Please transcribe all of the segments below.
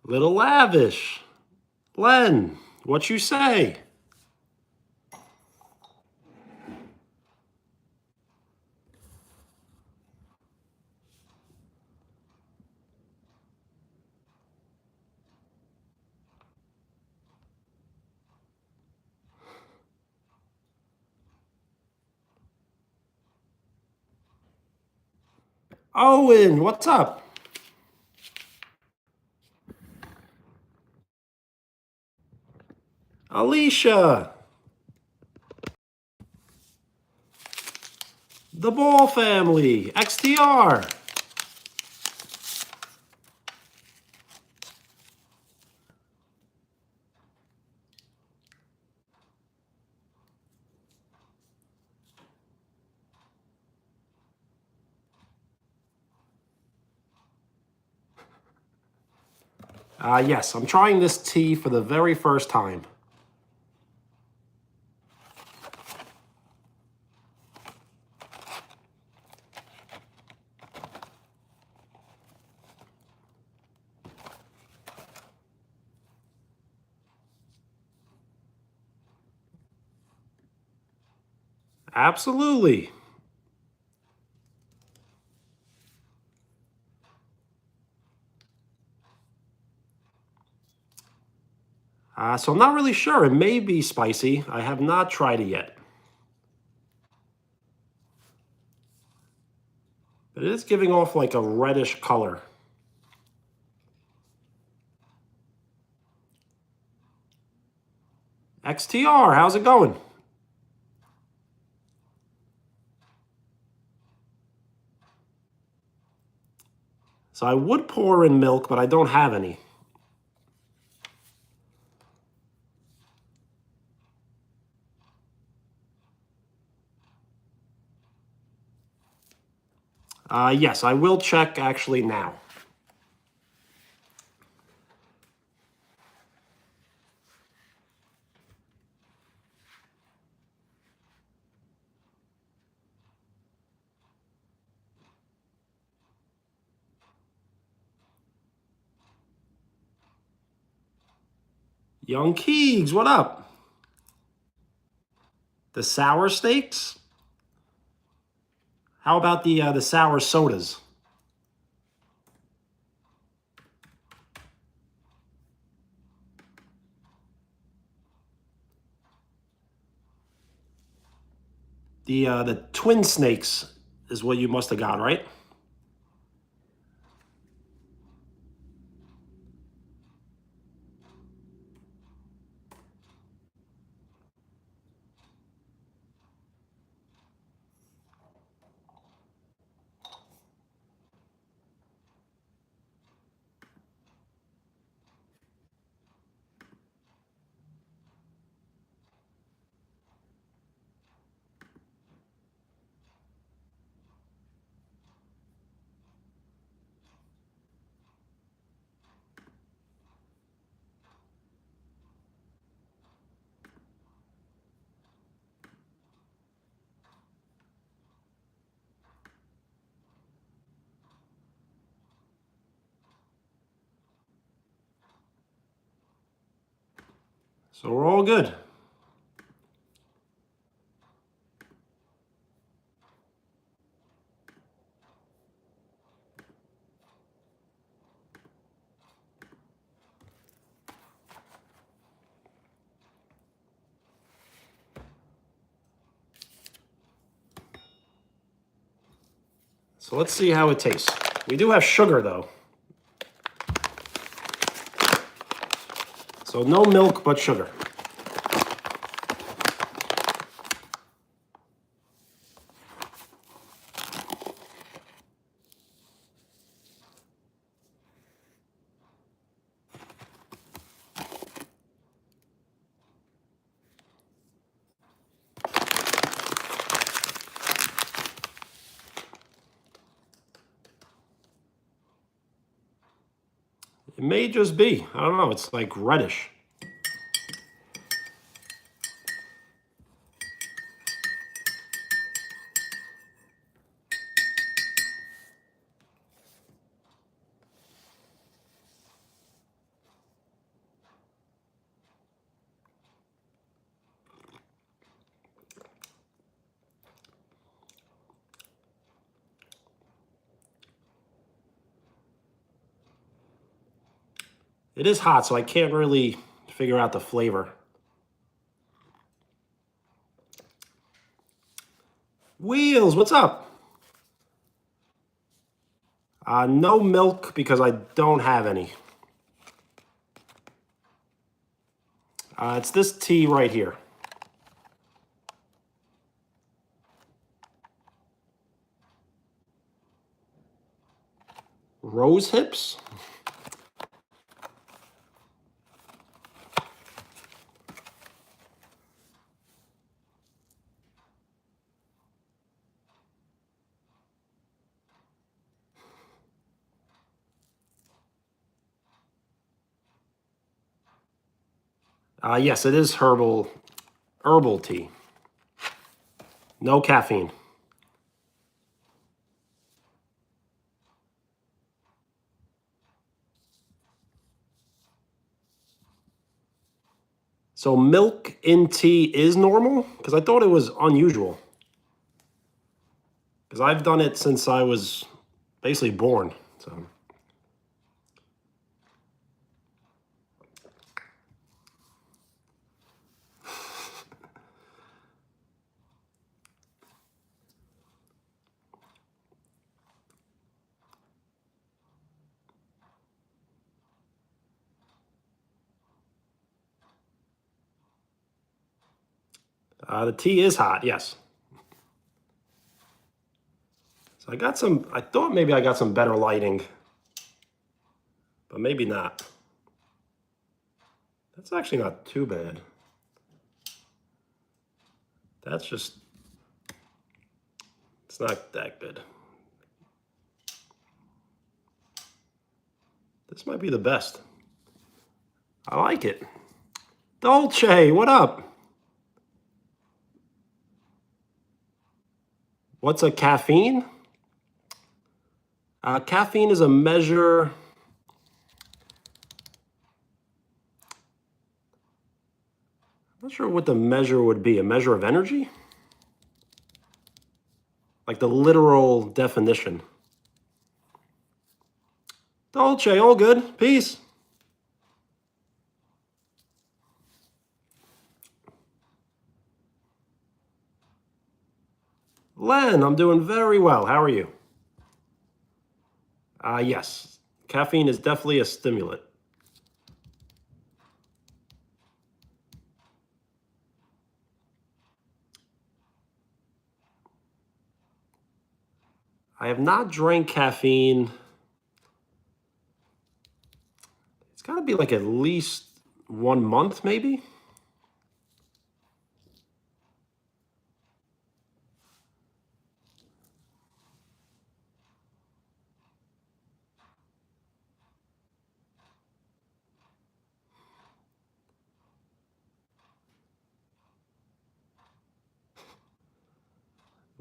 Little lavish. Len, what you say? Owen, what's up? Alicia. The Ball family. XTR. Yes, I'm trying this tea for the very first time. Absolutely. So I'm not really sure. It may be spicy. I have not tried it yet. But it is giving off like a reddish color. XTR, how's it going? So I would pour in milk, but I don't have any. Yes, I will check actually now. Young Keegs, what up? The sour steaks? How about the sour sodas? The twin snakes is what you must have got, right? So we're all good. So let's see how it tastes. We do have sugar though. So no milk, but sugar. It may just be. I don't know. It's like reddish. It is hot, so I can't really figure out the flavor. Wheels, what's up? No milk because I don't have any. It's this tea right here. Rose hips? Yes, it is herbal tea. No caffeine. So milk in tea is normal? Because I thought it was unusual. Because I've done it since I was basically born. So the tea is hot, yes. So I thought maybe I got some better lighting, but maybe not. That's actually not too bad. It's not that good. This might be the best. I like it. Dolce, what up? What's a caffeine? Caffeine is a measure. I'm not sure what the measure would be. A measure of energy? Like the literal definition. Dolce, all good. Peace. Len, I'm doing very well. How are you? Yes. Caffeine is definitely a stimulant. I have not drank caffeine. It's got to be like at least 1 month, maybe.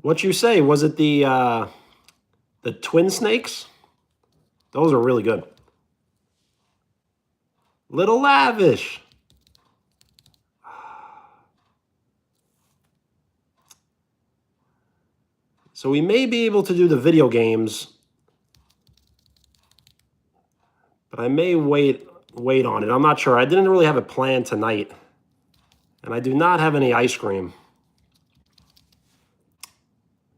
What you say? Was it the twin snakes? Those are really good. Little Lavish. So we may be able to do the video games, but I may wait on it. I'm not sure. I didn't really have a plan tonight, and I do not have any ice cream.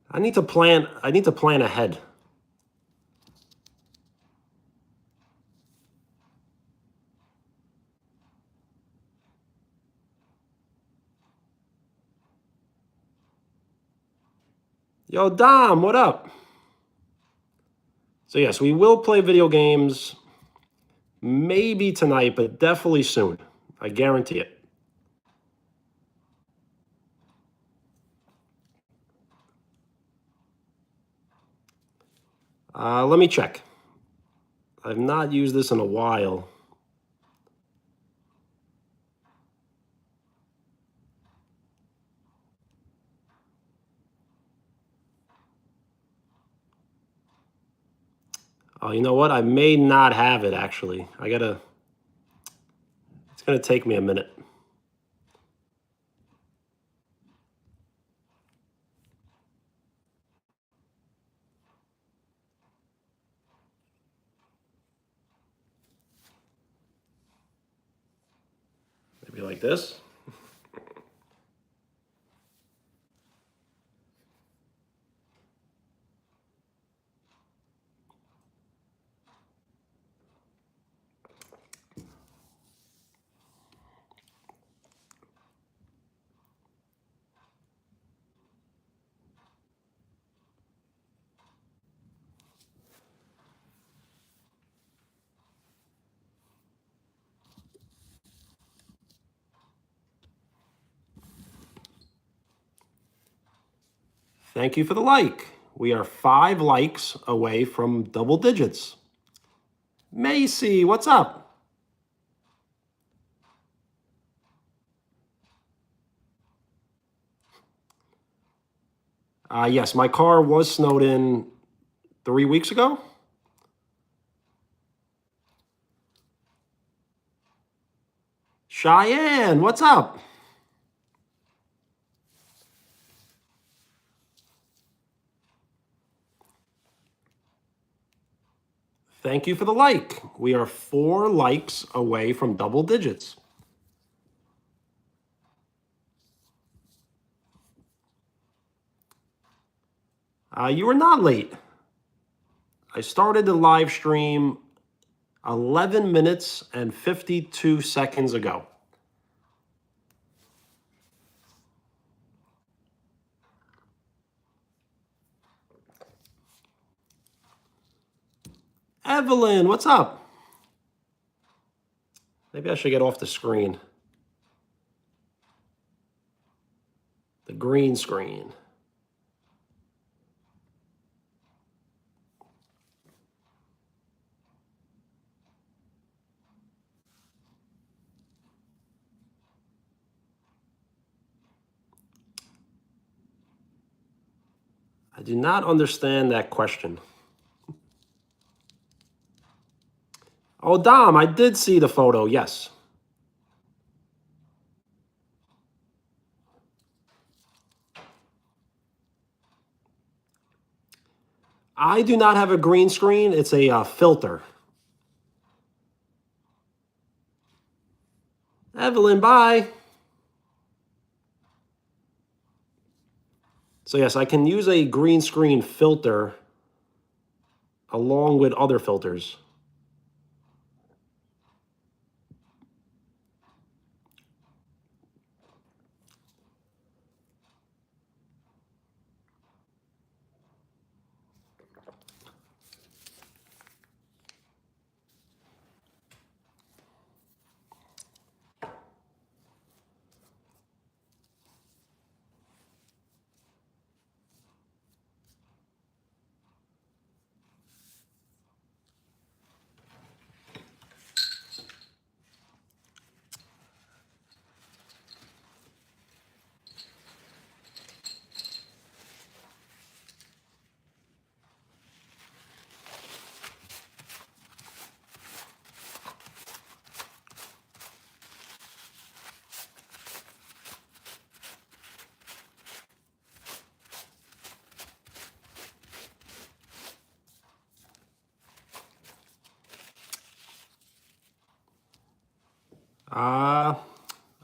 I need to plan ahead. Yo, Dom, what up? So yes, we will play video games maybe tonight, but definitely soon. I guarantee it. Let me check. I've not used this in a while. Oh, you know what? I may not have it actually. It's gonna take me a minute. Maybe like this. Thank you for the like. We are 5 likes away from double digits. Macy, what's up? Yes, my car was snowed in 3 weeks ago. Cheyenne, what's up? Thank you for the like. We are 4 likes away from double digits. You were not late. I started the live stream 11 minutes and 52 seconds ago. Evelyn, what's up? Maybe I should get off the screen. The green screen. I do not understand that question. Oh, Dom, I did see the photo, yes. I do not have a green screen. It's a filter. Evelyn, bye. So yes, I can use a green screen filter along with other filters.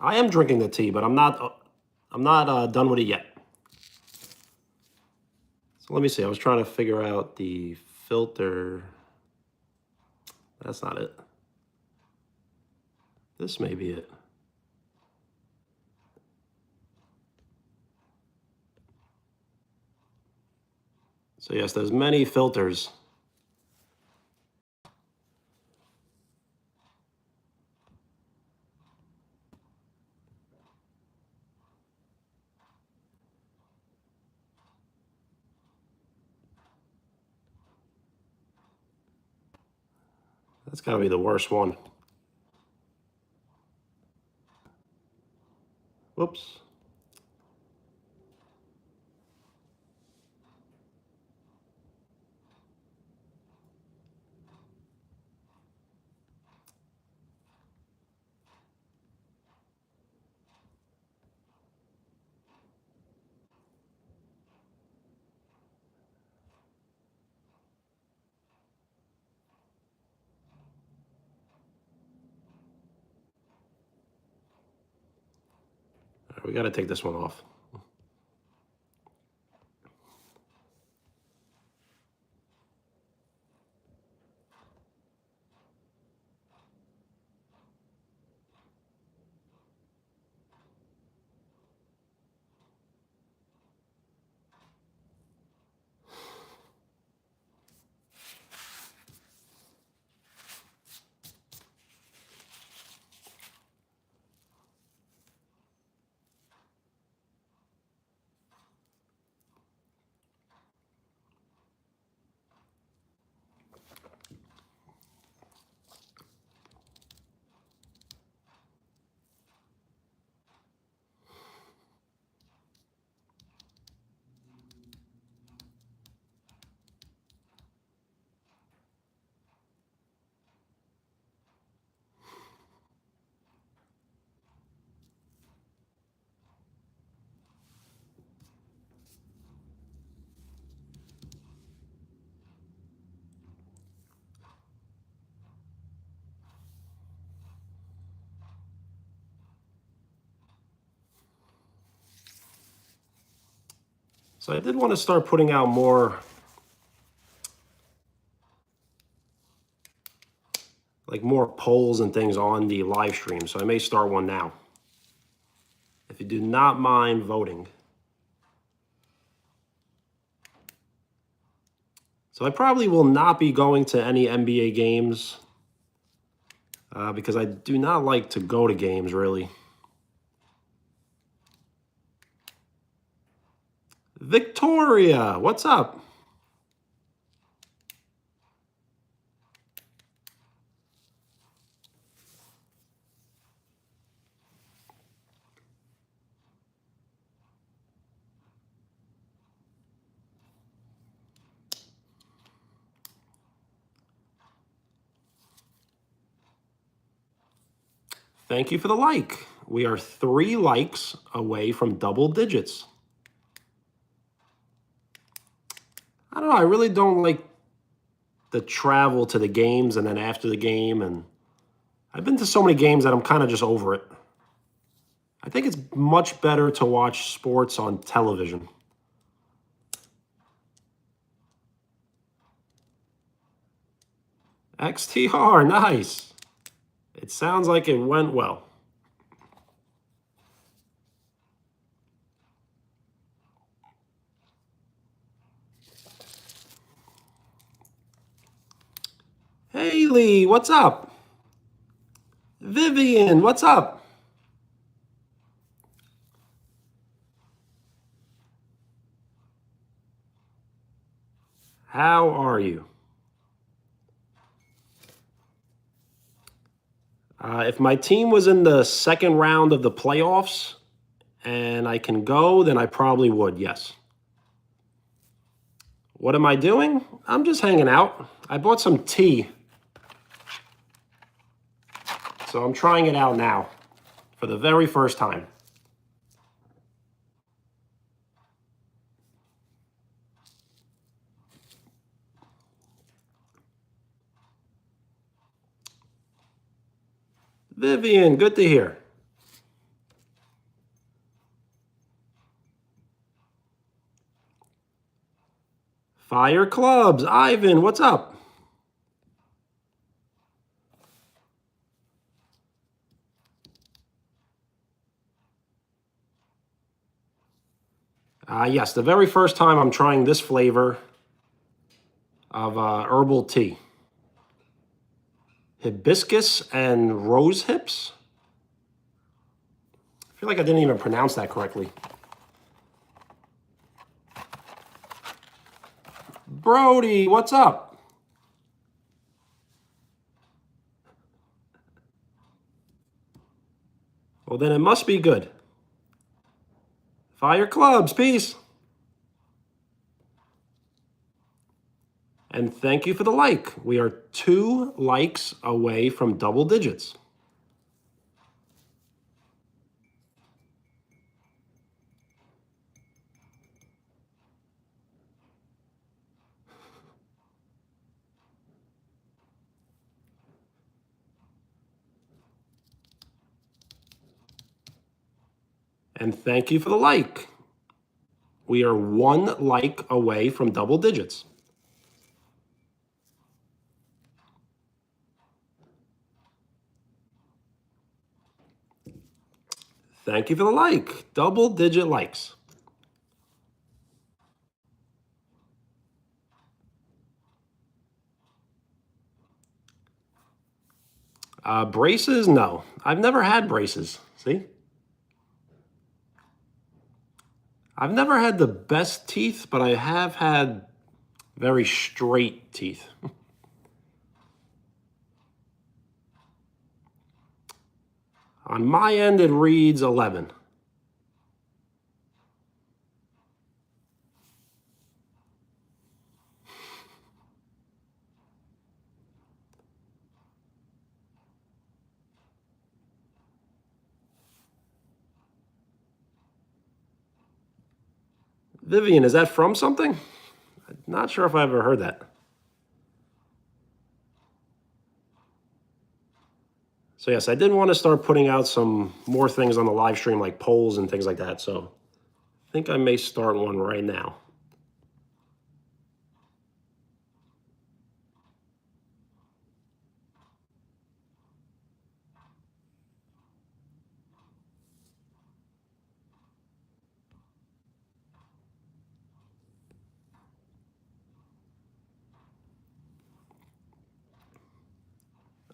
I am drinking the tea, but I'm not done with it yet. So let me see. I was trying to figure out the filter. That's not it. This may be it. So yes, there's many filters. That's got to be the worst one. Whoops. We got to take this one off. So I did want to start putting out more polls and things on the live stream. So I may start one now. If you do not mind voting. So I probably will not be going to any NBA games because I do not like to go to games, really. Victoria, what's up? Thank you for the like. We are 3 likes away from double digits. I don't know. I really don't like the travel to the games and then after the game. And I've been to so many games that I'm kind of just over it. I think it's much better to watch sports on television. XTR, nice. It sounds like it went well. Haley, what's up? Vivian, what's up? How are you? If my team was in the second round of the playoffs and I can go, then I probably would, yes. What am I doing? I'm just hanging out. I bought some tea. So I'm trying it out now for the very first time. Vivian, good to hear. Fire Clubs, Ivan, what's up? Yes, the very first time I'm trying this flavor of herbal tea. Hibiscus and rose hips. I feel like I didn't even pronounce that correctly. Brody, what's up? Well, then it must be good. Fire Clubs, peace. And thank you for the like. We are 2 likes away from double digits. And thank you for the like. We are 1 like away from double digits. Thank you for the like. Double digit likes. Braces? No. I've never had braces. See? I've never had the best teeth, but I have had very straight teeth. On my end, it reads 11. Vivian, is that from something? I'm not sure if I ever heard that. So yes, I did want to start putting out some more things on the live stream, like polls and things like that. So I think I may start one right now.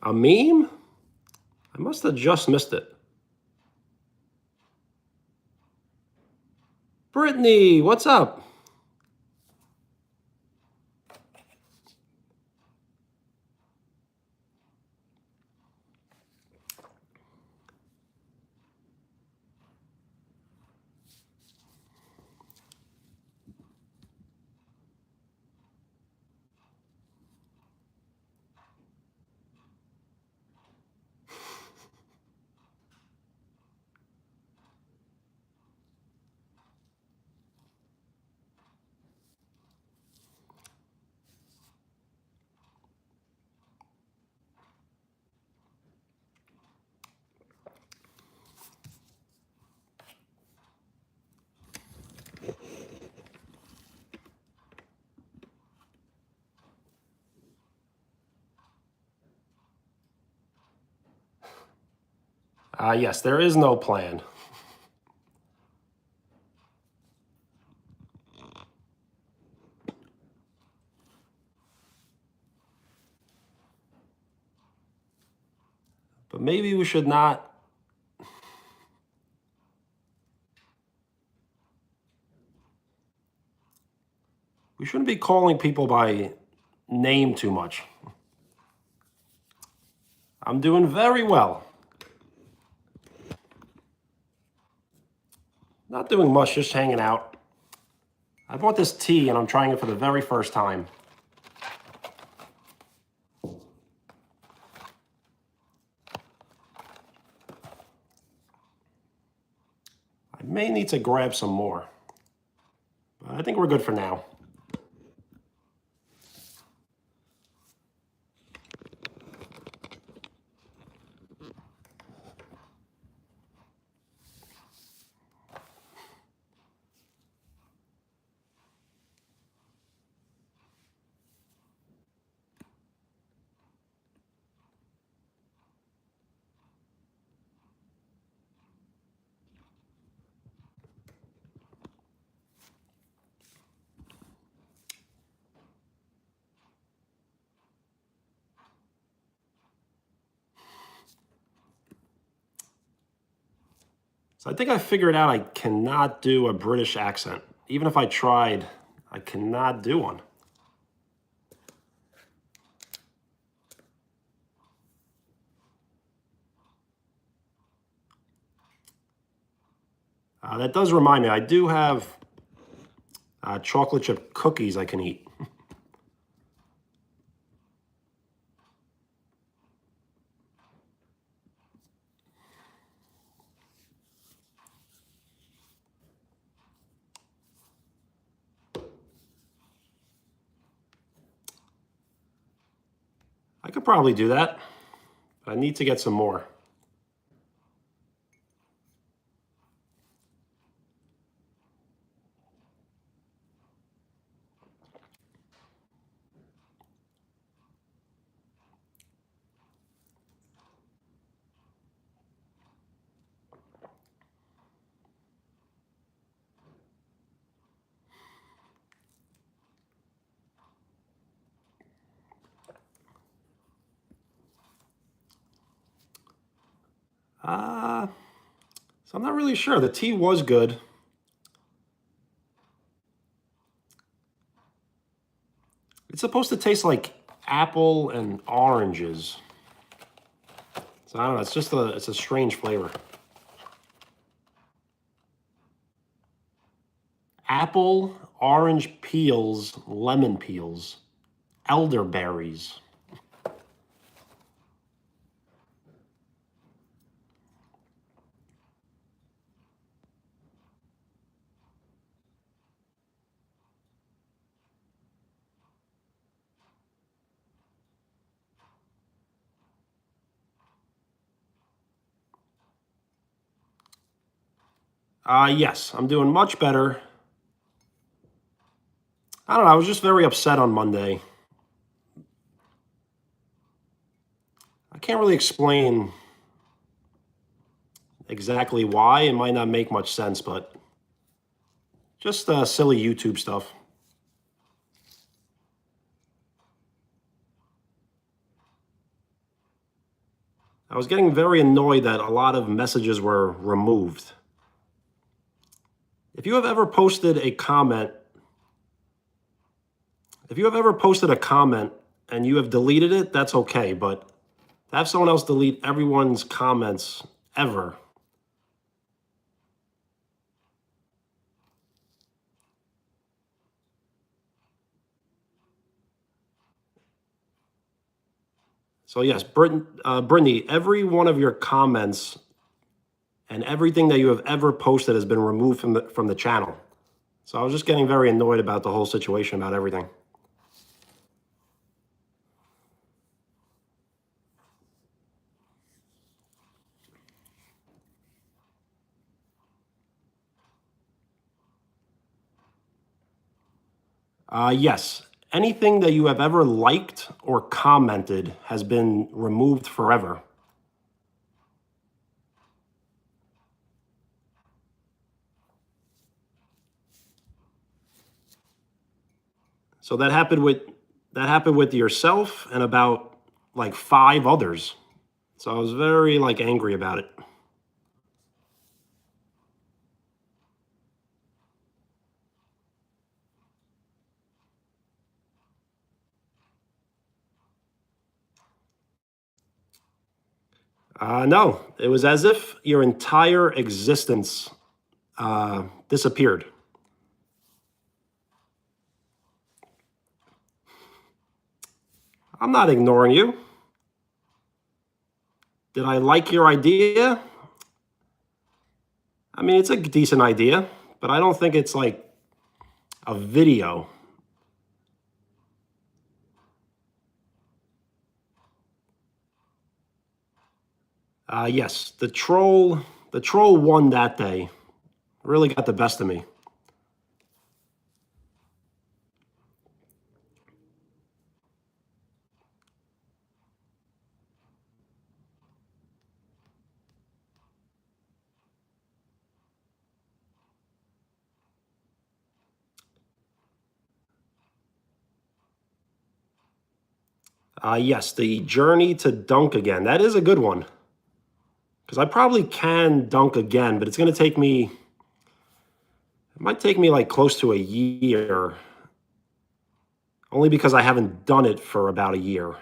A meme? I must have just missed it. Brittany, what's up? Yes, there is no plan. But maybe we should not. We shouldn't be calling people by name too much. I'm doing very well. Not doing much, just hanging out. I bought this tea and I'm trying it for the very first time. I may need to grab some more, but I think we're good for now. So I think I figured out I cannot do a British accent. Even if I tried, I cannot do one. That does remind me, I do have chocolate chip cookies I can eat. I could probably do that, but I need to get some more. So I'm not really sure. The tea was good. It's supposed to taste like apple and oranges. So I don't know. It's a strange flavor. Apple, orange peels, lemon peels, elderberries. Yes, I'm doing much better. I don't know. I was just very upset on Monday. I can't really explain exactly why. It might not make much sense, but just silly YouTube stuff. I was getting very annoyed that a lot of messages were removed. If you have ever posted a comment, if you have ever posted a comment and you have deleted it, that's okay. But to have someone else delete everyone's comments ever. So yes, Brittany, every one of your comments and everything that you have ever posted has been removed from the channel. So I was just getting very annoyed about the whole situation, about everything. Yes, anything that you have ever liked or commented has been removed forever. So that happened with yourself and about like 5 others. So I was very like angry about it. No, it was as if your entire existence disappeared. I'm not ignoring you. Did I like your idea? I mean, it's a decent idea, but I don't think it's like a video. Yes, the troll won that day. Really got the best of me. Yes, the journey to dunk again. That is a good one. Because I probably can dunk again, but it's going to take me, it might take me like close to a year. Only because I haven't done it for about a year.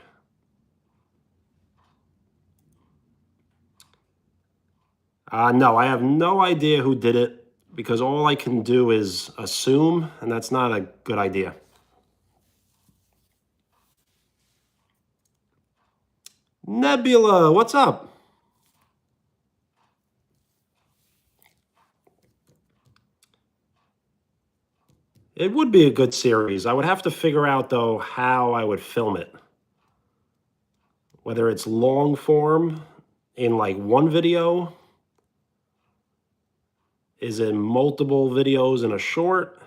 No, I have no idea who did it because all I can do is assume, and that's not a good idea. Nebula, what's up? It would be a good series. I would have to figure out, though, how I would film it. Whether it's long form in like one video, is it multiple videos in a short?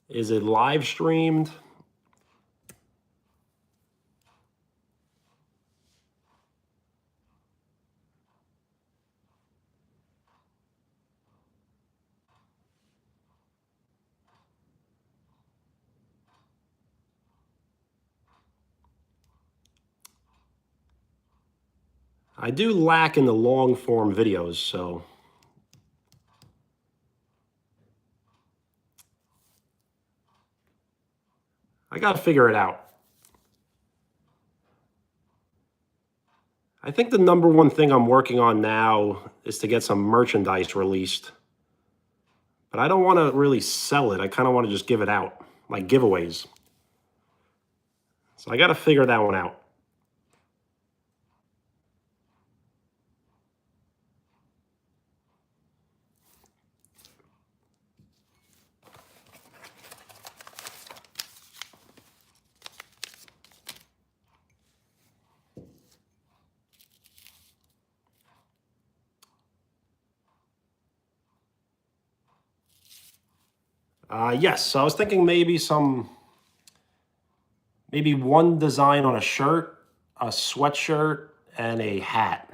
Is it live streamed? I do lack in the long form videos, so I got to figure it out. I think the number one thing I'm working on now is to get some merchandise released. But I don't want to really sell it. I kind of want to just give it out, like giveaways. So I got to figure that one out. Yes, so I was thinking maybe one design on a shirt, a sweatshirt, and a hat.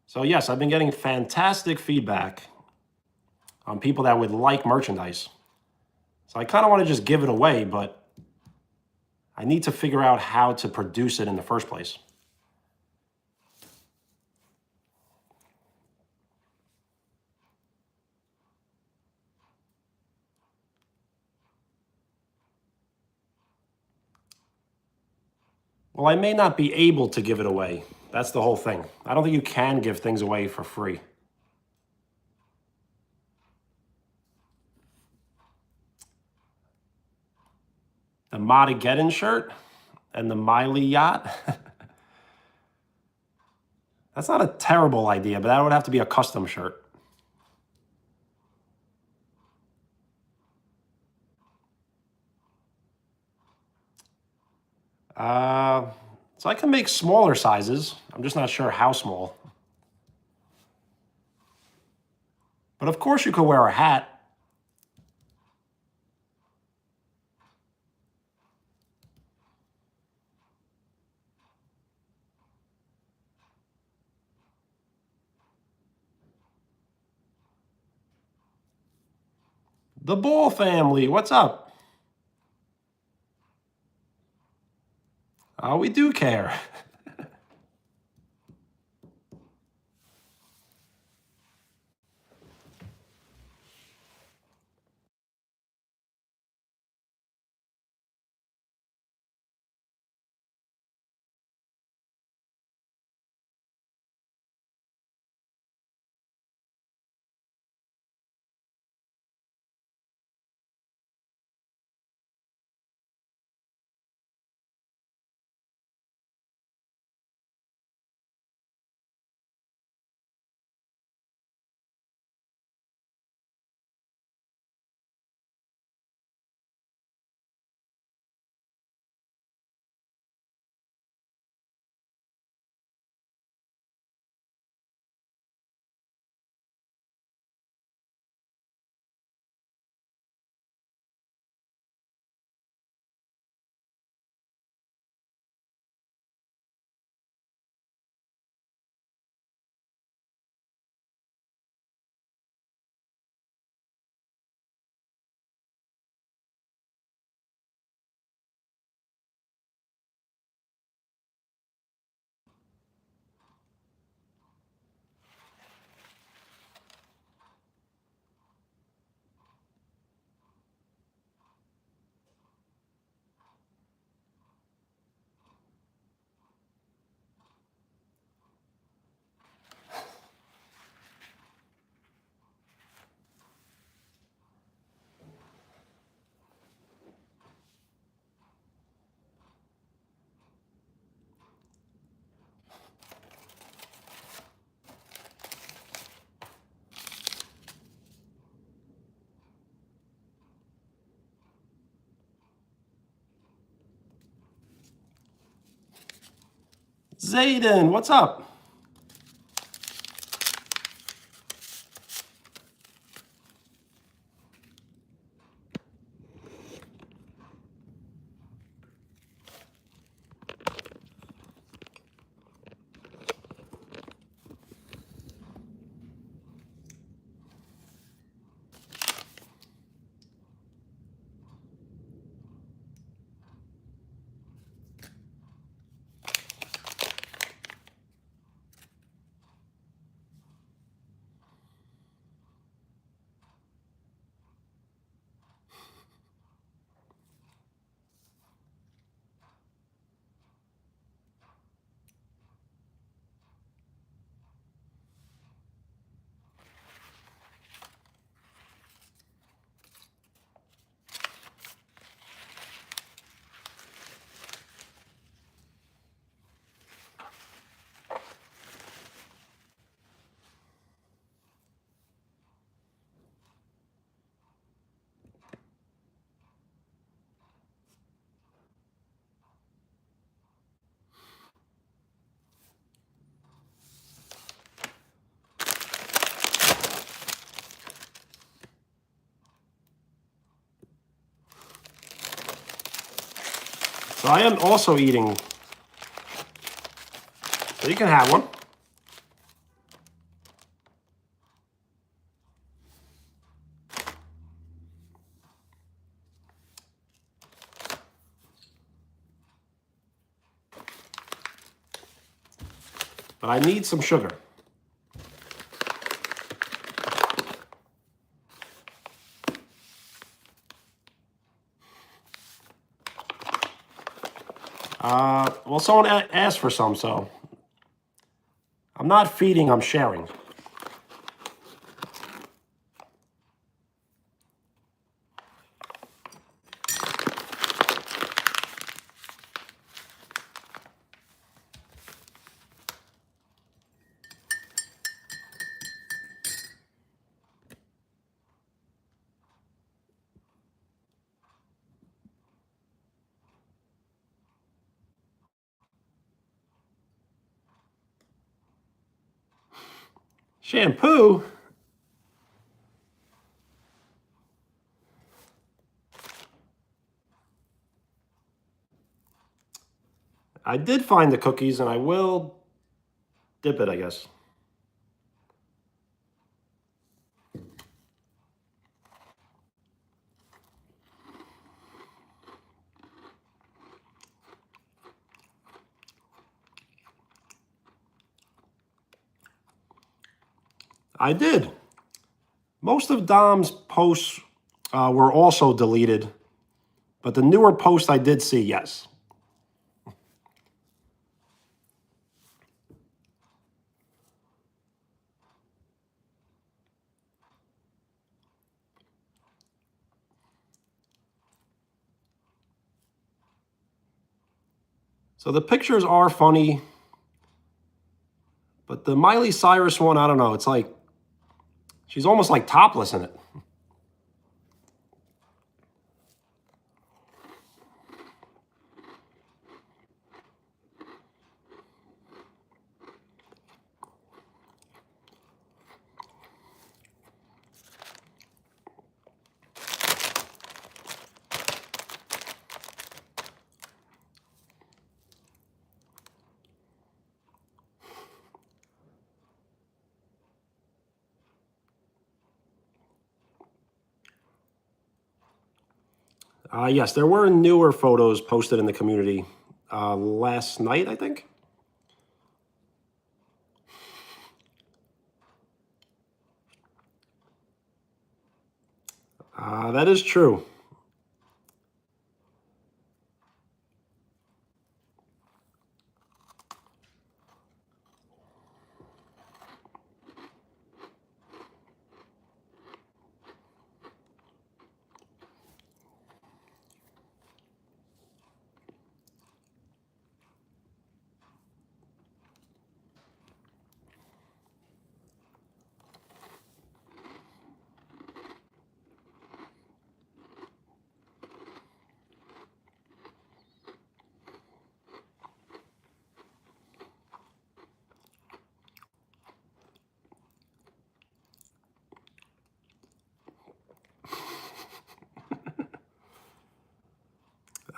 So yes, I've been getting fantastic feedback on people that would like merchandise. So I kind of want to just give it away, but I need to figure out how to produce it in the first place. Well, I may not be able to give it away. That's the whole thing. I don't think you can give things away for free. The Matageddon shirt and the Miley yacht. That's not a terrible idea, but that would have to be a custom shirt. So I can make smaller sizes. I'm just not sure how small. But of course you could wear a hat. The Ball family, what's up? We do care. Zayden, what's up? So I am also eating. So you can have one. But I need some sugar. Well, someone asked for some, so I'm not feeding, I'm sharing. Shampoo? I did find the cookies, and I will dip it, I guess. I did. Most of Dom's posts were also deleted, but the newer post I did see, yes. So the pictures are funny, but the Miley Cyrus one, I don't know. It's like, she's almost like topless in it. Yes, there were newer photos posted in the community last night, I think. That is true.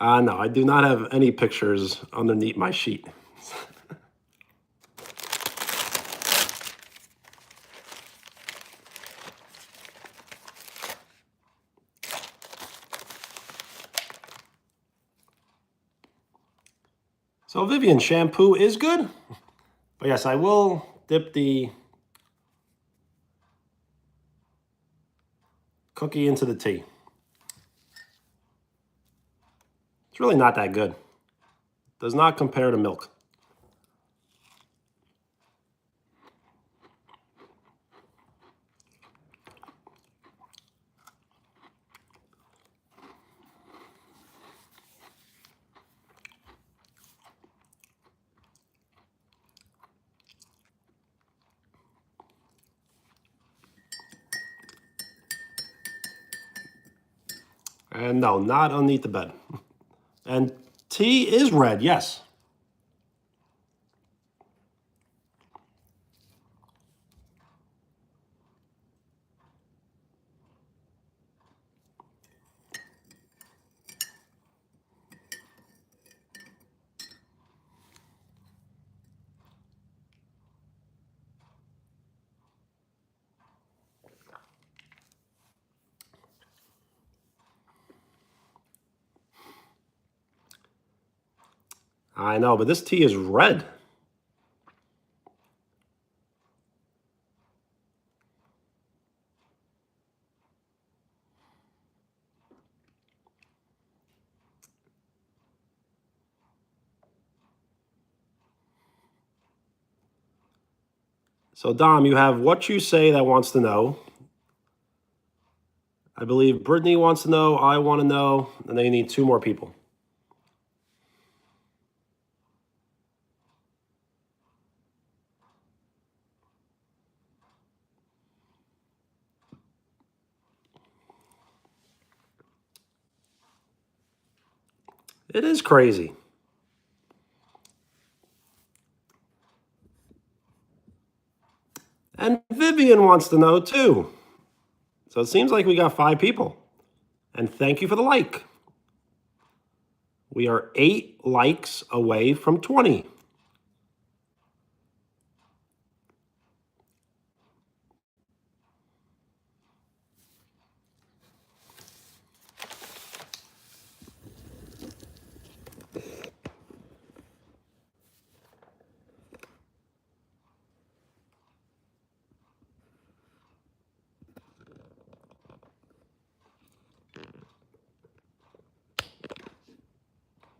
No, I do not have any pictures underneath my sheet. So Vivian, shampoo is good. But yes, I will dip the cookie into the tea. It's really not that good. Does not compare to milk. And no, not underneath the bed. And tea is red, yes. I know, but this tea is red. So, Dom, you have What You Say that wants to know. I believe Brittany wants to know. I want to know. And then you need 2 more people. It is crazy. And Vivian wants to know too. So it seems like we got 5 people. And thank you for the like. We are 8 likes away from 20.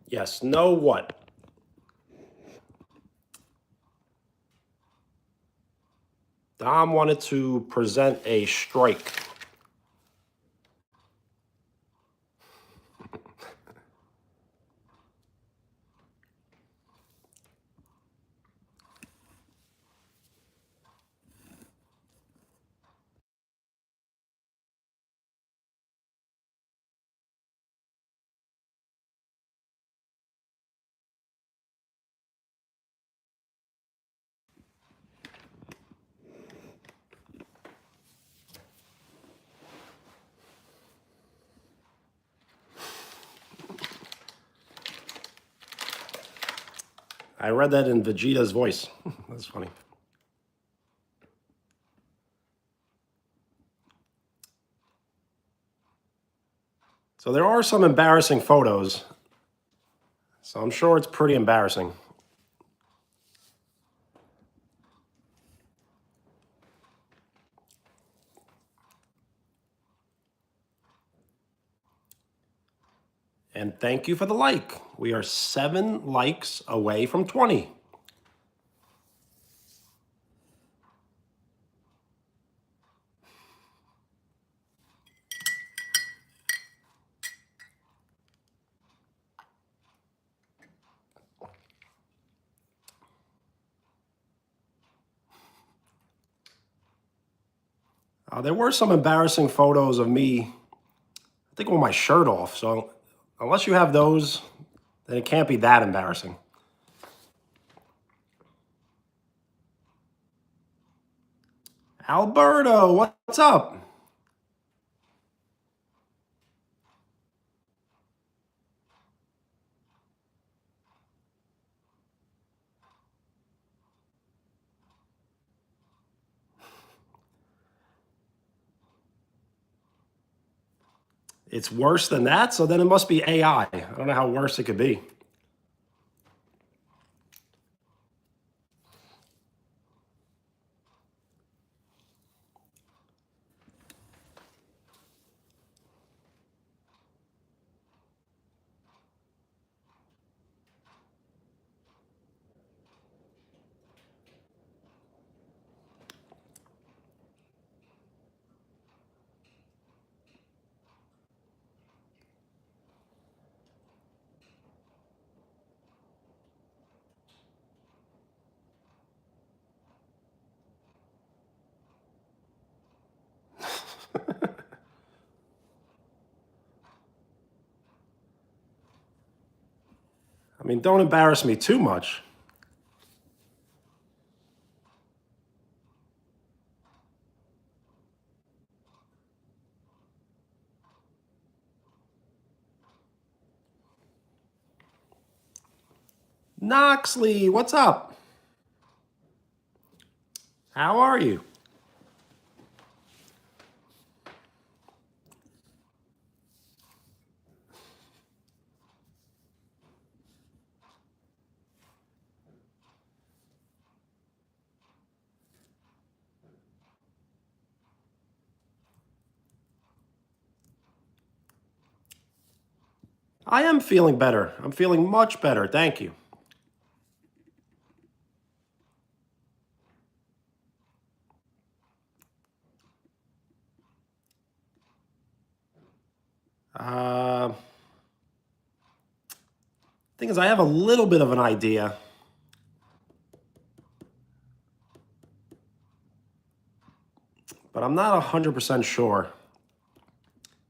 Yes, know what? Dom wanted to present a strike. I read that in Vegeta's voice. That's funny. So there are some embarrassing photos. So I'm sure it's pretty embarrassing. And thank you for the like. We are 7 likes away from 20. There were some embarrassing photos of me, I think with my shirt off. So unless you have those, then it can't be that embarrassing. Alberto, what's up? It's worse than that, so then it must be AI. I don't know how worse it could be. I mean, don't embarrass me too much. Knoxley, what's up? How are you? I am feeling better. I'm feeling much better. Thank you. Thing is, I have a little bit of an idea. But I'm not 100% sure.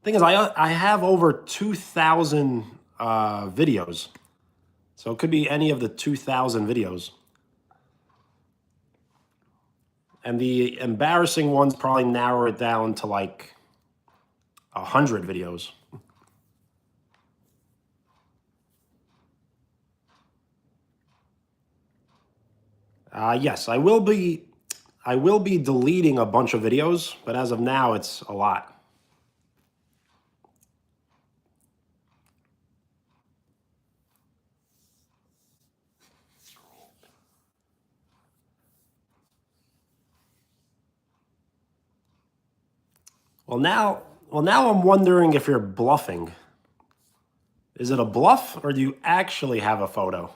Thing is, I have over 2,000 videos. So it could be any of the 2,000 videos. And the embarrassing ones probably narrow it down to like 100 videos. Yes, I will be deleting a bunch of videos, but as of now, it's a lot. Well now I'm wondering if you're bluffing. Is it a bluff or do you actually have a photo?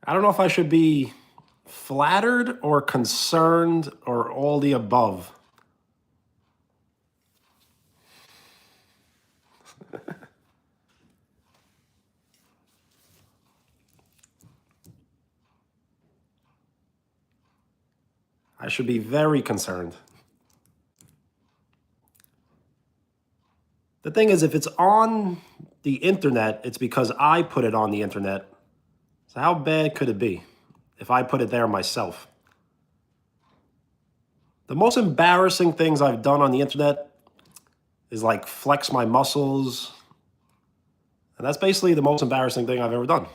I don't know if I should be flattered or concerned or all the above. I should be very concerned. The thing is, if it's on the internet, it's because I put it on the internet. So how bad could it be if I put it there myself? The most embarrassing things I've done on the internet is like flex my muscles. And that's basically the most embarrassing thing I've ever done.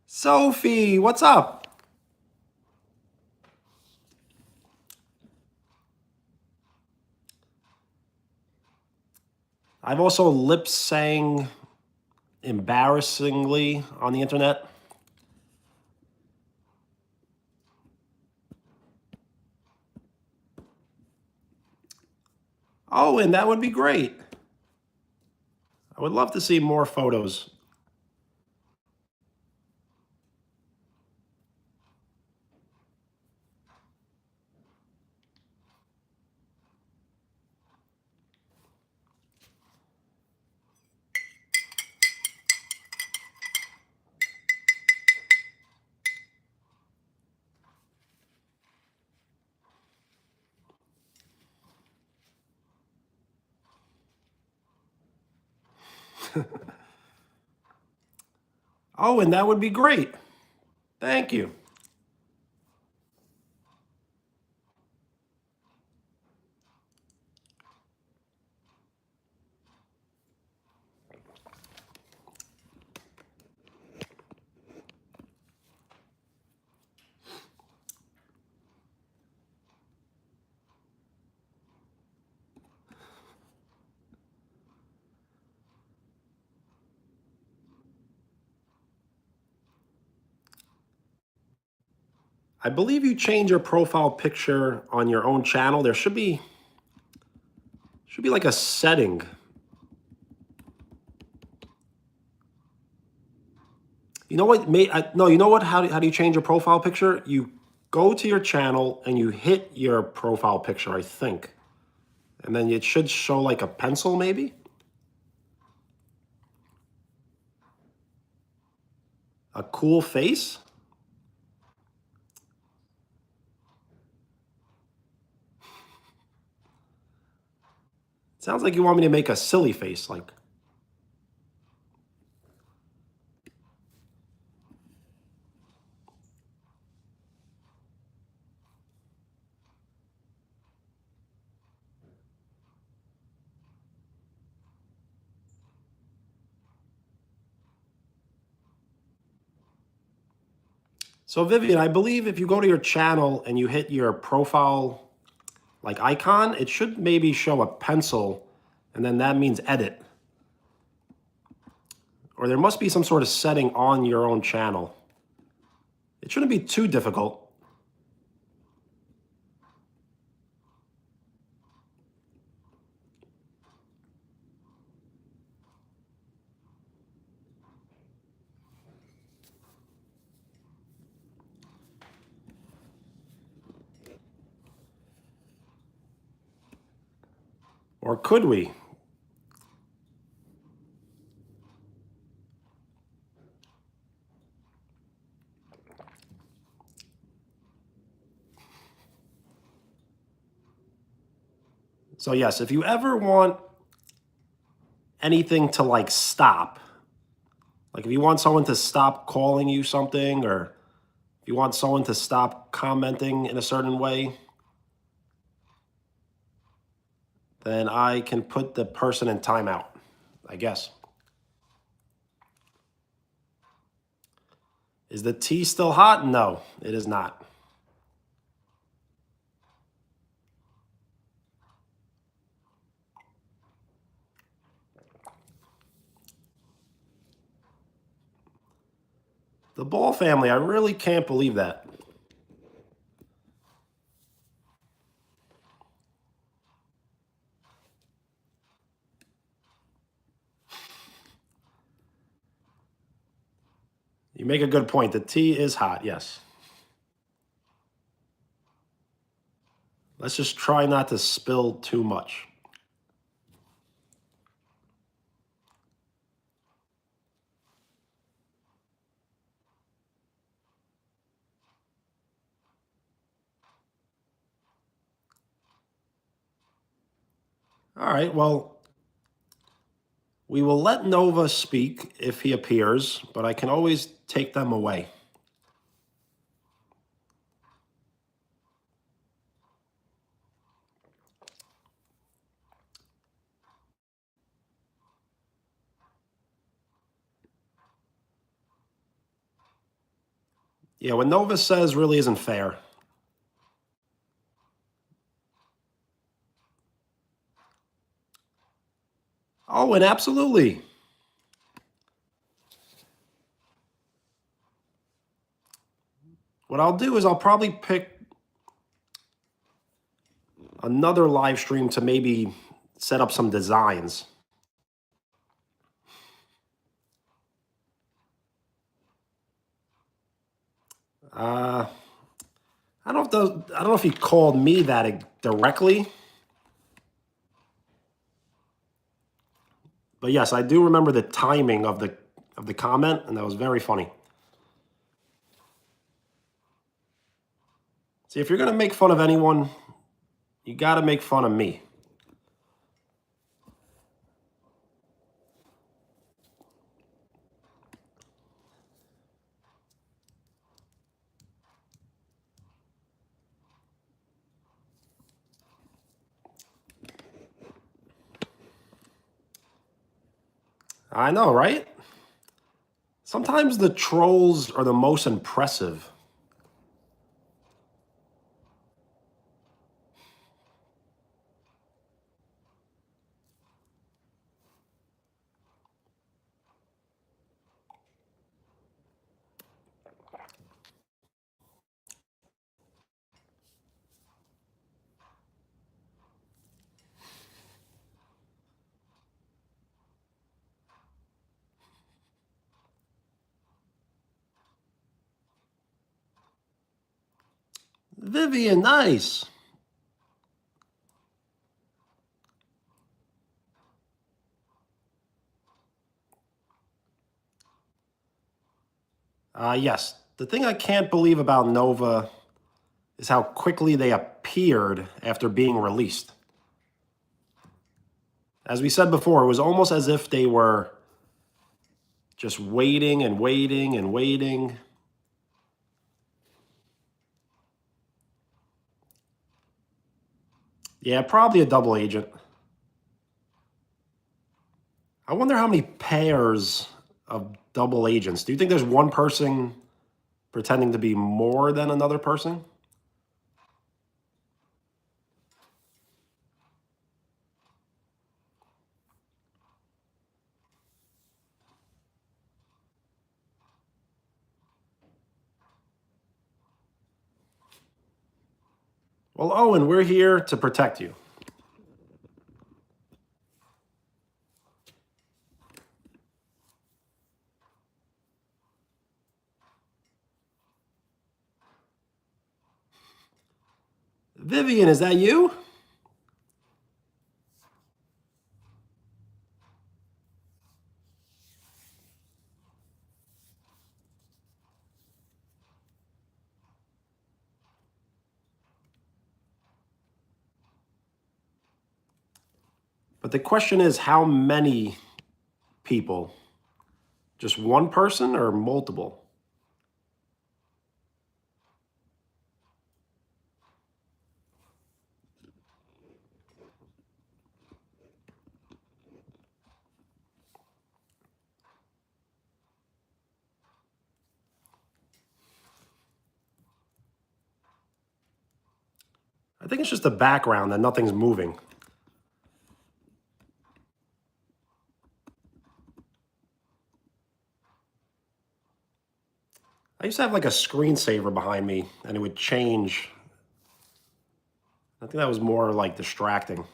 Sophie, what's up? I've also lip sang embarrassingly on the internet. Oh, and that would be great. I would love to see more photos. Oh, and that would be great. Thank you. I believe you change your profile picture on your own channel. There should be like a setting. You know what? No, you know what? How do you change your profile picture? You go to your channel and you hit your profile picture, I think. And then it should show like a pencil, maybe? A cool face? Sounds like you want me to make a silly face, like. So Vivian, I believe if you go to your channel and you hit your profile like icon, it should maybe show a pencil, and then that means edit. Or there must be some sort of setting on your own channel. It shouldn't be too difficult. Or could we? So yes, if you ever want anything to like stop, like if you want someone to stop calling you something, or if you want someone to stop commenting in a certain way, then I can put the person in timeout, I guess. Is the tea still hot? No, it is not. The Ball family, I really can't believe that. You make a good point. The tea is hot, yes. Let's just try not to spill too much. All right, well, we will let Nova speak if he appears, but I can always take them away. Yeah, what Nova says really isn't fair. Oh, and absolutely. What I'll do is I'll probably pick another live stream to maybe set up some designs. I don't know if he called me that directly. But yes, I do remember the timing of the comment, and that was very funny. See, if you're going to make fun of anyone, you got to make fun of me. I know, right? Sometimes the trolls are the most impressive. Vivian, nice. Yes, the thing I can't believe about Nova is how quickly they appeared after being released. As we said before, it was almost as if they were just waiting and waiting and waiting. Yeah, probably a double agent. I wonder how many pairs of double agents. Do you think there's one person pretending to be more than another person. Well, Owen, we're here to protect you. Vivian, is that you? But the question is, how many people? Just one person or multiple? I think it's just the background that nothing's moving. I used to have like a screensaver behind me and it would change. I think that was more like distracting.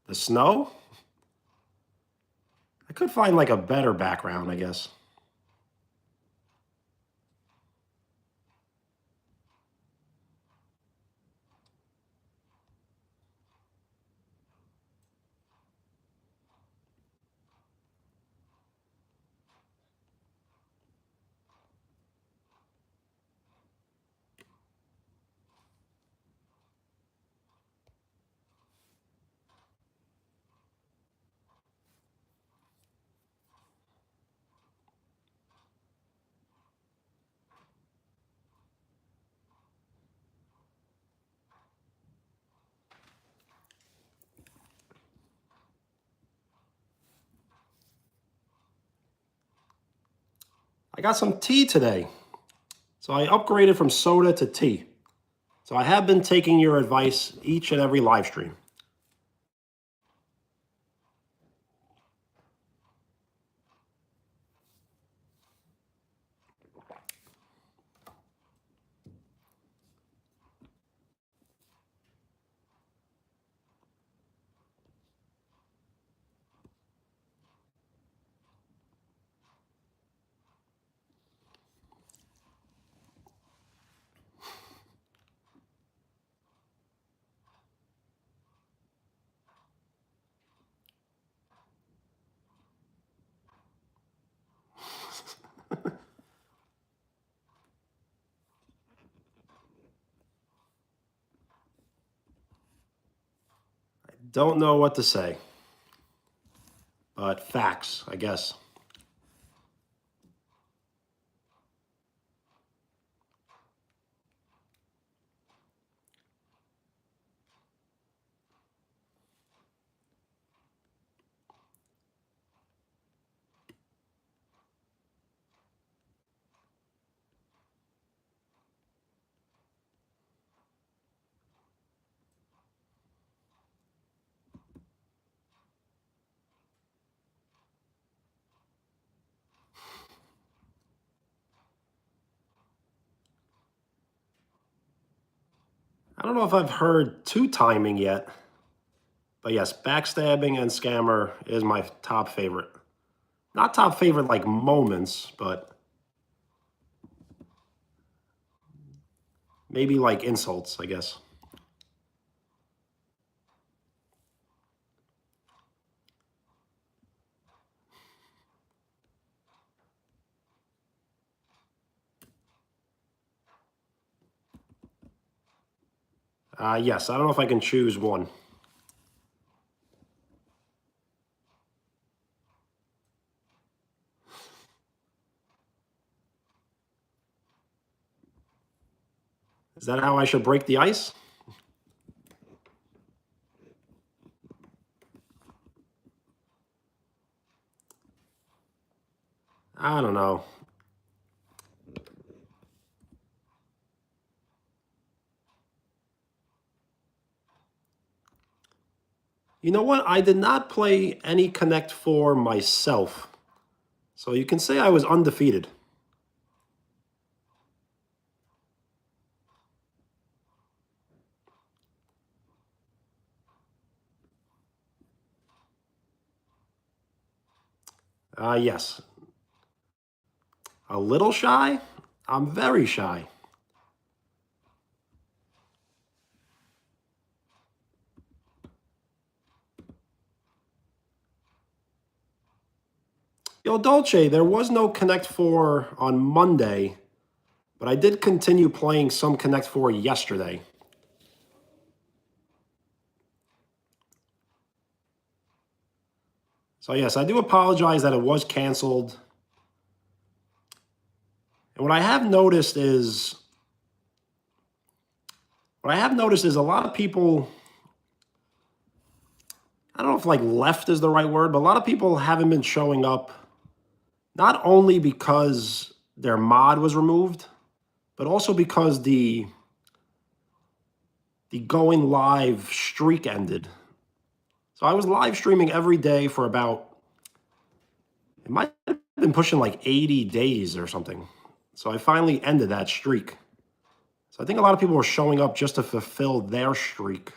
The snow? I could find like a better background, I guess. I got some tea today. So I upgraded from soda to tea. So I have been taking your advice each and every live stream. Don't know what to say, but facts, I guess. I don't know if I've heard two timing yet, but yes, backstabbing and scammer is my top favorite. Not top favorite like moments, but maybe like insults, I guess. Yes, I don't know if I can choose one. Is that how I should break the ice? I don't know. You know what? I did not play any Connect Four myself. So you can say I was undefeated. Yes. A little shy? I'm very shy. Yo, Dolce, there was no Connect Four on Monday, but I did continue playing some Connect Four yesterday. So yes, I do apologize that it was canceled. And what I have noticed is a lot of people, I don't know if like left is the right word, but a lot of people haven't been showing up, not only because their mod was removed, but also because the going live streak ended. So I was live streaming every day for about, it might have been pushing like 80 days or something. So I finally ended that streak. So I think a lot of people were showing up just to fulfill their streak.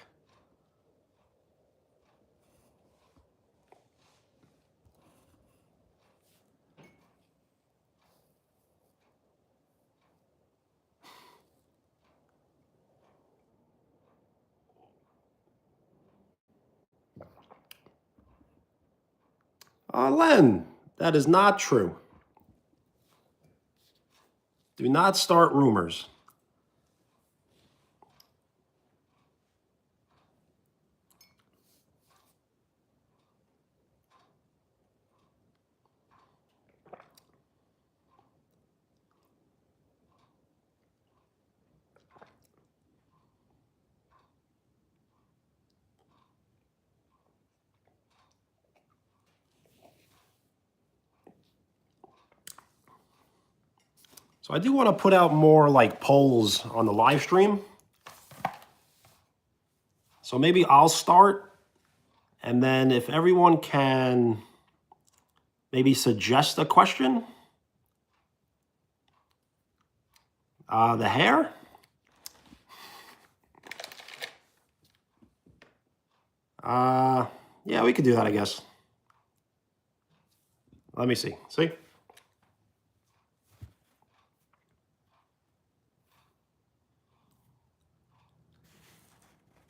Len, that is not true. Do not start rumors. So I do want to put out more like polls on the live stream. So maybe I'll start, and then if everyone can maybe suggest a question. The hair? Yeah, we could do that, I guess. Let me see. See?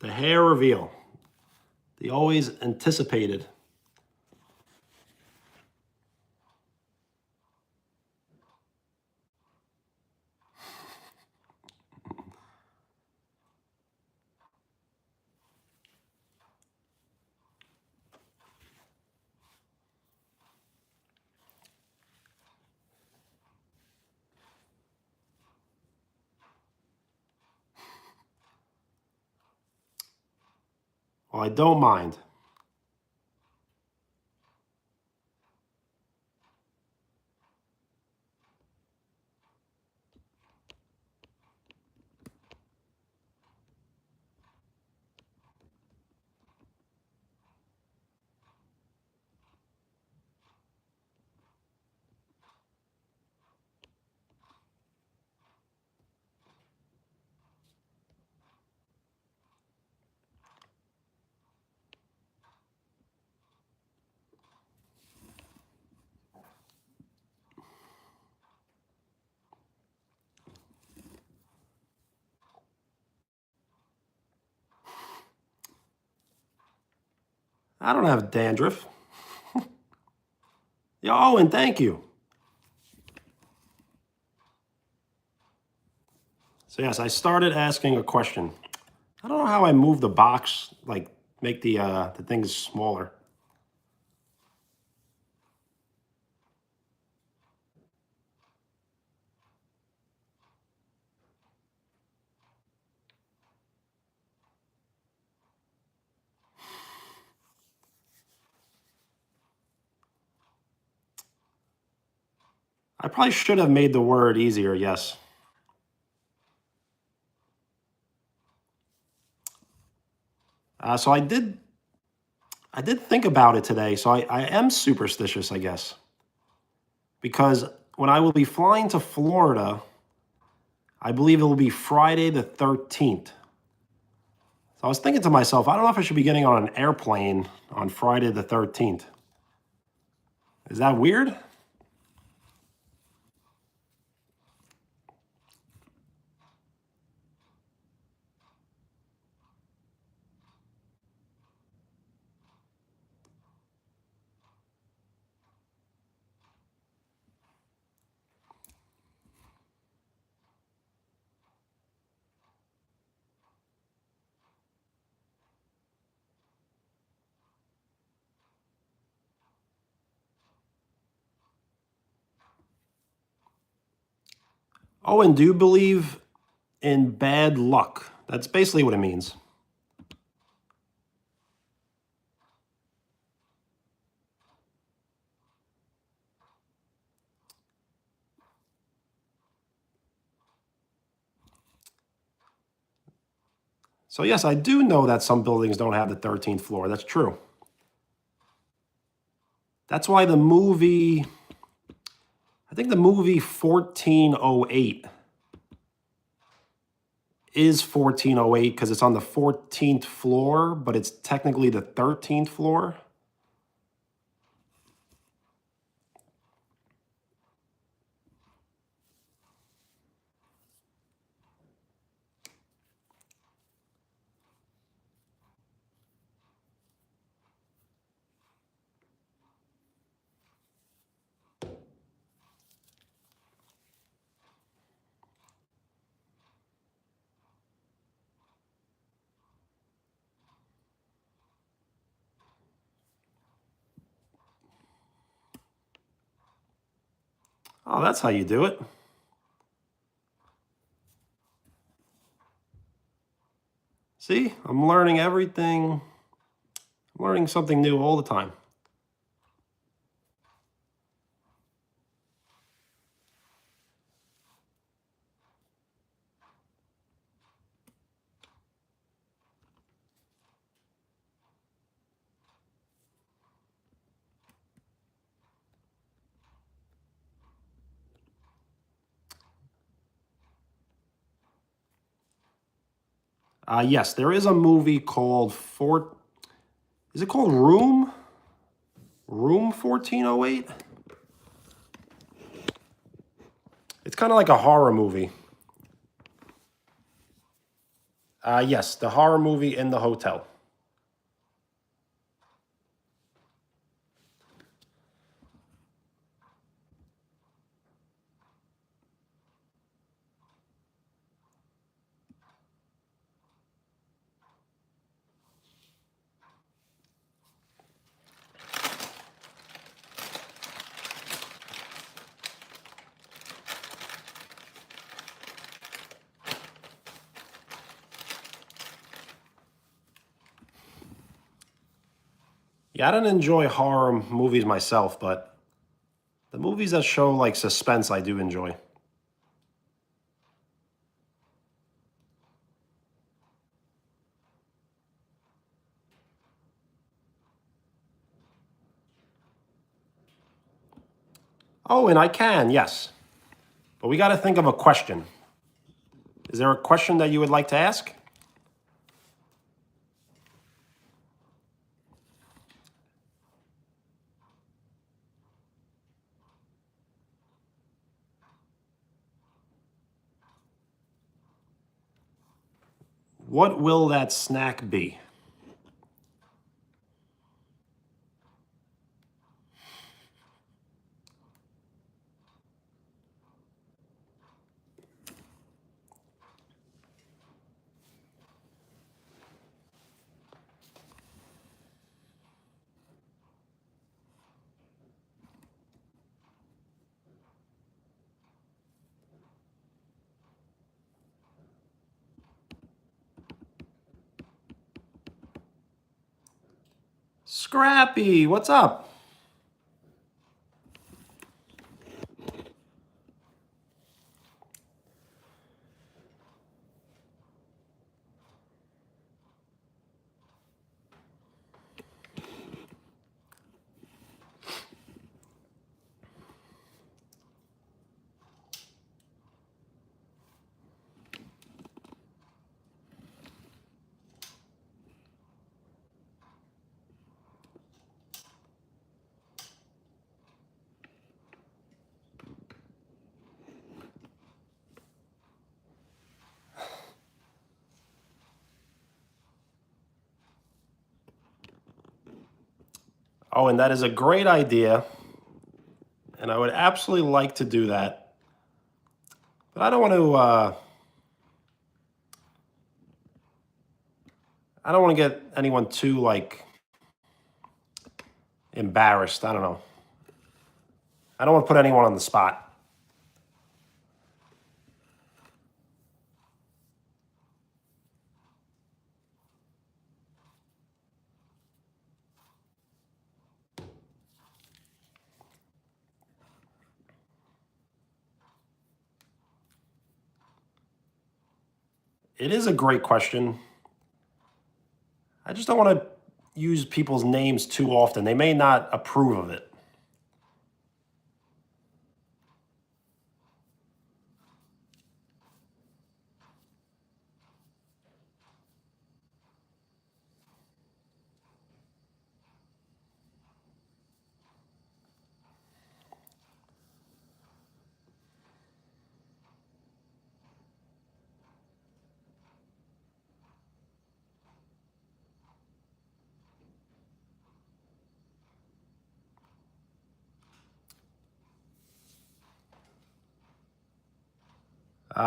The hair reveal. The always anticipated. Well, I don't mind. I don't have dandruff. Yo, Owen, thank you. So yes, I started asking a question. I don't know how I move the box, like make the things smaller. I probably should have made the word easier, yes. So I did think about it today. So I am superstitious, I guess, because when I will be flying to Florida, I believe it will be Friday the 13th. So I was thinking to myself, I don't know if I should be getting on an airplane on Friday the 13th. Is that weird? Oh, and do you believe in bad luck? That's basically what it means. So, yes, I do know that some buildings don't have the 13th floor. That's true. That's why I think the movie 1408 is 1408 because it's on the 14th floor, but it's technically the 13th floor. Oh, that's how you do it. See, I'm learning everything. I'm learning something new all the time. Yes, there is a movie called Is it called Room? Room 1408? It's kind of like a horror movie. Yes, the horror movie in the hotel. Yeah, I don't enjoy horror movies myself, but the movies that show like suspense, I do enjoy. Oh, and I can, yes. But we got to think of a question. Is there a question that you would like to ask? What will that snack be? Scrappy, what's up? Oh, and that is a great idea. And I would absolutely like to do that. But I don't want to I don't want to get anyone too like embarrassed. I don't know. I don't want to put anyone on the spot. It is a great question. I just don't want to use people's names too often. They may not approve of it.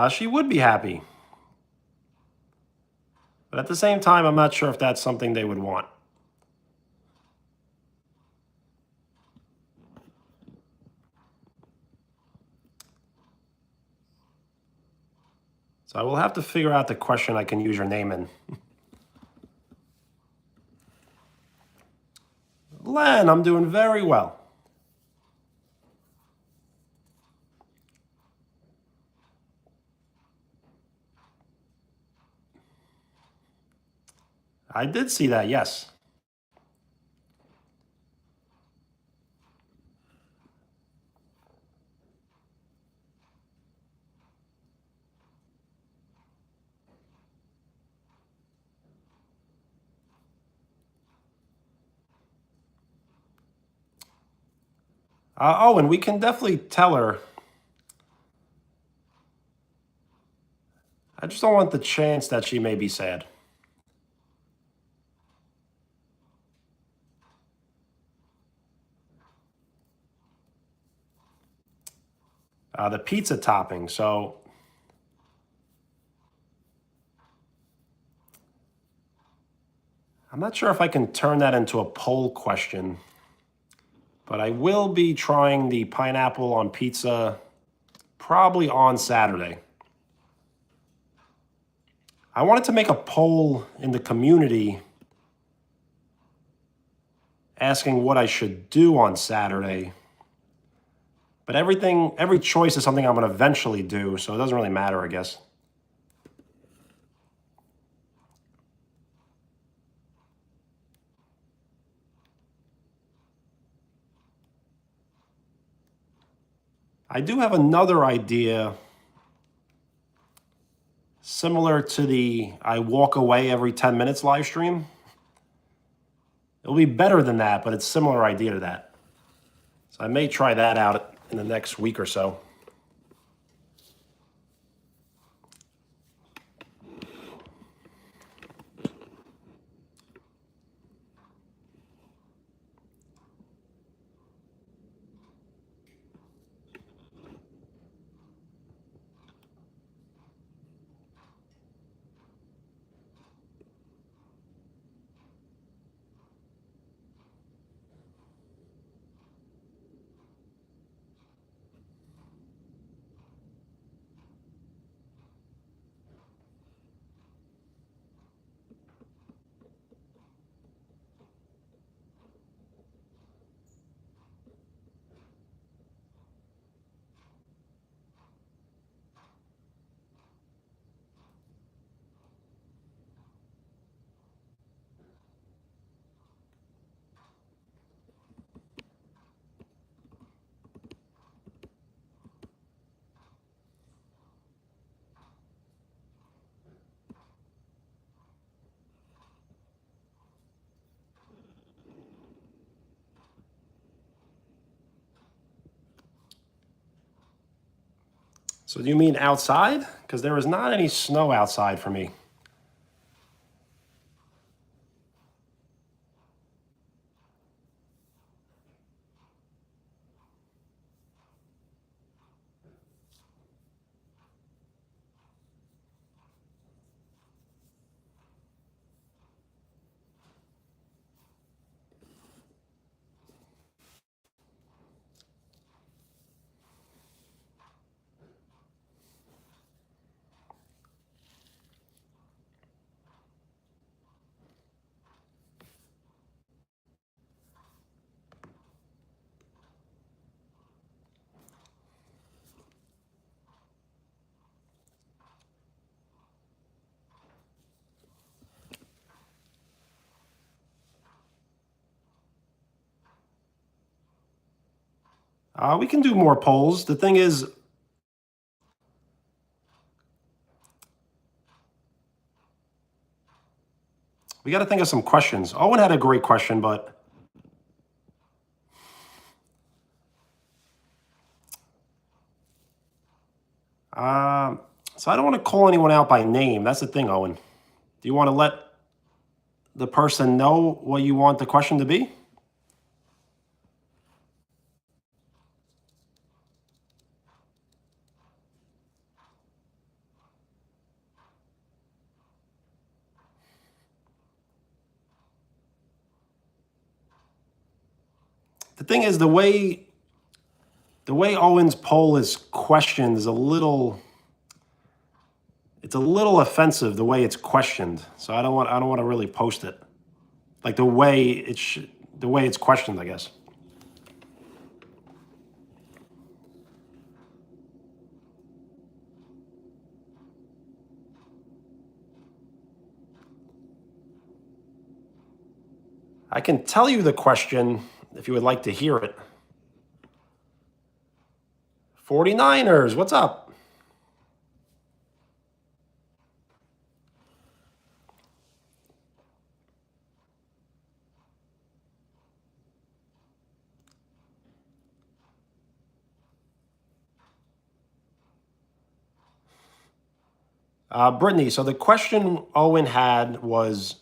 She would be happy. But at the same time, I'm not sure if that's something they would want. So I will have to figure out the question I can use your name in. Len, I'm doing very well. I did see that, yes. Oh, and we can definitely tell her. I just don't want the chance that she may be sad. The pizza topping. So I'm not sure if I can turn that into a poll question, but I will be trying the pineapple on pizza probably on Saturday. I wanted to make a poll in the community asking what I should do on Saturday. But every choice is something I'm going to eventually do, so it doesn't really matter, I guess. I do have another idea similar to the I walk away every 10 minutes live stream. It'll be better than that, but it's a similar idea to that. So I may try that out in the next week or so. So do you mean outside? Because there is not any snow outside for me. We can do more polls. The thing is, we got to think of some questions. Owen had a great question, but so I don't want to call anyone out by name. That's the thing, Owen. Do you want to let the person know what you want the question to be? The thing is, the way Owen's poll is questioned is it's a little offensive the way it's questioned. So I don't want to really post it. Like the way it's questioned, I guess. I can tell you the question if you would like to hear it. 49ers, what's up? Brittany, so the question Owen had was,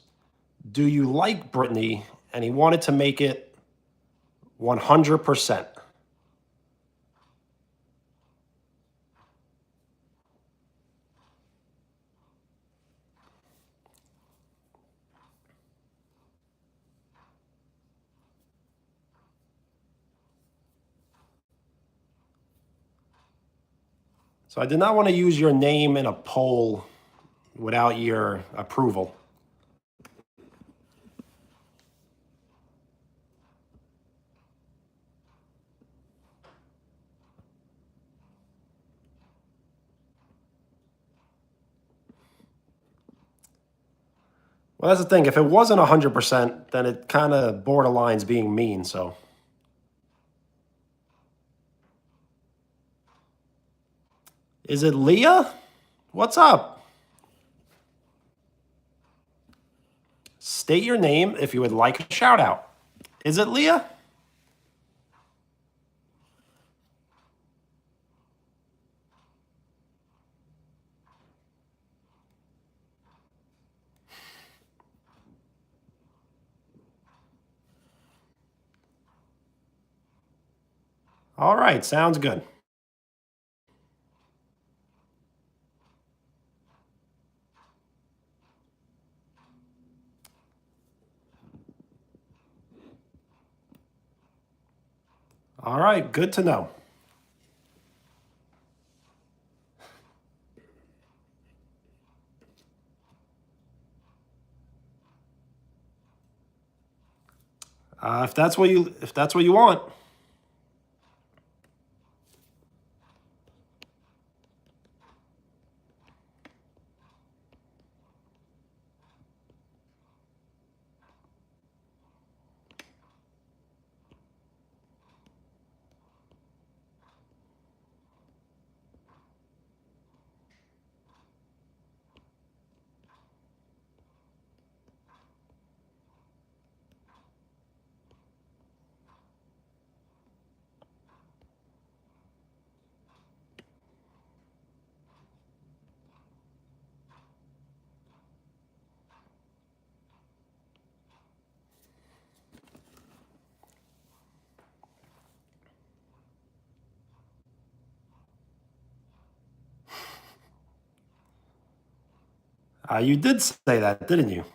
do you like Brittany? And he wanted to make it 100%. So I did not want to use your name in a poll without your approval. Well, that's the thing. If it wasn't 100%, then it kind of borderlines being mean. So is it Leah? What's up? State your name if you would like a shout out. Is it Leah? All right, sounds good. All right, good to know. If that's what you want. You did say that, didn't you?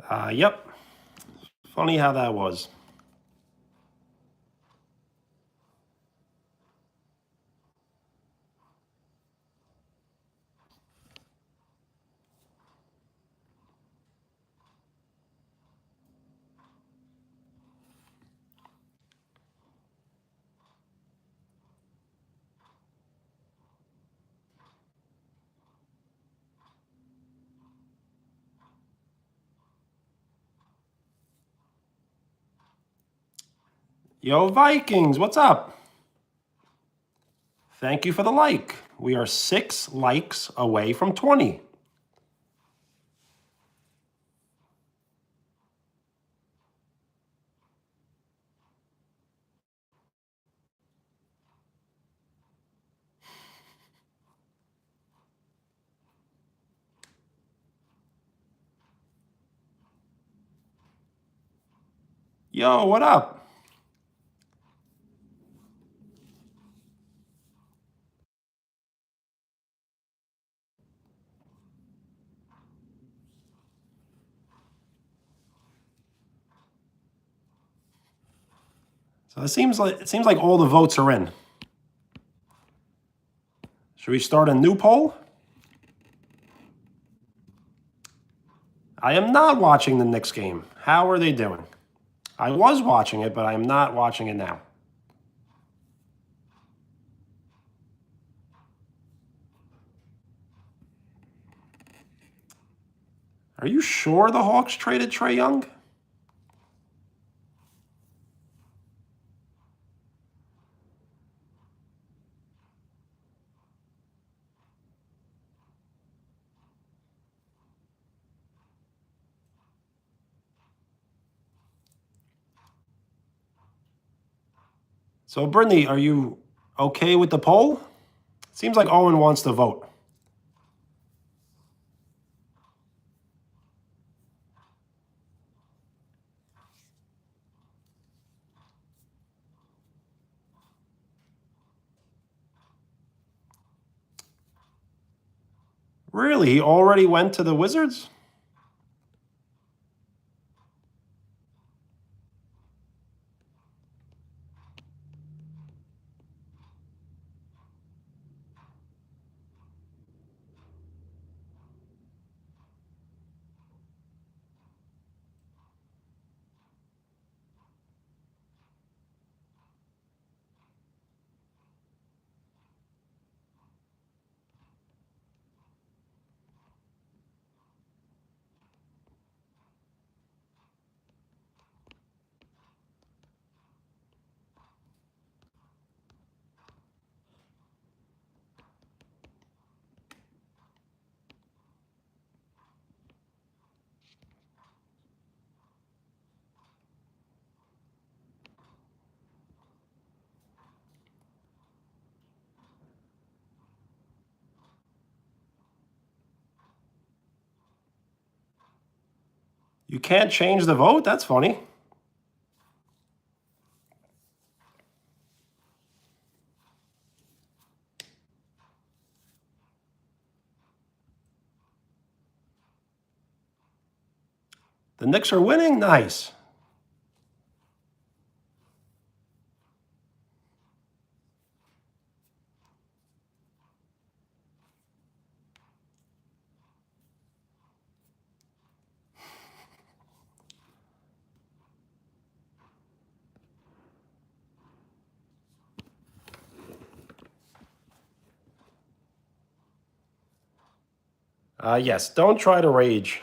Yep. Funny how that was. Yo, Vikings, what's up? Thank you for the like. We are 6 likes away from 20. Yo, what up? So it seems like all the votes are in. Should we start a new poll? I am not watching the Knicks game. How are they doing? I was watching it, but I am not watching it now. Are you sure the Hawks traded Trae Young? So, Brittany, are you okay with the poll? Seems like Owen wants to vote. Really? He already went to the Wizards? You can't change the vote? That's funny. The Knicks are winning? Nice. Yes, don't try to rage.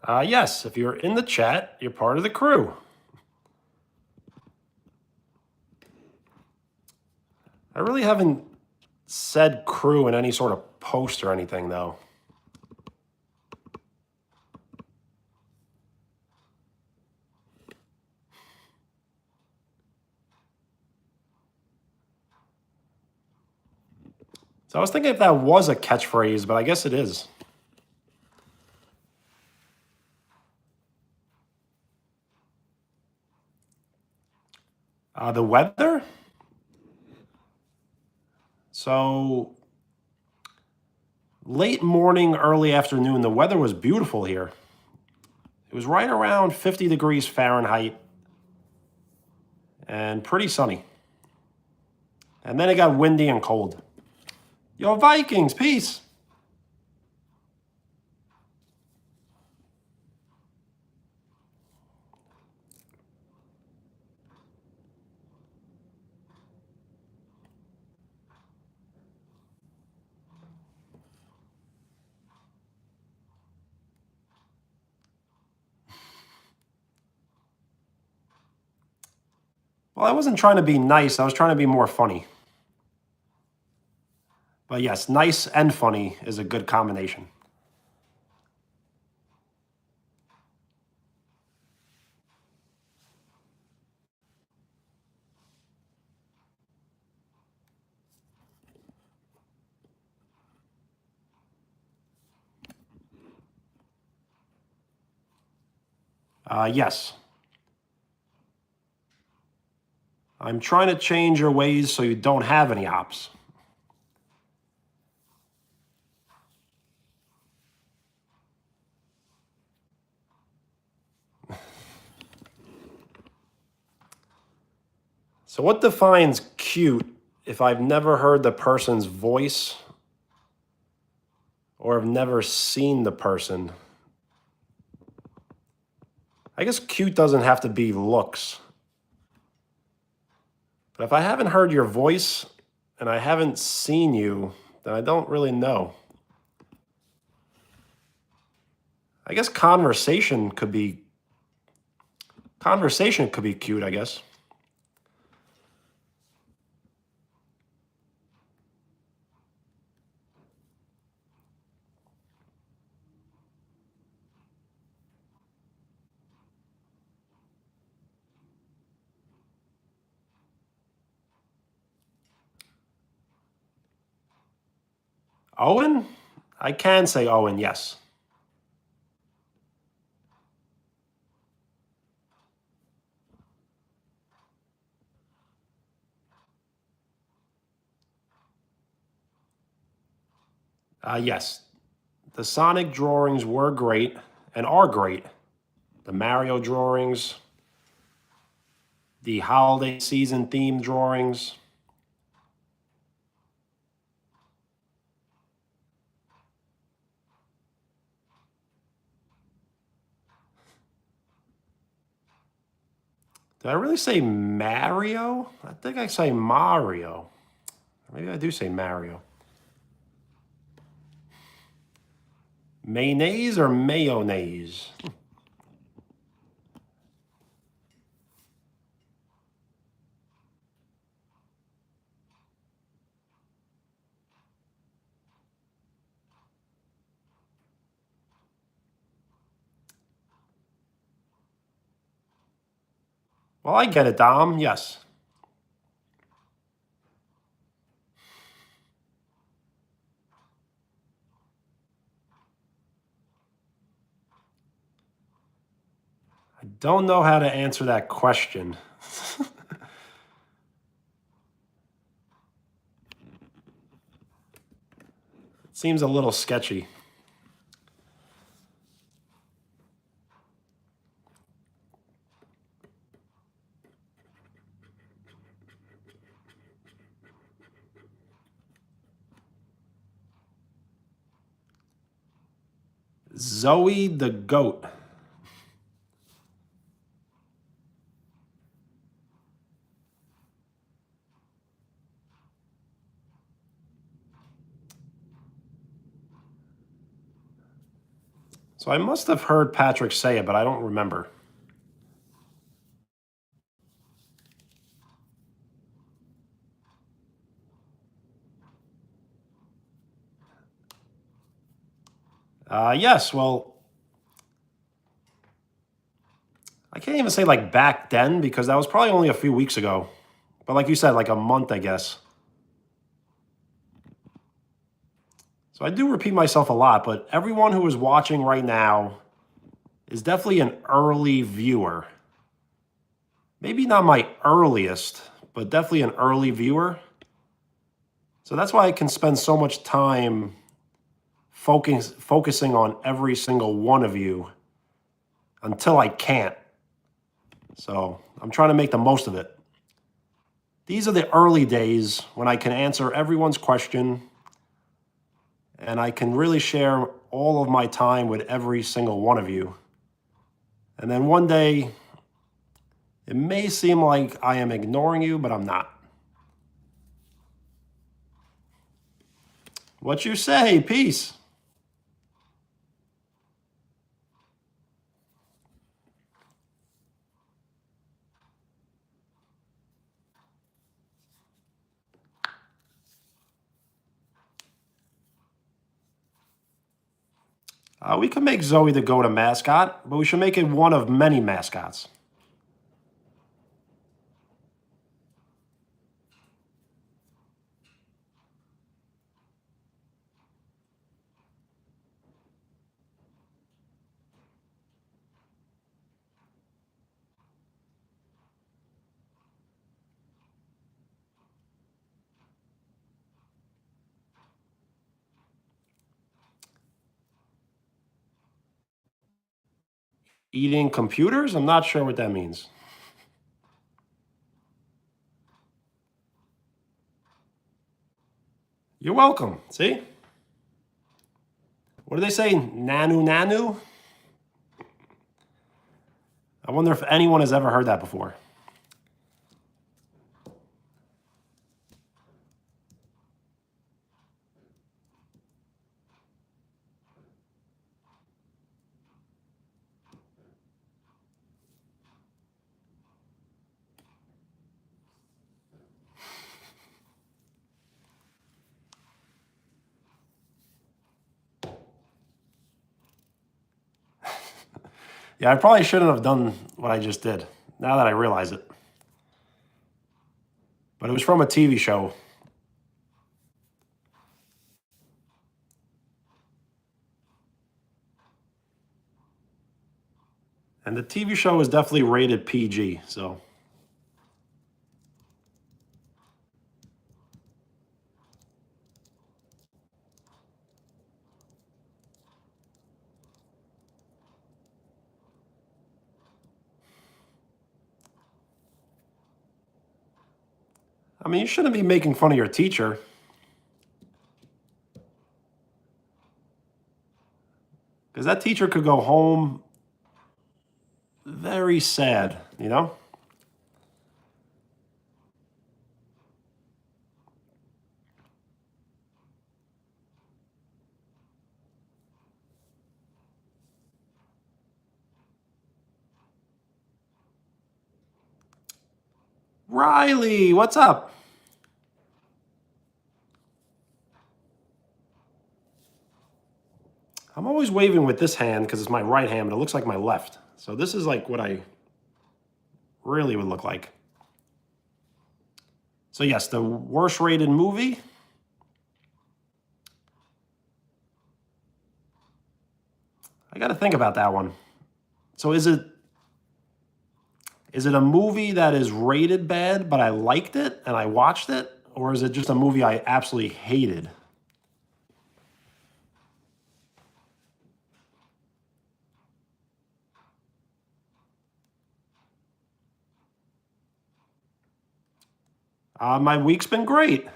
Yes, if you're in the chat, you're part of the crew. I really haven't said crew in any sort of post or anything, though. So I was thinking if that was a catchphrase, but I guess it is. The weather? So late morning, early afternoon, the weather was beautiful here. It was right around 50 degrees Fahrenheit and pretty sunny. And then it got windy and cold. Yo, Vikings, peace. Well, I wasn't trying to be nice. I was trying to be more funny. But yes, nice and funny is a good combination. Yes. I'm trying to change your ways so you don't have any ops. So what defines cute if I've never heard the person's voice or have never seen the person? I guess cute doesn't have to be looks. But if I haven't heard your voice and I haven't seen you, then I don't really know. I guess conversation could be cute, I guess. Owen? I can say Owen, yes. Yes. The Sonic drawings were great and are great. The Mario drawings, the holiday season themed drawings. Did I really say Mario? I think I say Mario. Maybe I do say Mario. Mayonnaise or mayonnaise? Well, I get it, Dom. Yes. I don't know how to answer that question. It seems a little sketchy. Zoe the goat. So I must have heard Patrick say it, but I don't remember. Yes, well, I can't even say like back then because that was probably only a few weeks ago. But like you said, like a month, I guess. So I do repeat myself a lot, but everyone who is watching right now is definitely an early viewer. Maybe not my earliest, but definitely an early viewer. So that's why I can spend so much time focusing on every single one of you until I can't. So I'm trying to make the most of it. These are the early days when I can answer everyone's question and I can really share all of my time with every single one of you. And then one day, it may seem like I am ignoring you, but I'm not. What you say? Peace. We can make Zoe the go-to mascot, but we should make it one of many mascots. Eating computers? I'm not sure what that means. You're welcome. See? What do they say? Nanu nanu? I wonder if anyone has ever heard that before. Yeah, I probably shouldn't have done what I just did, now that I realize it. But it was from a TV show. And the TV show is definitely rated PG, so. I mean, you shouldn't be making fun of your teacher. Because that teacher could go home very sad, you know? Riley, what's up? I'm always waving with this hand because it's my right hand, but it looks like my left. So this is like what I really would look like. So yes, the worst rated movie. I got to think about that one. So is it a movie that is rated bad, but I liked it and I watched it? Or is it just a movie I absolutely hated? My week's been great.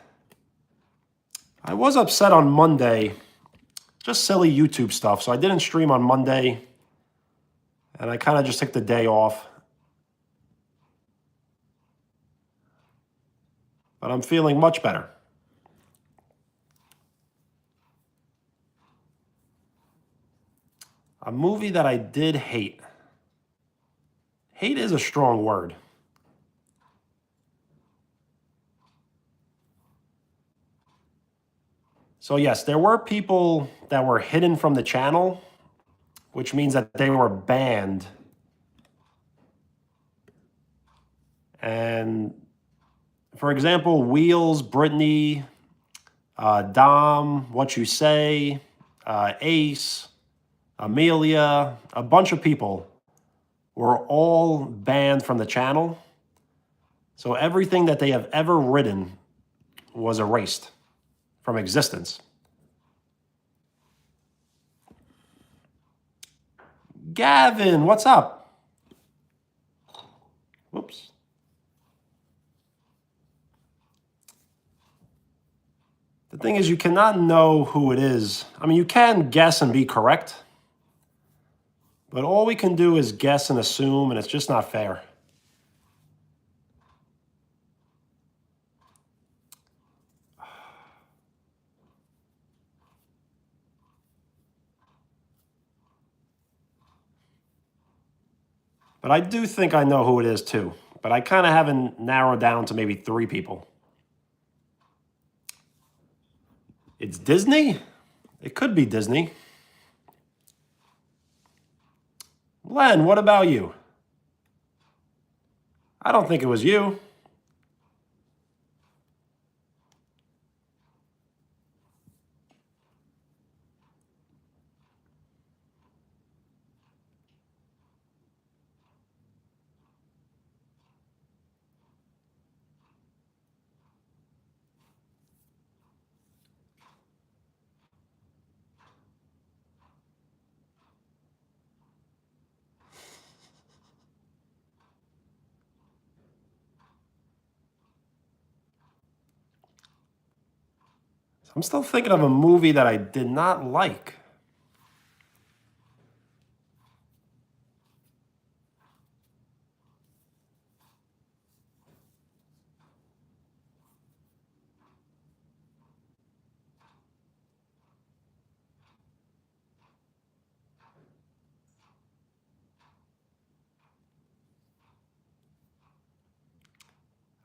I was upset on Monday, just silly YouTube stuff. So I didn't stream on Monday, and I kind of just took the day off. But I'm feeling much better. A movie that I did hate. Hate is a strong word. So yes, there were people that were hidden from the channel, which means that they were banned. And for example, Wheels, Brittany, Dom, What You Say, Ace, Amelia, a bunch of people were all banned from the channel. So everything that they have ever written was erased from existence. Gavin, what's up? Whoops. The thing is, you cannot know who it is. I mean, you can guess and be correct, but all we can do is guess and assume, and it's just not fair. But I do think I know who it is too. But I kind of haven't narrowed down to maybe 3 people. It's Disney? It could be Disney. Len, what about you? I don't think it was you. I'm still thinking of a movie that I did not like.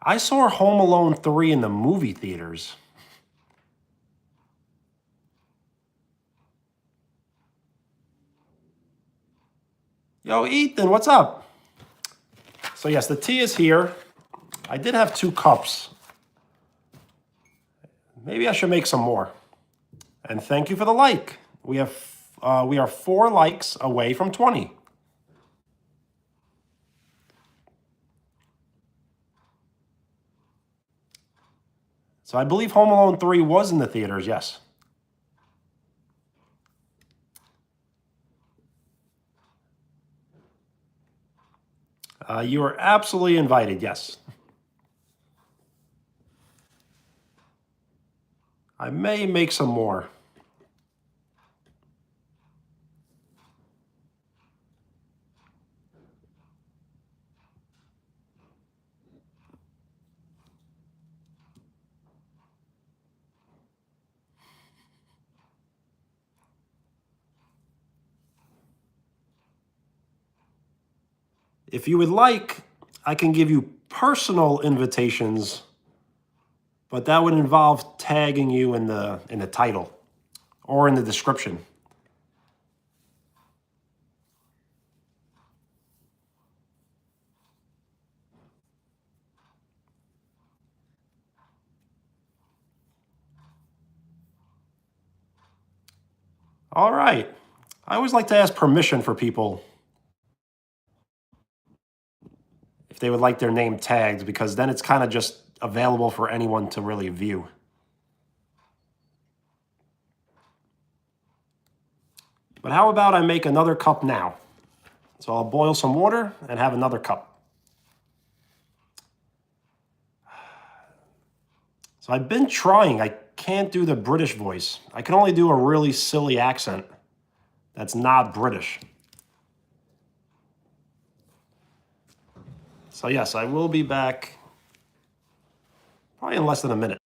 I saw Home Alone 3 in the movie theaters. Yo, Ethan, what's up? So yes, the tea is here. I did have 2 cups. Maybe I should make some more. And thank you for the like. We are 4 likes away from 20. So I believe Home Alone 3 was in the theaters, yes. You are absolutely invited, yes. I may make some more. If you would like, I can give you personal invitations, but that would involve tagging you in the title or in the description. All right. I always like to ask permission for people if they would like their name tagged, because then it's kind of just available for anyone to really view. But how about I make another cup now? So I'll boil some water and have another cup. So I've been trying. I can't do the British voice. I can only do a really silly accent that's not British. So yes, I will be back probably in less than a minute.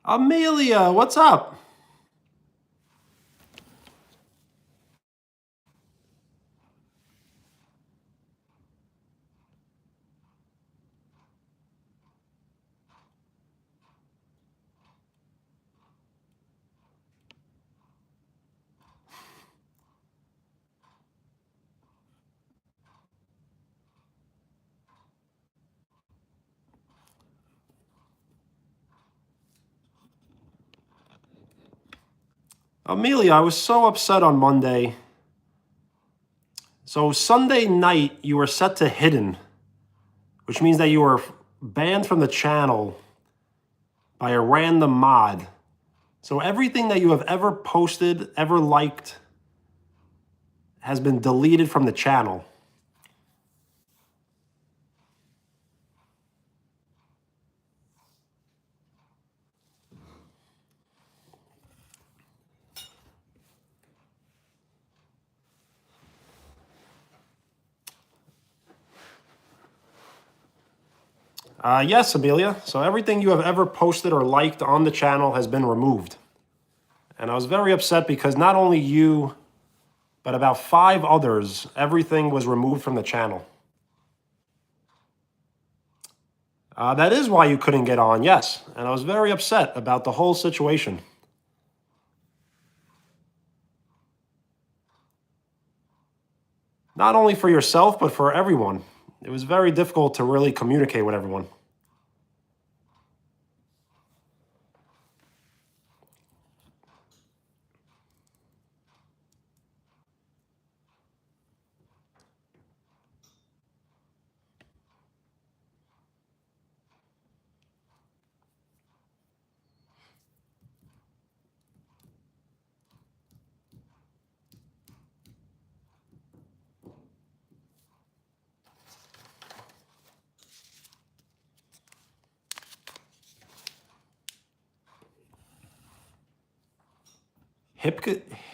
Amelia, what's up? Amelia, I was so upset on Monday. So Sunday night, you were set to hidden, which means that you were banned from the channel by a random mod. So everything that you have ever posted, ever liked, has been deleted from the channel. Yes, Amelia. So everything you have ever posted or liked on the channel has been removed. And I was very upset because not only you, but about 5 others, everything was removed from the channel. That is why you couldn't get on, yes. And I was very upset about the whole situation. Not only for yourself, but for everyone. It was very difficult to really communicate with everyone.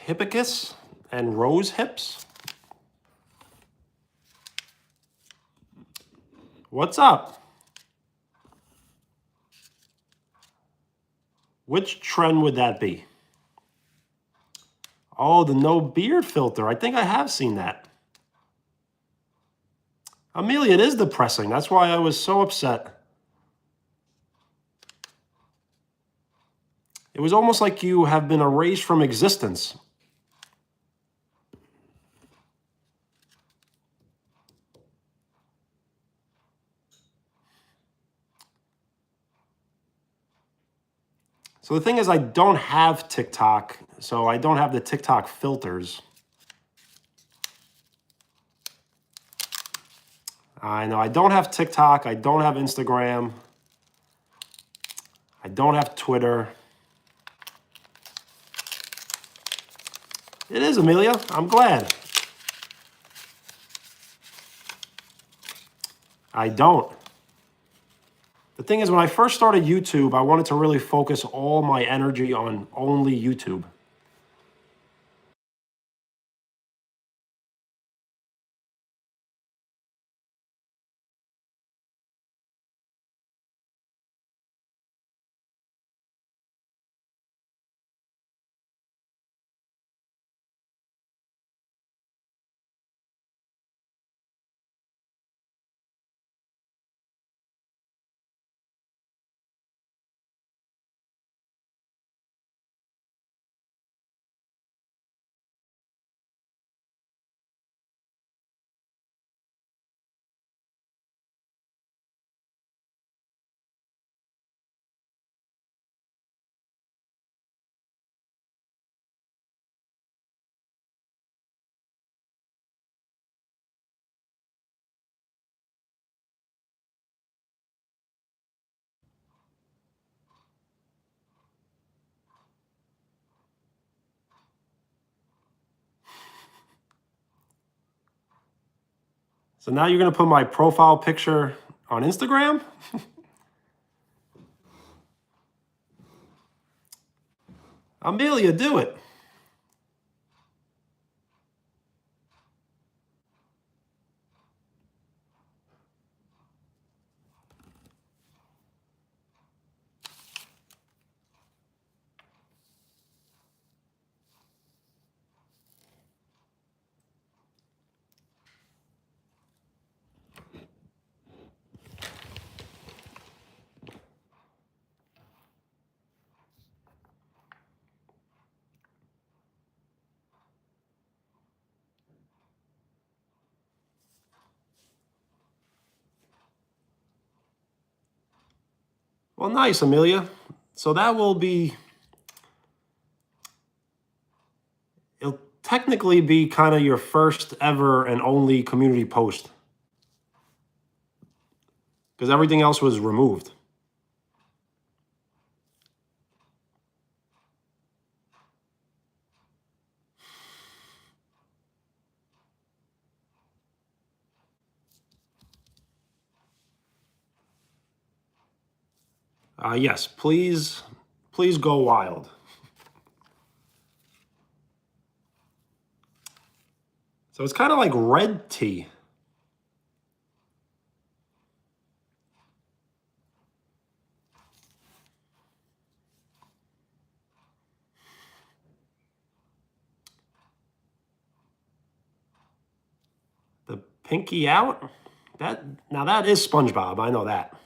Hippicus and rose hips? What's up? Which trend would that be? Oh, the no beard filter. I think I have seen that. Amelia, it is depressing. That's why I was so upset. It was almost like you have been erased from existence. So the thing is, I don't have TikTok, so I don't have the TikTok filters. I know I don't have TikTok. I don't have Instagram. I don't have Twitter. It is, Amelia. I'm glad. I don't. The thing is, when I first started YouTube, I wanted to really focus all my energy on only YouTube. So now you're going to put my profile picture on Instagram? Amelia, do it. Well, nice, Amelia. So that will be, it'll technically be kind of your first ever and only community post, because everything else was removed. Yes, please go wild. So it's kind of like red tea. The pinky out? Now that is SpongeBob, I know that.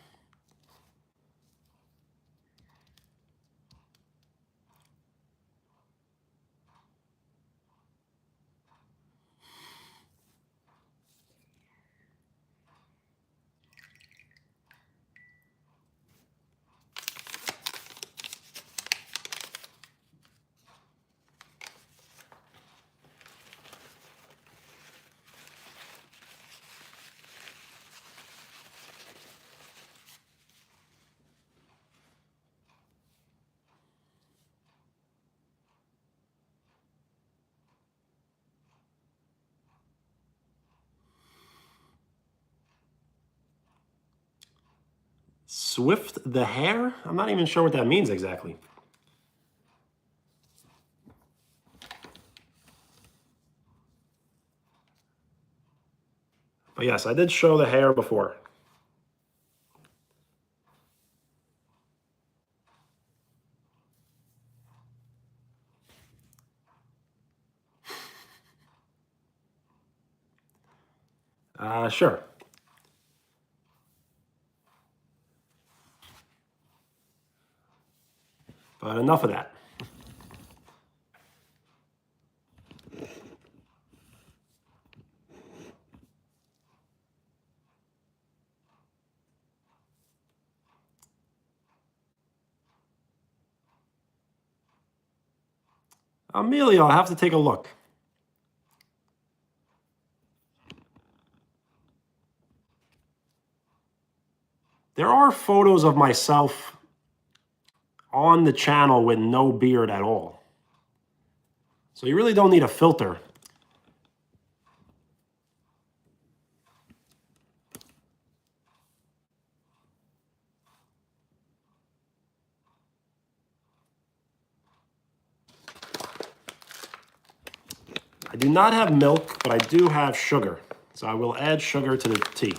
Swift the hair? I'm not even sure what that means exactly. But yes, I did show the hair before. Sure. But enough of that. Amelia, I'll have to take a look. There are photos of myself on the channel with no beard at all. So you really don't need a filter. I do not have milk, but I do have sugar. So I will add sugar to the tea.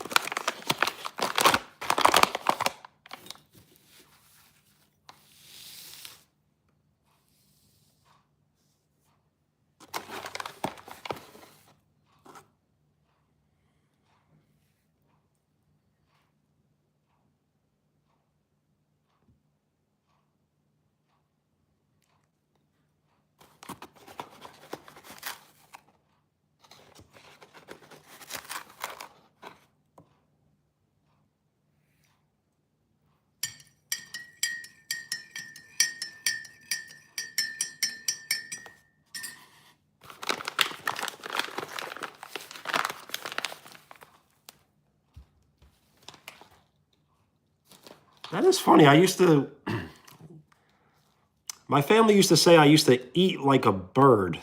That is funny. My family used to say I used to eat like a bird.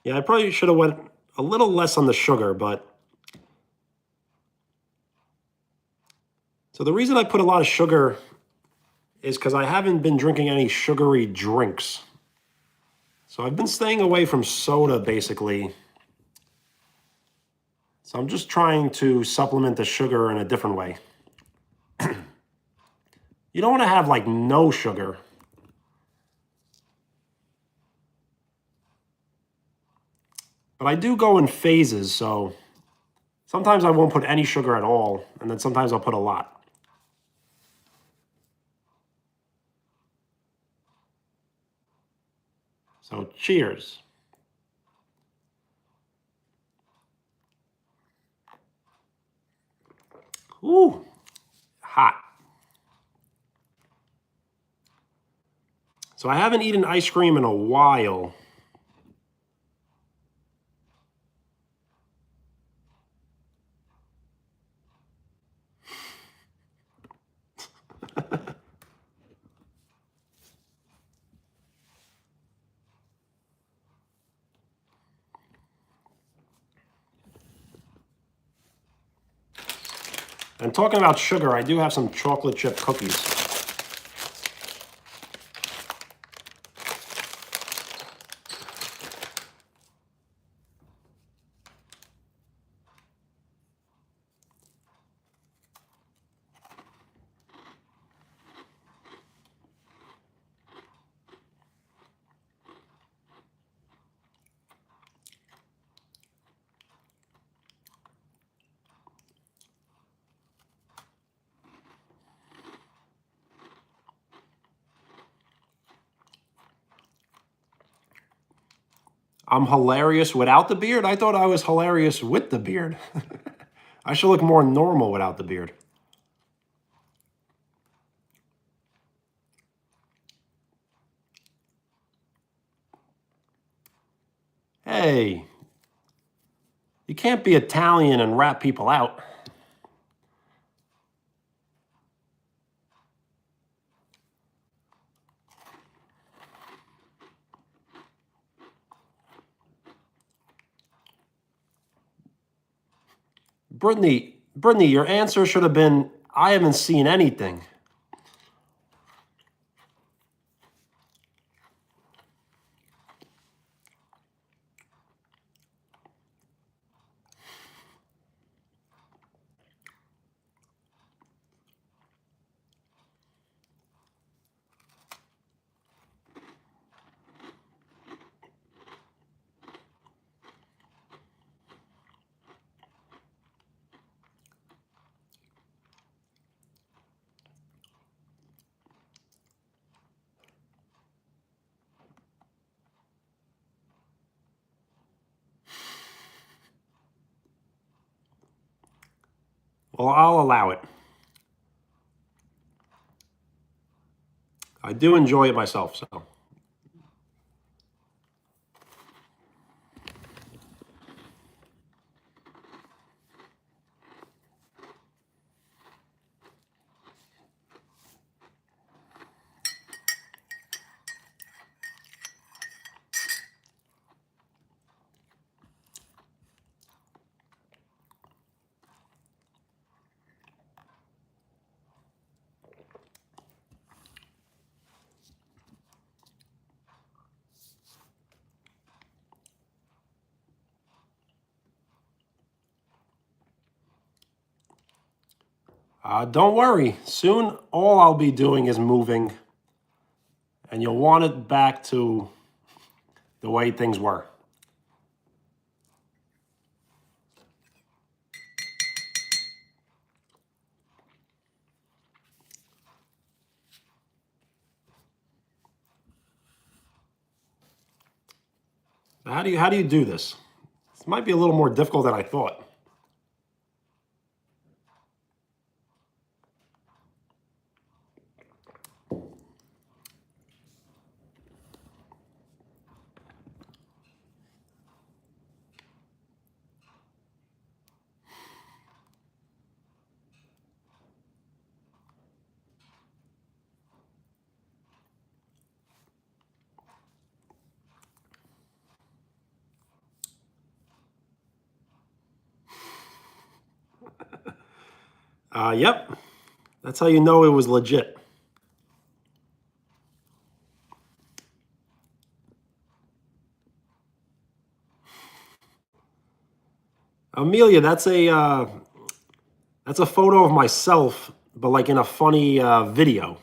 Yeah, I probably should have went a little less on the sugar, but so the reason I put a lot of sugar is because I haven't been drinking any sugary drinks. So I've been staying away from soda basically. So I'm just trying to supplement the sugar in a different way. You don't want to have like no sugar. But I do go in phases, so sometimes I won't put any sugar at all, and then sometimes I'll put a lot. So cheers. Ooh, hot. So I haven't eaten ice cream in a while. And talking about sugar, I do have some chocolate chip cookies. I'm hilarious without the beard? I thought I was hilarious with the beard. I should look more normal without the beard. Hey, you can't be Italian and rat people out. Brittany, your answer should have been, I haven't seen anything. Well, I'll allow it. I do enjoy it myself, so. Don't worry. Soon, all I'll be doing is moving, and you'll want it back to the way things were. How do you do this? This might be a little more difficult than I thought. Yep. That's how you know it was legit. Amelia, that's a photo of myself, but like in a funny video.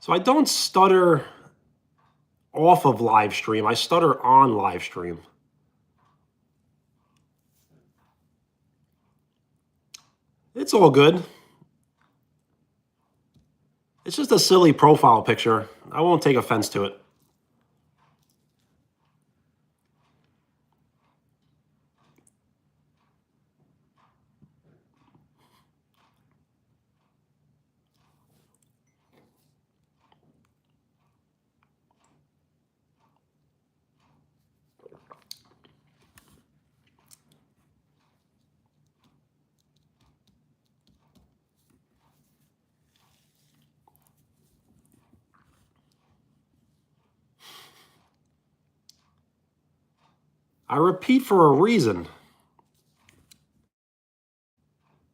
So I don't stutter off of live stream. I stutter on live stream. It's all good. It's just a silly profile picture. I won't take offense to it. I repeat for a reason.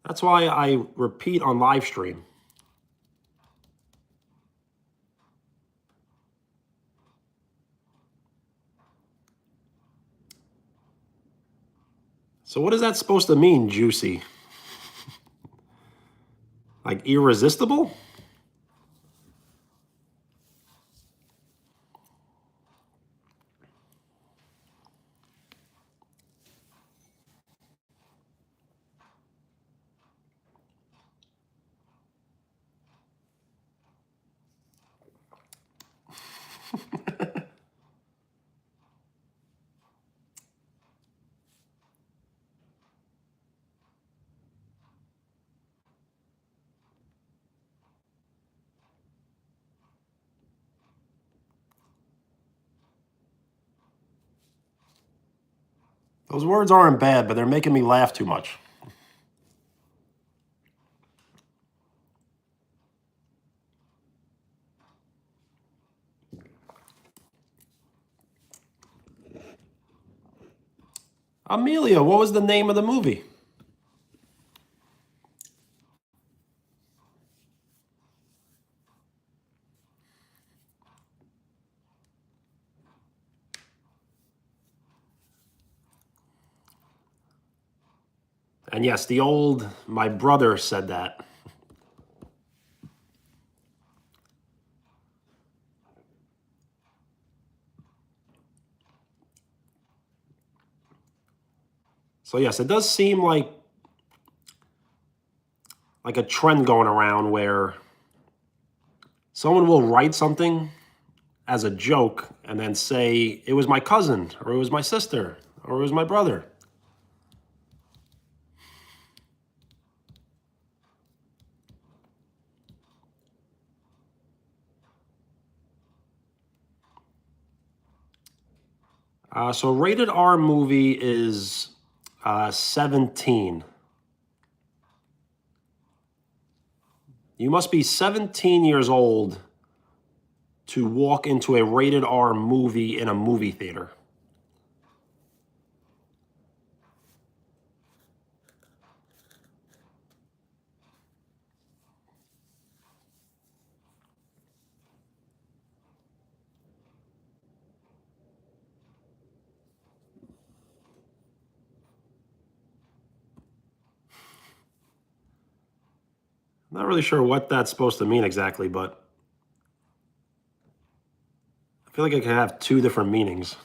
That's why I repeat on live stream. So what is that supposed to mean, juicy? Like irresistible? Those words aren't bad, but they're making me laugh too much. Amelia, what was the name of the movie? And yes, my brother said that. So yes, it does seem like a trend going around where someone will write something as a joke and then say, it was my cousin, or it was my sister, or it was my brother. So rated R movie is 17. You must be 17 years old to walk into a rated R movie in a movie theater. Not really sure what that's supposed to mean exactly, but I feel like it can have two different meanings.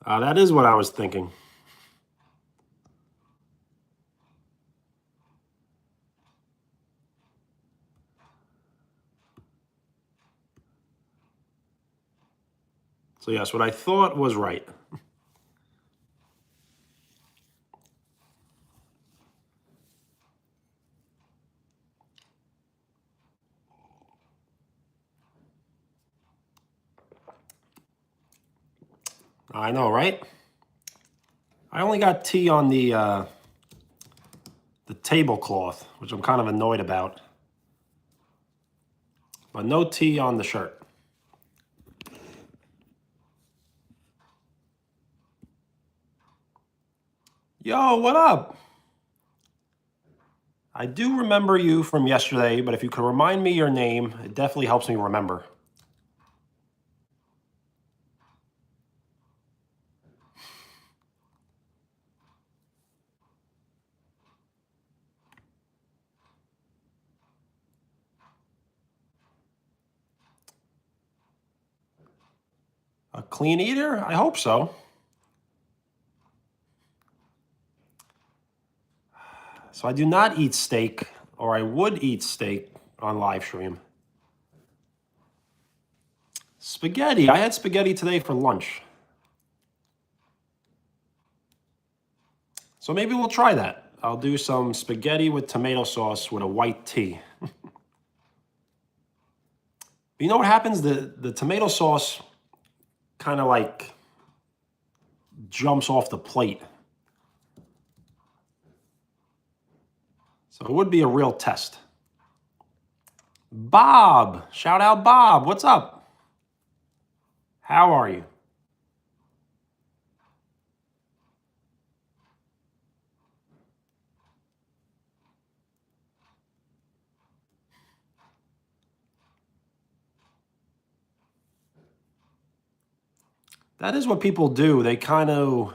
That is what I was thinking. So yes, what I thought was right. I know, right? I only got tea on the tablecloth, which I'm kind of annoyed about. But no tea on the shirt. Yo, what up? I do remember you from yesterday, but if you could remind me your name, it definitely helps me remember. A clean eater? I hope so. So I do not eat steak, or I would eat steak on live stream. Spaghetti. I had spaghetti today for lunch. So maybe we'll try that. I'll do some spaghetti with tomato sauce with a white tea. You know what happens? The tomato sauce kind of like jumps off the plate. So it would be a real test. Bob, shout out Bob. What's up? How are you? That is what people do. They kind of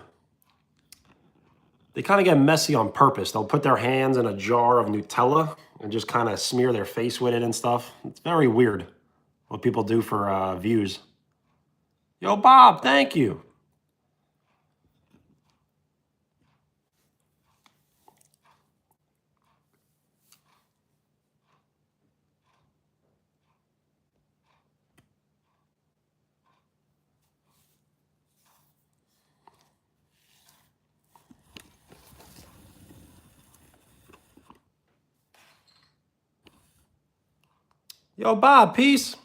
get messy on purpose. They'll put their hands in a jar of Nutella and just kind of smear their face with it and stuff. It's very weird what people do for views. Yo, Bob, thank you. Yo, Bob, peace.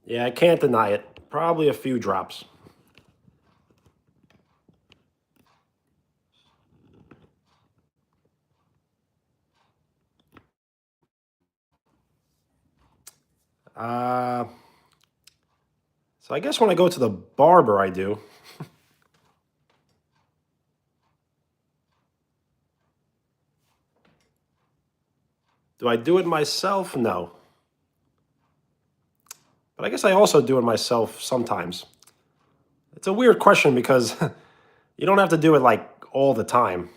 Yeah, I can't deny it. Probably a few drops. Uh, so I guess when I go to the barber, I do. Do I do it myself? No. But I guess I also do it myself sometimes. It's a weird question because you don't have to do it like all the time.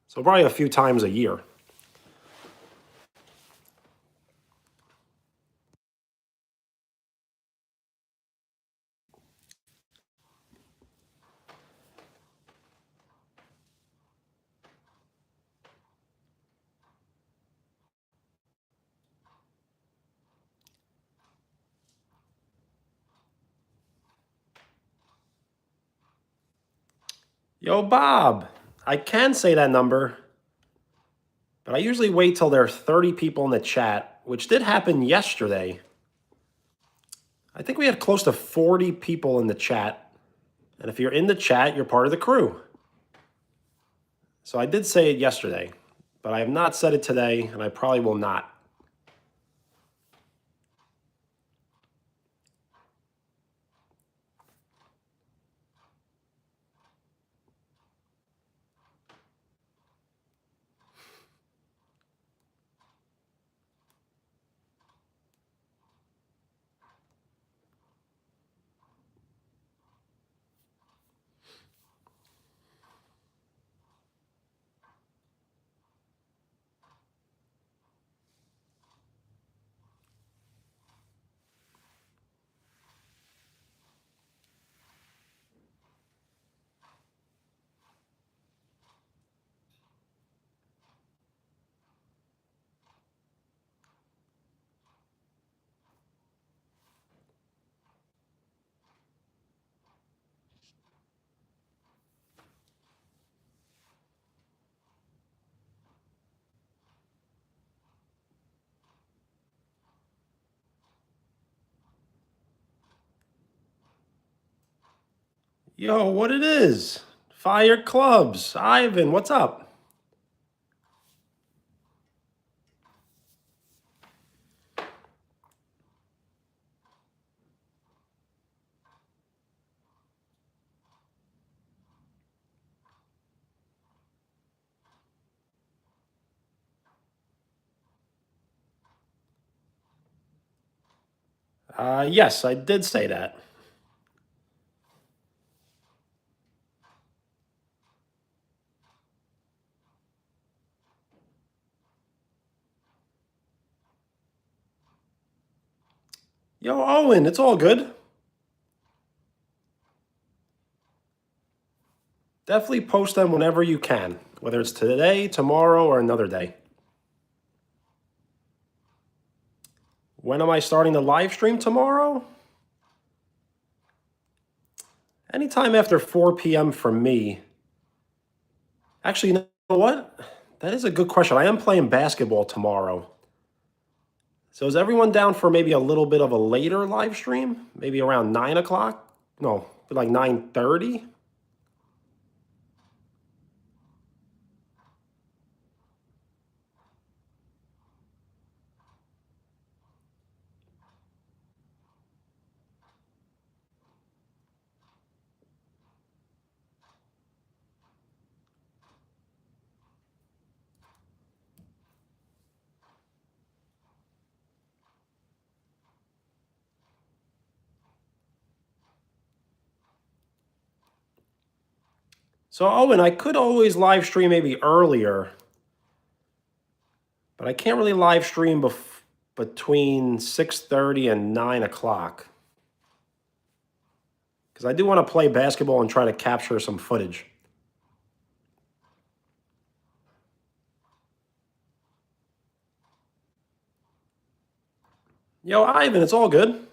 So probably a few times a year. Yo, Bob, I can say that number, but I usually wait till there are 30 people in the chat, which did happen yesterday. I think we had close to 40 people in the chat. And if you're in the chat, you're part of the crew. So I did say it yesterday, but I have not said it today, and I probably will not. Yo, what it is? Fire Clubs. Ivan, what's up? Yes, I did say that. Yo, Owen, it's all good. Definitely post them whenever you can, whether it's today, tomorrow, or another day. When am I starting the live stream tomorrow? Anytime after 4 p.m. for me. Actually, you know what? That is a good question. I am playing basketball tomorrow. So is everyone down for maybe a little bit of a later live stream? Maybe around 9 o'clock? No, like 9:30? So Owen, I could always live stream maybe earlier, but I can't really live stream between 6:30 and 9 o'clock. Because I do want to play basketball and try to capture some footage. Yo, Ivan, it's all good.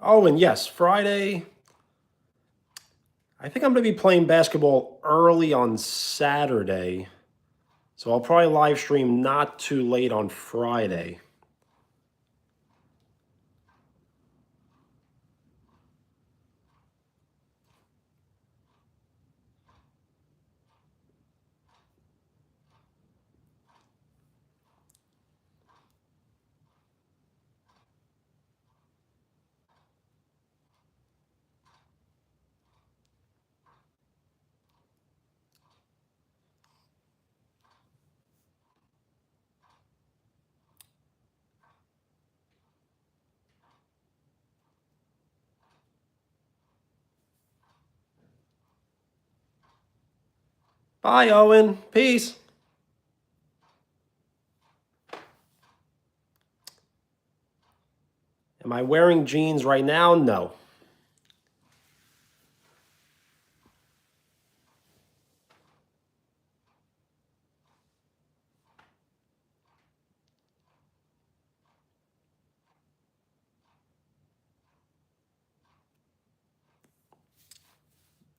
Oh, and yes, Friday. I think I'm going to be playing basketball early on Saturday. So I'll probably live stream not too late on Friday. Bye, Owen. Peace. Am I wearing jeans right now? No.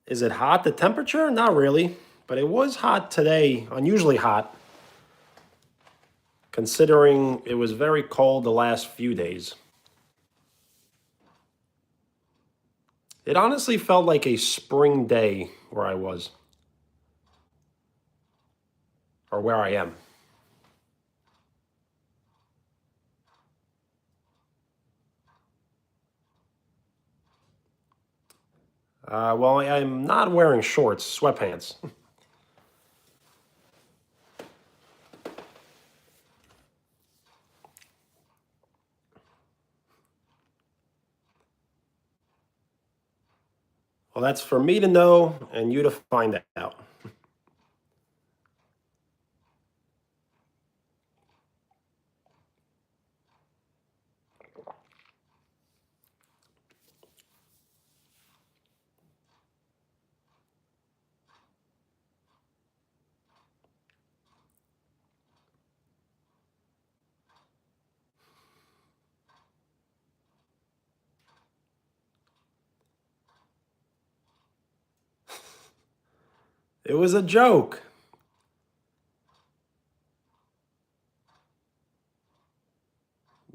Is it hot, the temperature? Not really, but it was hot today, unusually hot, considering it was very cold the last few days. It honestly felt like a spring day where I was, or where I am. Well, I'm not wearing shorts, sweatpants. Well, that's for me to know and you to find out. It was a joke.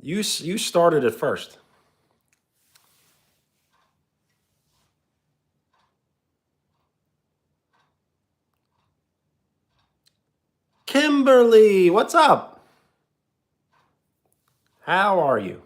You started it first. Kimberly, what's up? How are you?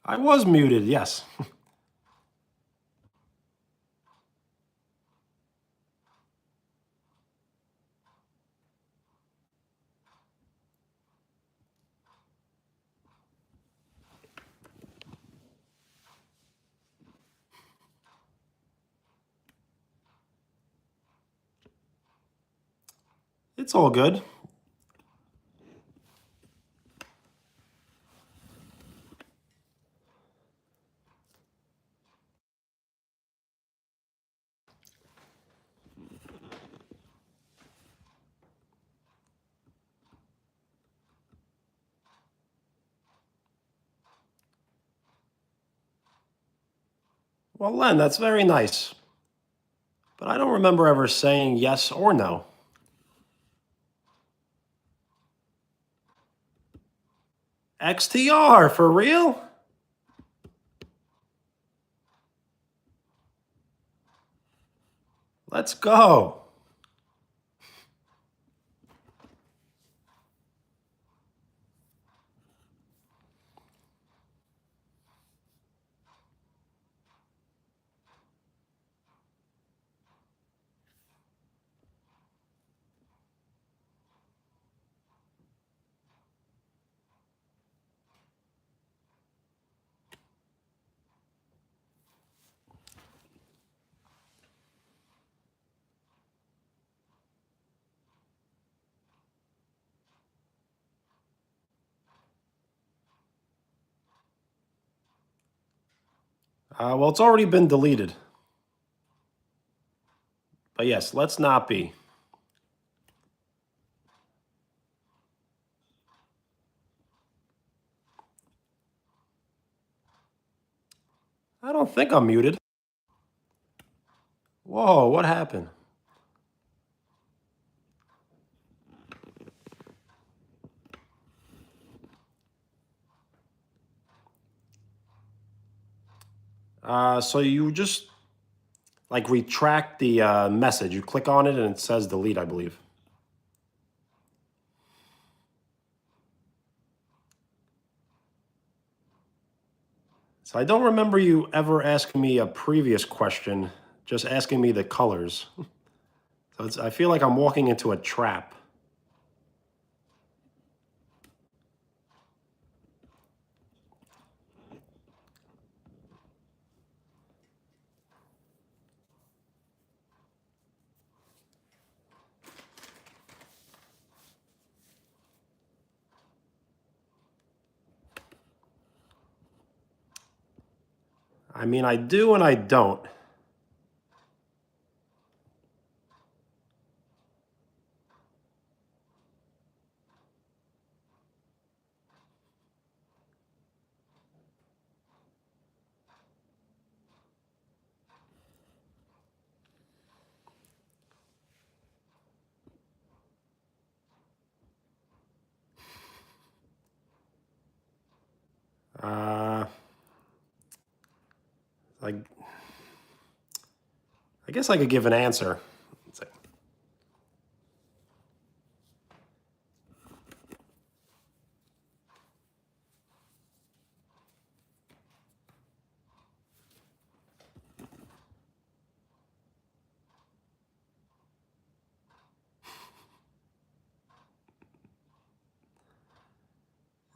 I was muted, yes. It's all good. Well, Len, that's very nice. But I don't remember ever saying yes or no. XTR, for real? Let's go. Well, it's already been deleted. But yes, let's not be. I don't think I'm muted. Whoa, what happened? So you just like retract the message. You click on it and it says delete, I believe. So I don't remember you ever asking me a previous question, just asking me the colors. So I feel like I'm walking into a trap. I mean, I do and I don't. Uh, I guess I could give an answer. Let's see.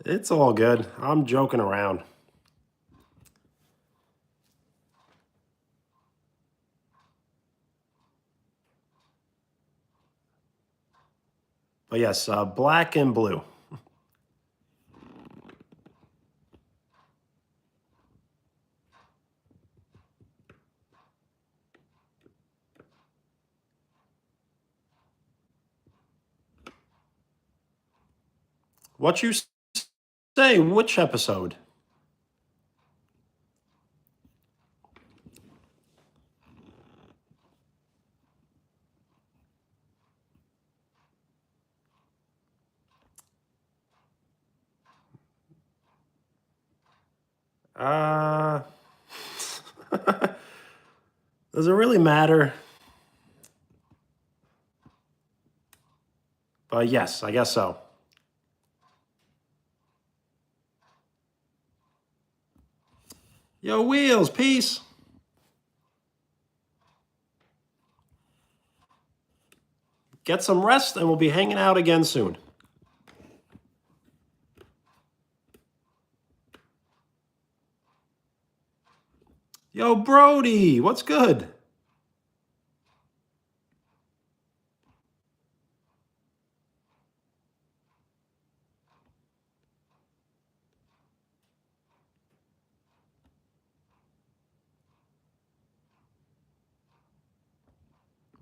It's all good. I'm joking around. But yes, black and blue. What you say? Which episode? Uh, does it really matter? But yes, I guess so. Yo, Wheels, peace. Get some rest, and we'll be hanging out again soon. Yo, Brody, what's good?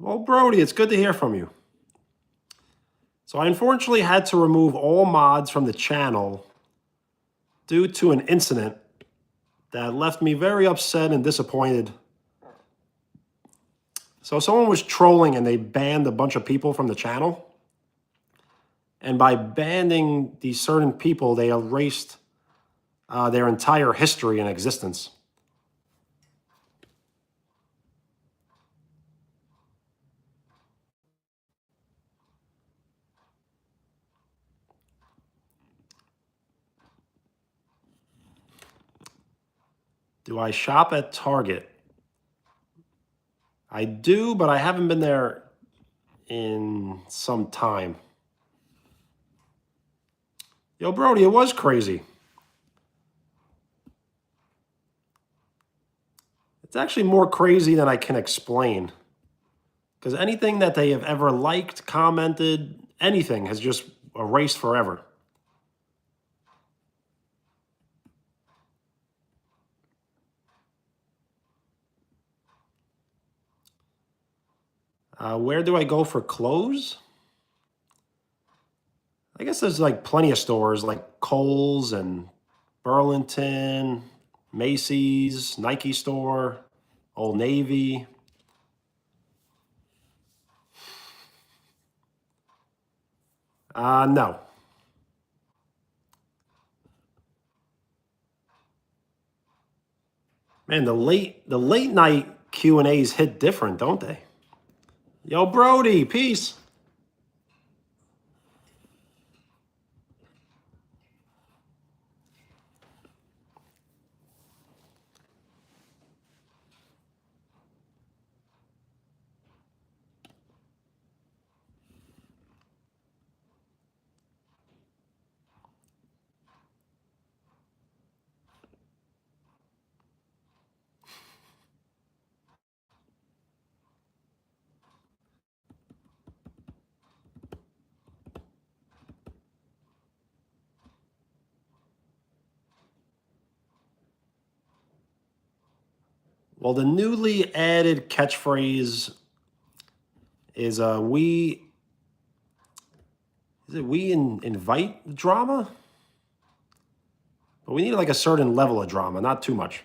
Well, Brody, it's good to hear from you. So I unfortunately had to remove all mods from the channel due to an incident that left me very upset and disappointed. So someone was trolling and they banned a bunch of people from the channel. And by banning these certain people, they erased their entire history and existence. Do I shop at Target? I do, but I haven't been there in some time. Yo, Brody, it was crazy. It's actually more crazy than I can explain. Because anything that they have ever liked, commented, anything has just erased forever. Where do I go for clothes? I guess there's like plenty of stores like Kohl's and Burlington, Macy's, Nike store, Old Navy. No. Man, the late night Q&As hit different, don't they? Yo, Brody, peace. Well, the newly added catchphrase is we invite drama? But we need like a certain level of drama, not too much.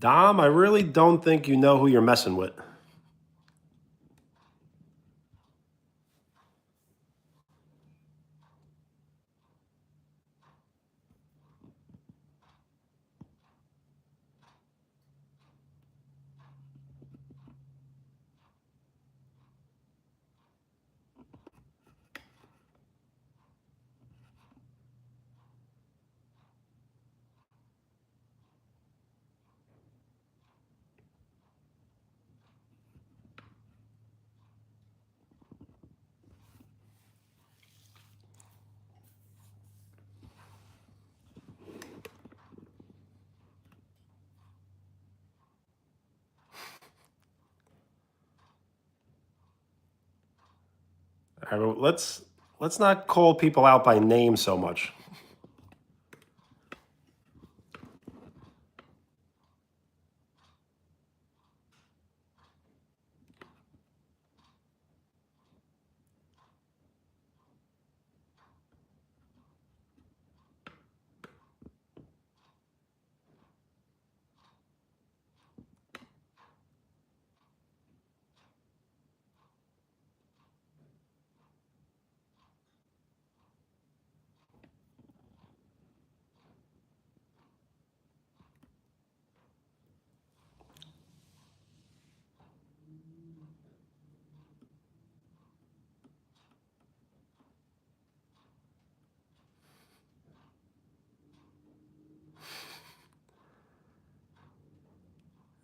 Dom, I really don't think you know who you're messing with. All right, well, let's not call people out by name so much.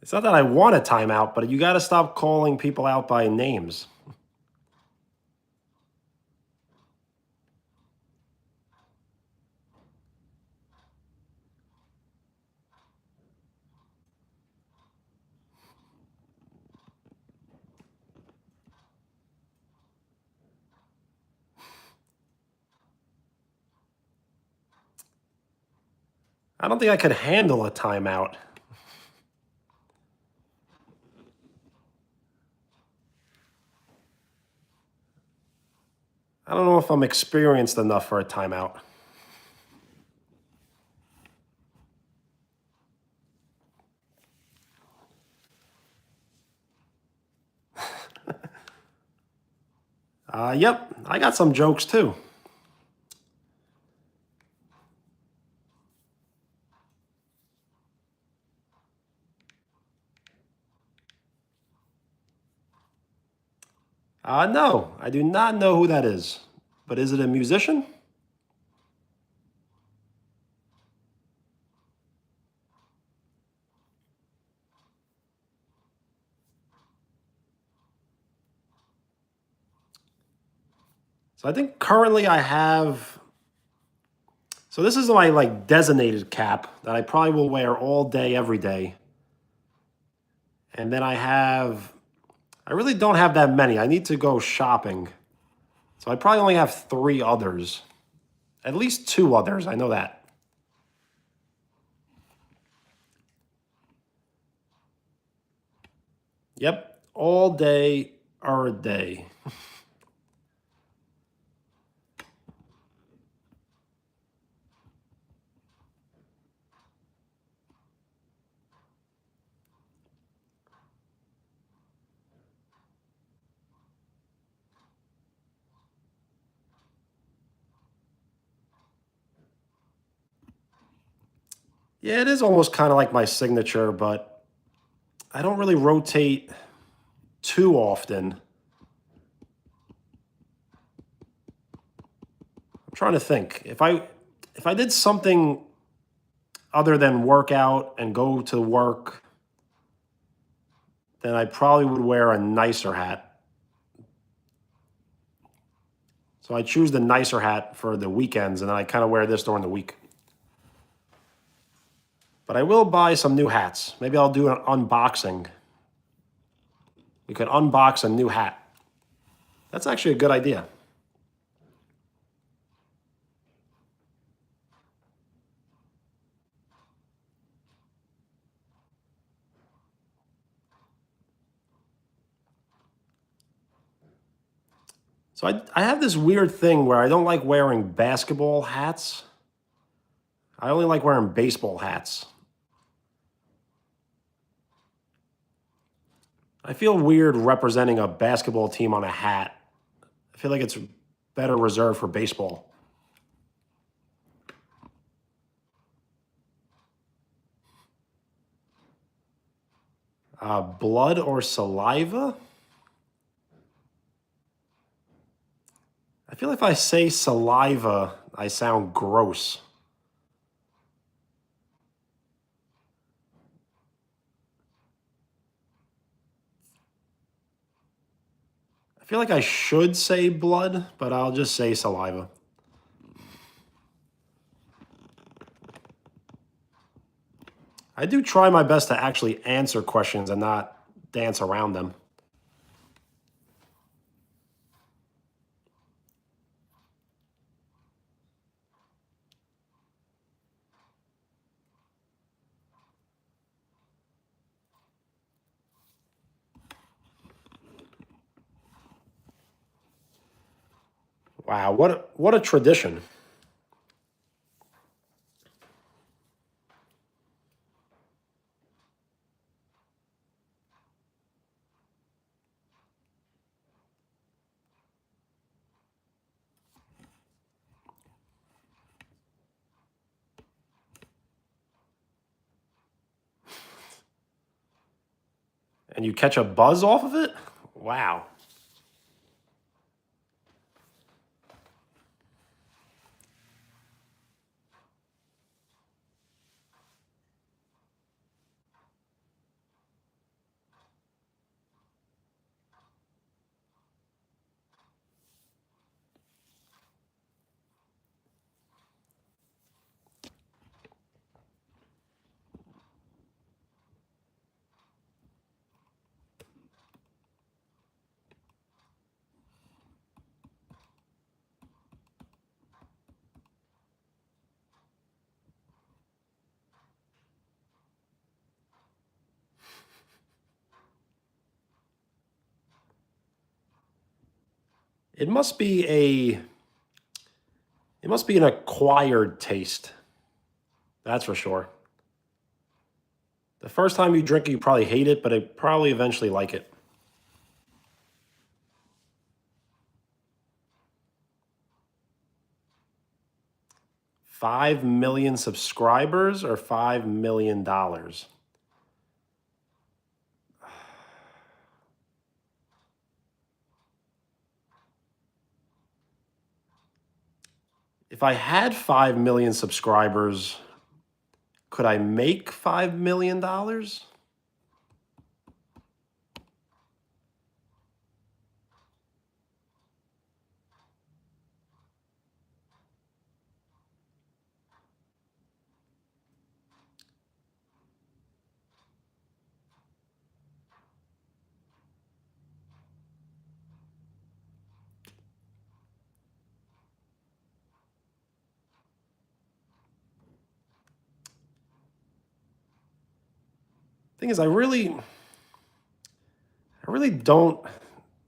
It's not that I want a timeout, but you got to stop calling people out by names. I don't think I could handle a timeout. I don't know if I'm experienced enough for a timeout. Yep, I got some jokes too. No, I do not know who that is. But is it a musician? So I think currently I have. So this is my like designated cap that I probably will wear all day, every day. And then I really don't have that many. I need to go shopping. So I probably only have 3 others. At least 2 others, I know that. Yep, all day or a day. Yeah, it is almost kind of like my signature, but I don't really rotate too often. I'm trying to think. If I did something other than work out and go to work, then I probably would wear a nicer hat. So I choose the nicer hat for the weekends, and then I kind of wear this during the week. But I will buy some new hats. Maybe I'll do an unboxing. We could unbox a new hat. That's actually a good idea. So I have this weird thing where I don't like wearing basketball hats. I only like wearing baseball hats. I feel weird representing a basketball team on a hat. I feel like it's better reserved for baseball. Blood or saliva? I feel if I say saliva, I sound gross. I feel like I should say blood, but I'll just say saliva. I do try my best to actually answer questions and not dance around them. Wow, what a tradition. And you catch a buzz off of it? Wow. It must be an acquired taste. That's for sure. The first time you drink it, you probably hate it, but I probably eventually like it. 5 million subscribers or $5 million? If I had 5 million subscribers, could I make $5 million? Thing is, I really don't.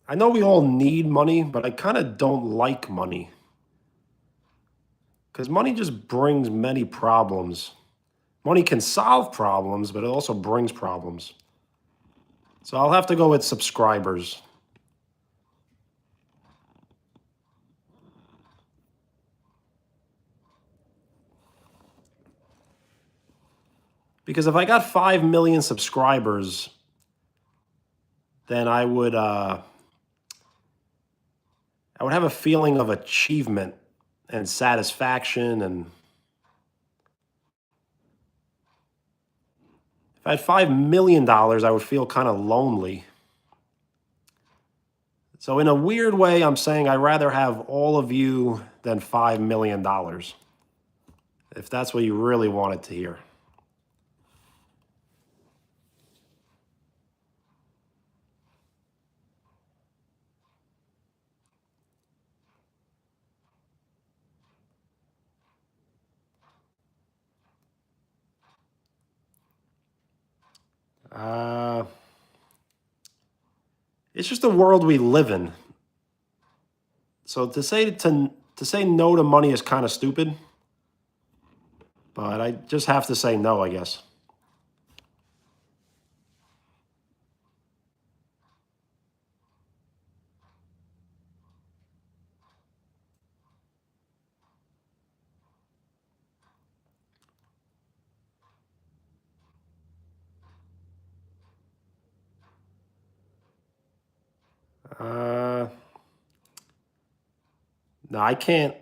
I know we all need money, but I kind of don't like money. Because money just brings many problems. Money can solve problems, but it also brings problems. So I'll have to go with subscribers. Because if I got 5 million subscribers, then I would have a feeling of achievement and satisfaction. And if I had $5 million, I would feel kind of lonely. So in a weird way, I'm saying I'd rather have all of you than $5 million. If that's what you really wanted to hear. It's just the world we live in. So to say no to money is kind of stupid, but I just have to say no, I guess. No, I can't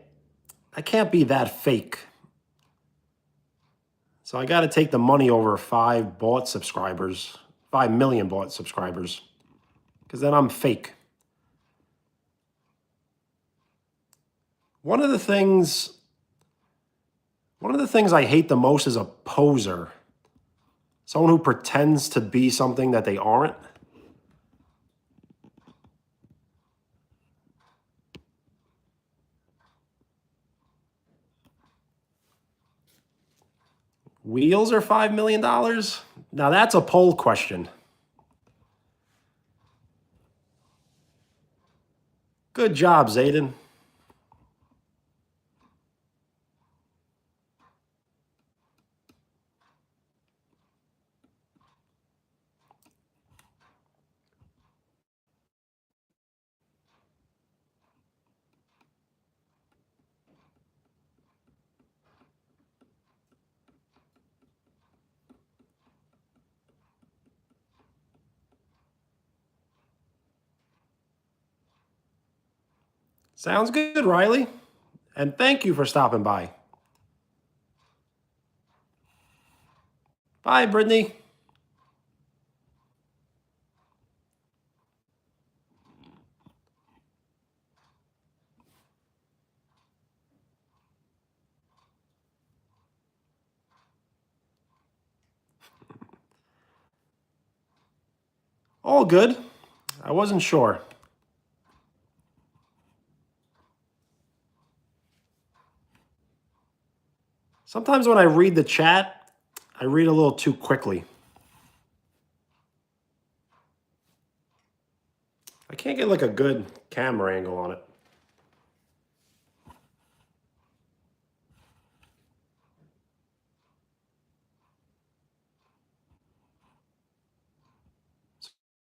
be that fake. So I got to take the money over 5 bought subscribers, 5 million bought subscribers, because then I'm fake. One of the things I hate the most is a poser. Someone who pretends to be something that they aren't. Wheels are $5 million? Now that's a poll question. Good job, Zayden. Sounds good, Riley. And thank you for stopping by. Bye, Brittany. All good. I wasn't sure. Sometimes when I read the chat, I read a little too quickly. I can't get like a good camera angle on it.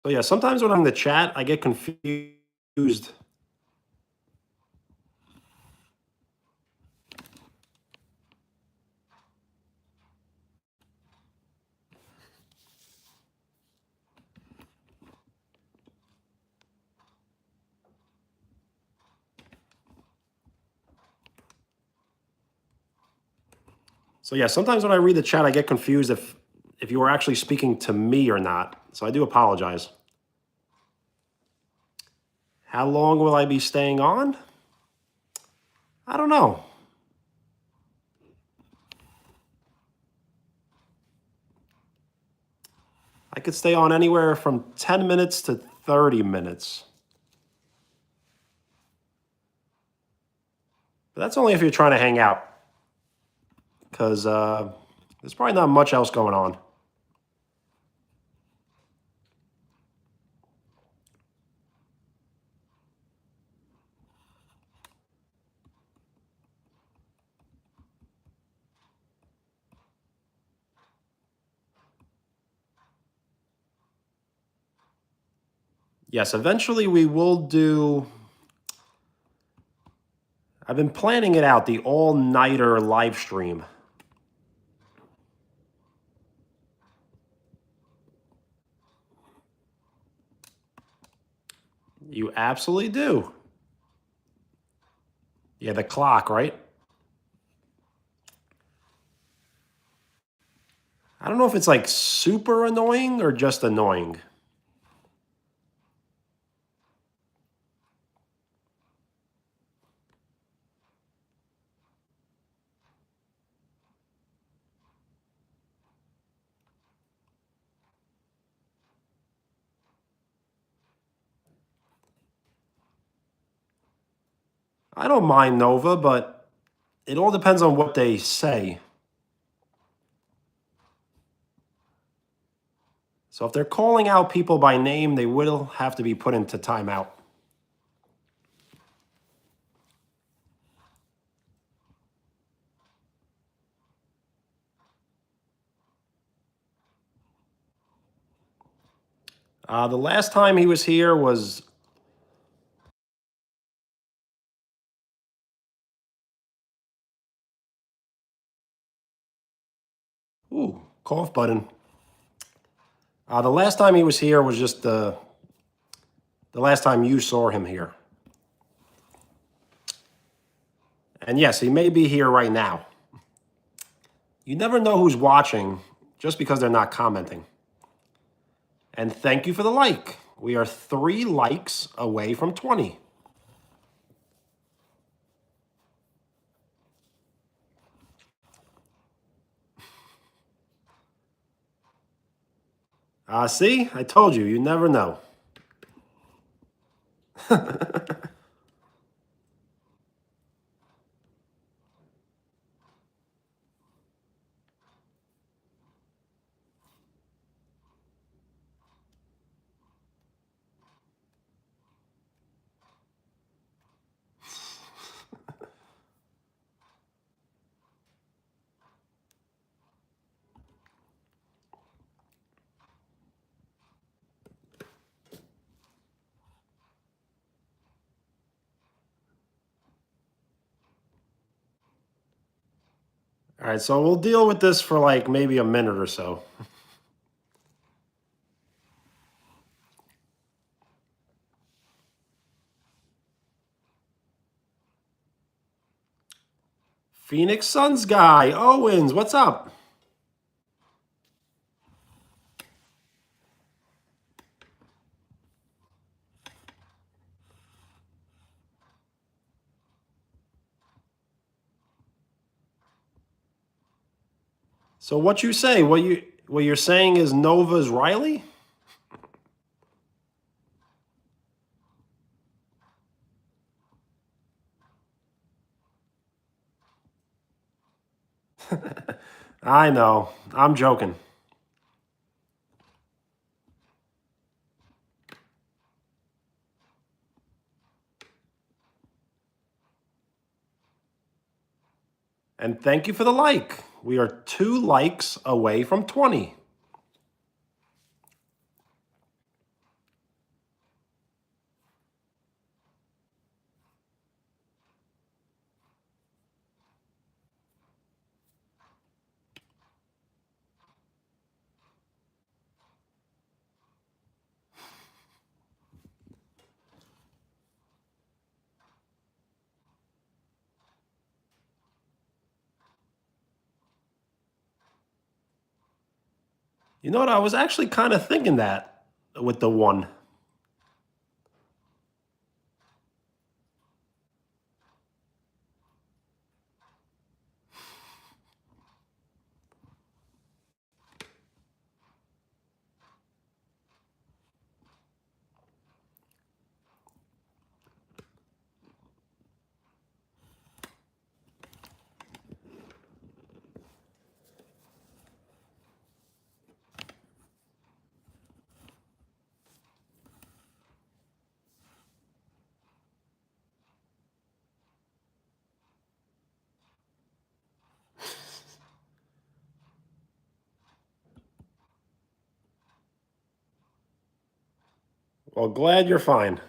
So yeah, sometimes when I'm in the chat, I get confused. So yeah, sometimes when I read the chat, I get confused if you were actually speaking to me or not. So I do apologize. How long will I be staying on? I don't know. I could stay on anywhere from 10 minutes to 30 minutes. But that's only if you're trying to hang out, because there's probably not much else going on. Yes, eventually we will do. I've been planning it out, the all-nighter live stream. You absolutely do. Yeah, the clock, right? I don't know if it's like super annoying or just annoying. I don't mind Nova, but it all depends on what they say. So if they're calling out people by name, they will have to be put into timeout. The last time he was here was... Ooh, cough button. The last time he was here was just the last time you saw him here. And yes, he may be here right now. You never know who's watching just because they're not commenting. And thank you for the like. We are 3 likes away from 20. See, I told you, you never know. All right, so we'll deal with this for like maybe a minute or so. Phoenix Suns guy, Owens, what's up? So what you say? What you're saying is Nova's Riley? I know. I'm joking. And thank you for the like. We are 2 likes away from 20. You know what? I was actually kind of thinking that with the 1. Well, glad you're fine.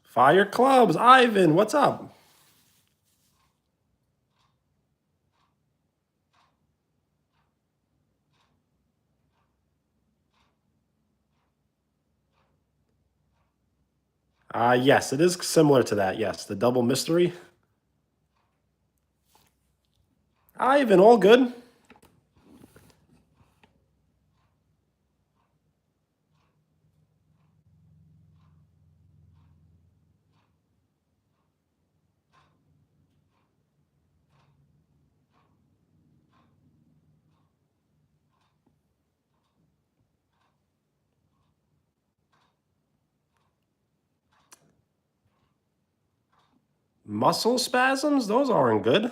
Fire Clubs, Ivan, what's up? Yes, it is similar to that. Yes, the double mystery. Ivan, all good. Muscle spasms? Those aren't good.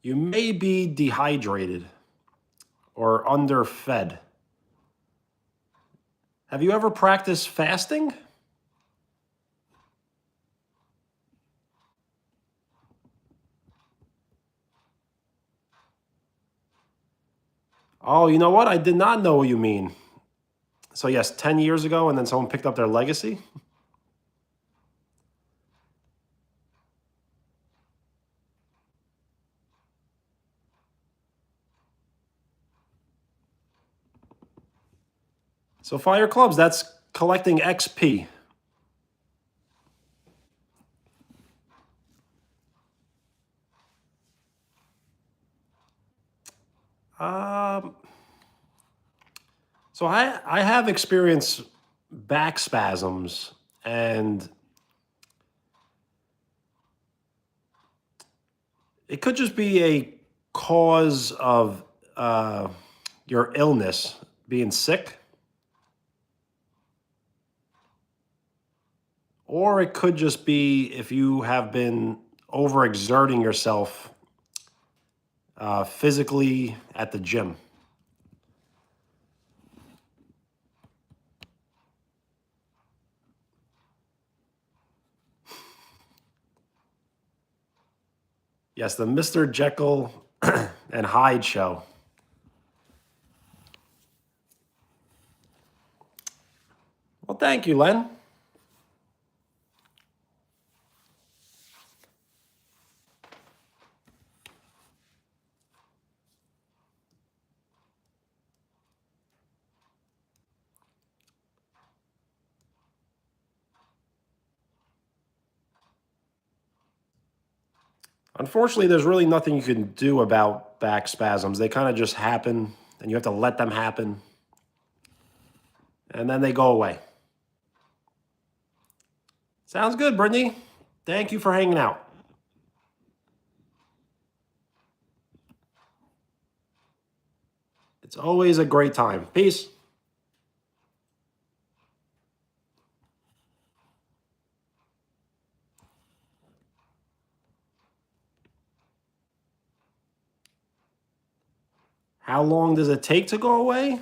You may be dehydrated or underfed. Have you ever practiced fasting? Oh, you know what? I did not know what you mean. So yes, 10 years ago, and then someone picked up their legacy. So Fire Clubs, that's collecting XP. So I have experienced back spasms, and it could just be a cause of your illness, being sick, or it could just be if you have been overexerting yourself physically at the gym. Yes, the Mr. Jekyll and Hyde show. Well, thank you, Len. Unfortunately, there's really nothing you can do about back spasms. They kind of just happen, and you have to let them happen, and then they go away. Sounds good, Brittany. Thank you for hanging out. It's always a great time. Peace. How long does it take to go away?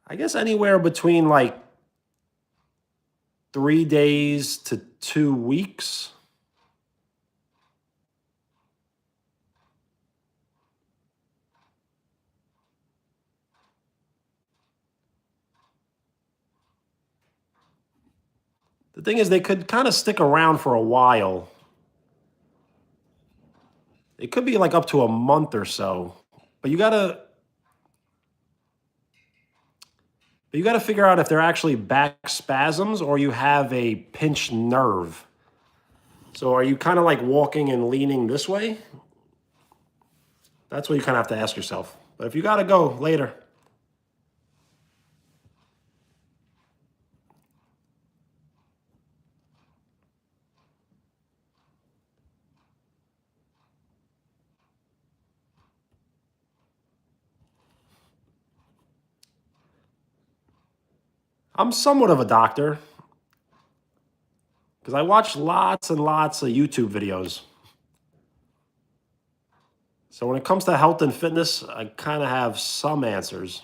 I guess anywhere between like 3 days to 2 weeks. The thing is, they could kind of stick around for a while. It could be like up to a month or so, but you gotta figure out if they're actually back spasms or you have a pinched nerve. So are you kind of like walking and leaning this way? That's what you kind of have to ask yourself. But if you gotta go later. I'm somewhat of a doctor because I watch lots and lots of YouTube videos. So when it comes to health and fitness, I kind of have some answers.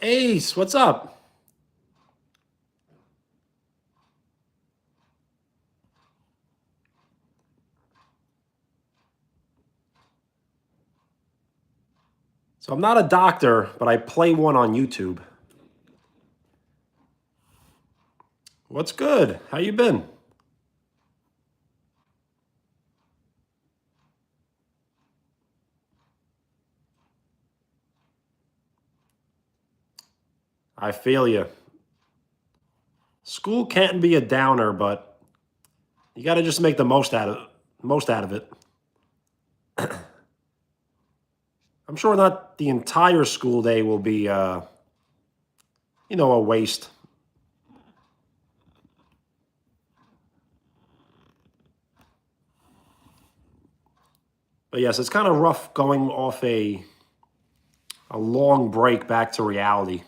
Ace, what's up? So I'm not a doctor, but I play one on YouTube. What's good? How you been? I feel you. School can't be a downer, but you got to just make the most out of it. I'm sure not the entire school day will be, a waste. But yes, it's kind of rough going off a long break back to reality.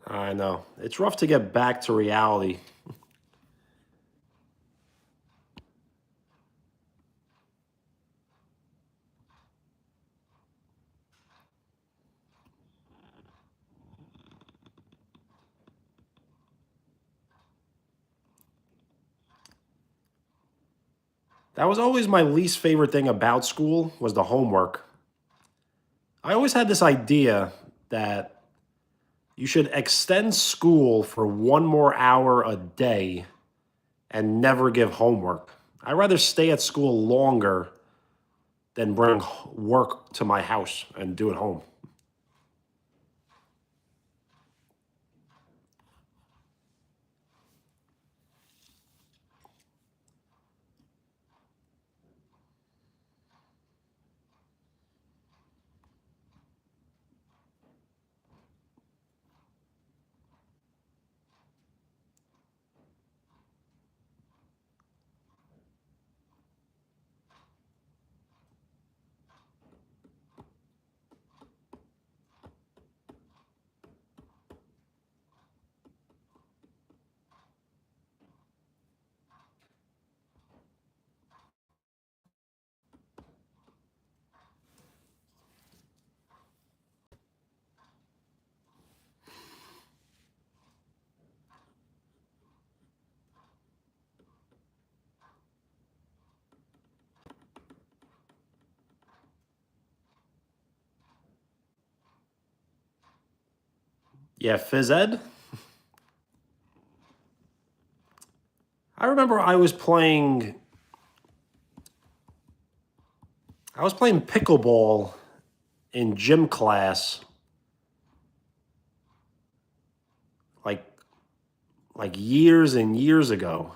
I know. It's rough to get back to reality. That was always my least favorite thing about school was the homework. I always had this idea that you should extend school for one more hour a day and never give homework. I'd rather stay at school longer than bring work to my house and do it home. Yeah, phys ed. I remember I was playing pickleball in gym class like years and years ago,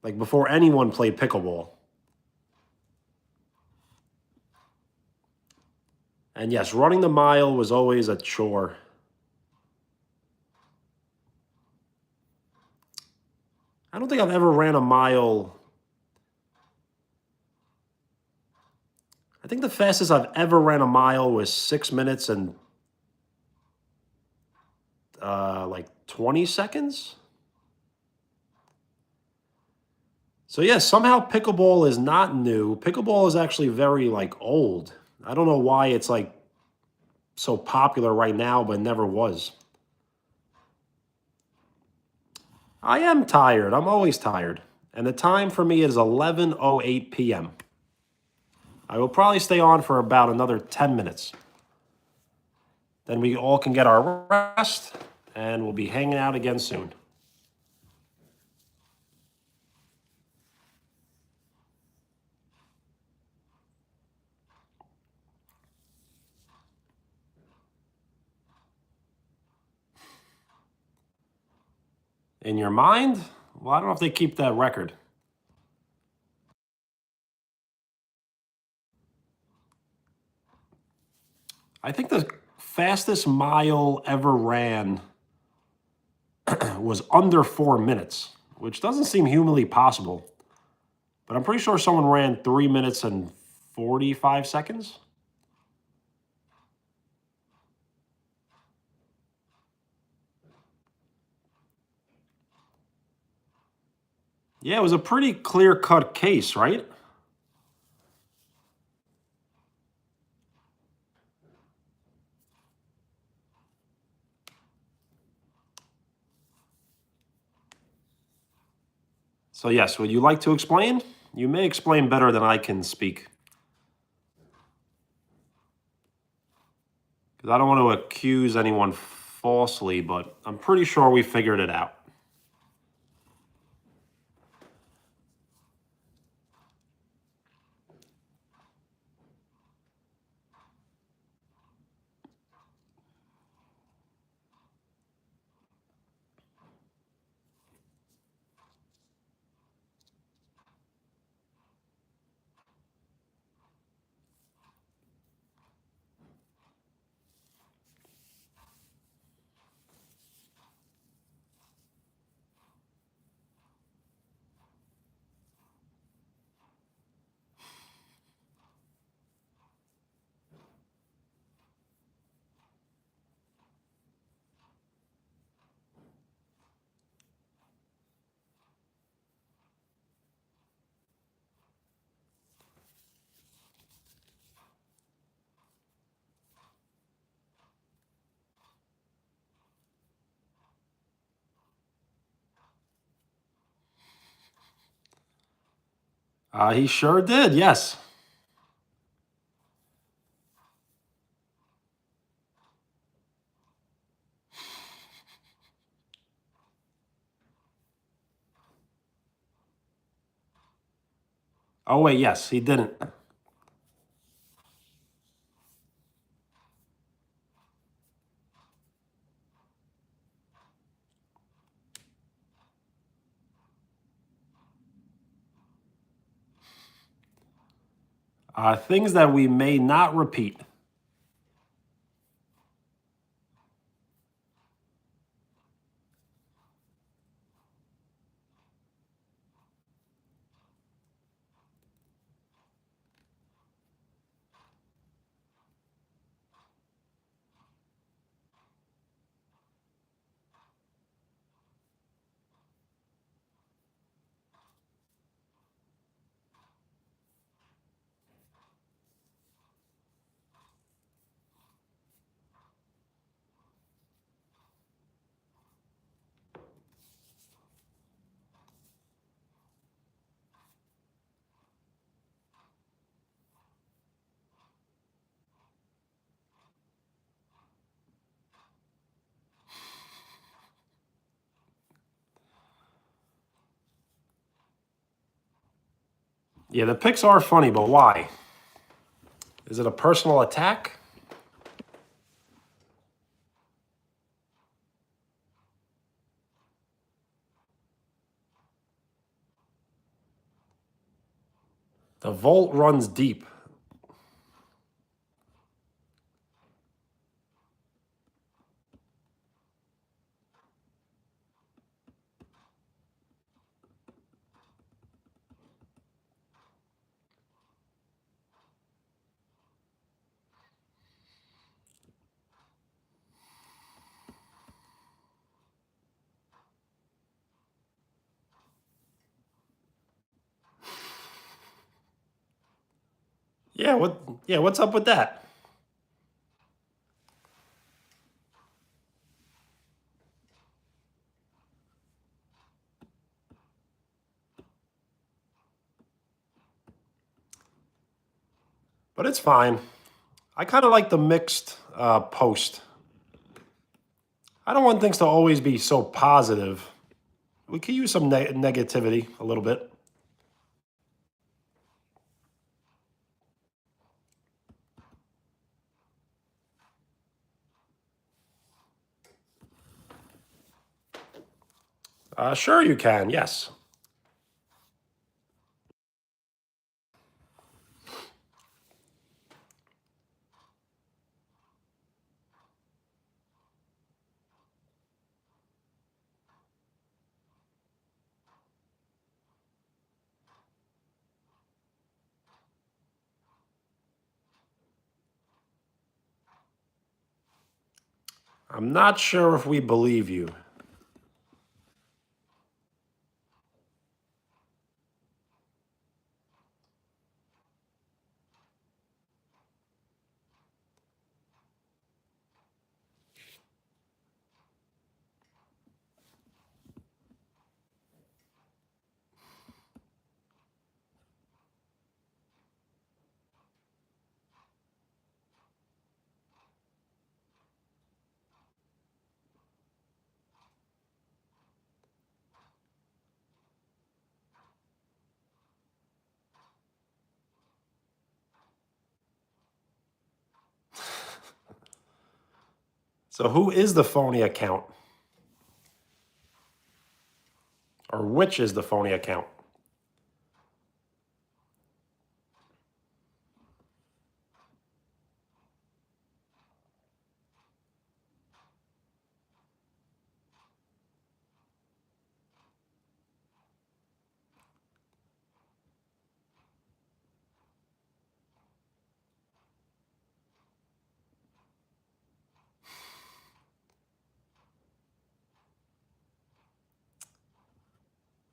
like before anyone played pickleball. And yes, running the mile was always a chore. I don't think I've ever ran a mile. I think the fastest I've ever ran a mile was 6 minutes and like 20 seconds. So yeah, somehow pickleball is not new. Pickleball is actually very like old. I don't know why it's like so popular right now, but never was. I am tired. I'm always tired. And the time for me is 11:08 p.m. I will probably stay on for about another 10 minutes. Then we all can get our rest and we'll be hanging out again soon. In your mind? Well, I don't know if they keep that record. I think the fastest mile ever ran was under 4 minutes, which doesn't seem humanly possible. But I'm pretty sure someone ran 3 minutes and 45 seconds. Yeah, it was a pretty clear cut case, right? So, yes, would you like to explain? You may explain better than I can speak. Because I don't want to accuse anyone falsely, but I'm pretty sure we figured it out. He sure did, yes. Oh, wait, yes, he didn't. Things that we may not repeat. Yeah, the picks are funny, but why? Is it a personal attack? The vault runs deep. Yeah, what's up with that? But it's fine. I kind of like the mixed post. I don't want things to always be so positive. We could use some negativity a little bit. Sure, you can. Yes. I'm not sure if we believe you. So who is the phony account? Or which is the phony account?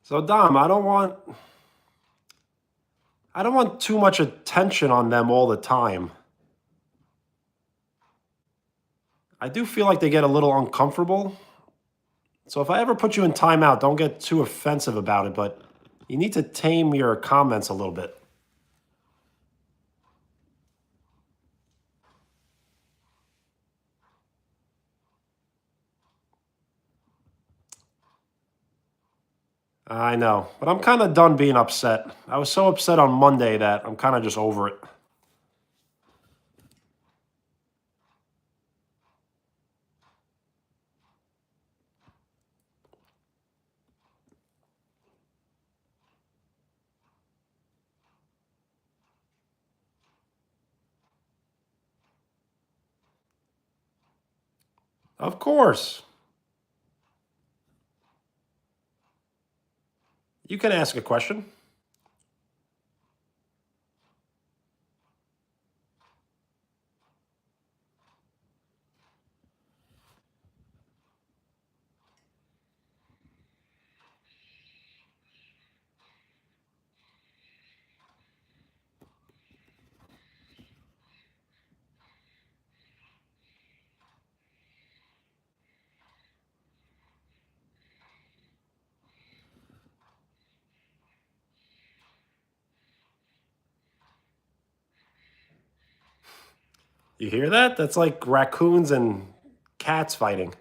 So Dom, I don't want too much attention on them all the time. I do feel like they get a little uncomfortable. So if I ever put you in timeout, don't get too offensive about it, but You need to tame your comments a little bit. I know, but I'm kind of done being upset. I was so upset on Monday that I'm kind of just over it. Of course. You can ask a question. You hear that? That's like raccoons and cats fighting.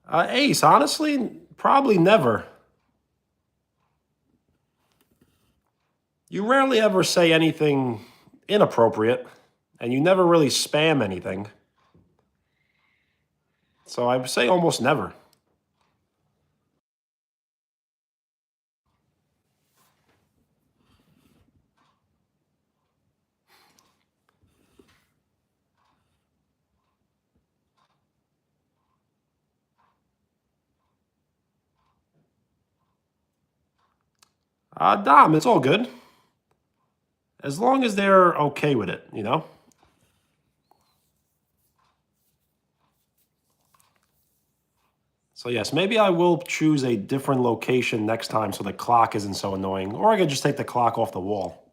Ace, honestly, probably never. You rarely ever say anything inappropriate, and you never really spam anything. So I would say almost never. Dom, it's all good. As long as they're okay with it, you know? So yes, maybe I will choose a different location next time so the clock isn't so annoying. Or I could just take the clock off the wall.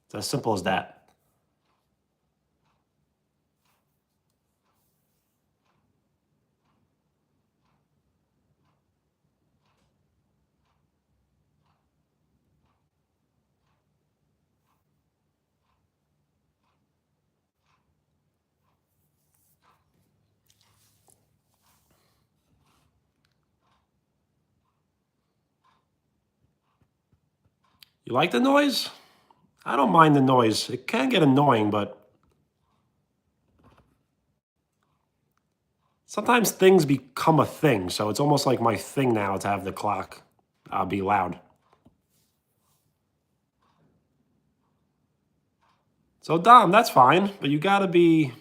It's as simple as that. You like the noise? I don't mind the noise. It can get annoying, but sometimes things become a thing. So it's almost like my thing now to have the clock be loud. So Dom, that's fine, but you gotta be,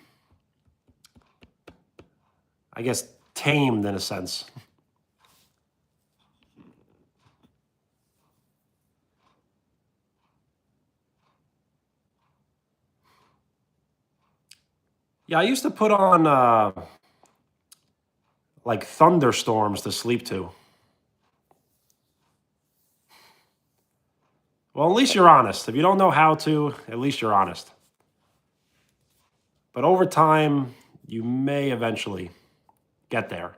I guess, tamed in a sense. Yeah, I used to put on like thunderstorms to sleep to. Well, at least you're honest. If you don't know how to, at least you're honest. But over time, you may eventually get there.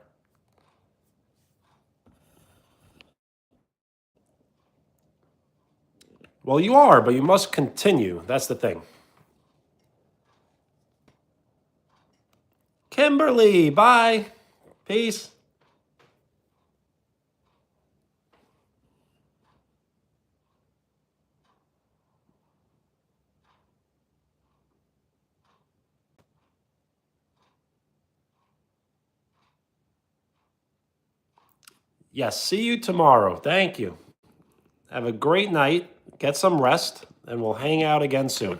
Well, you are, but you must continue. That's the thing. Kimberly, bye. Peace. Yes, see you tomorrow. Thank you. Have a great night. Get some rest, and we'll hang out again soon.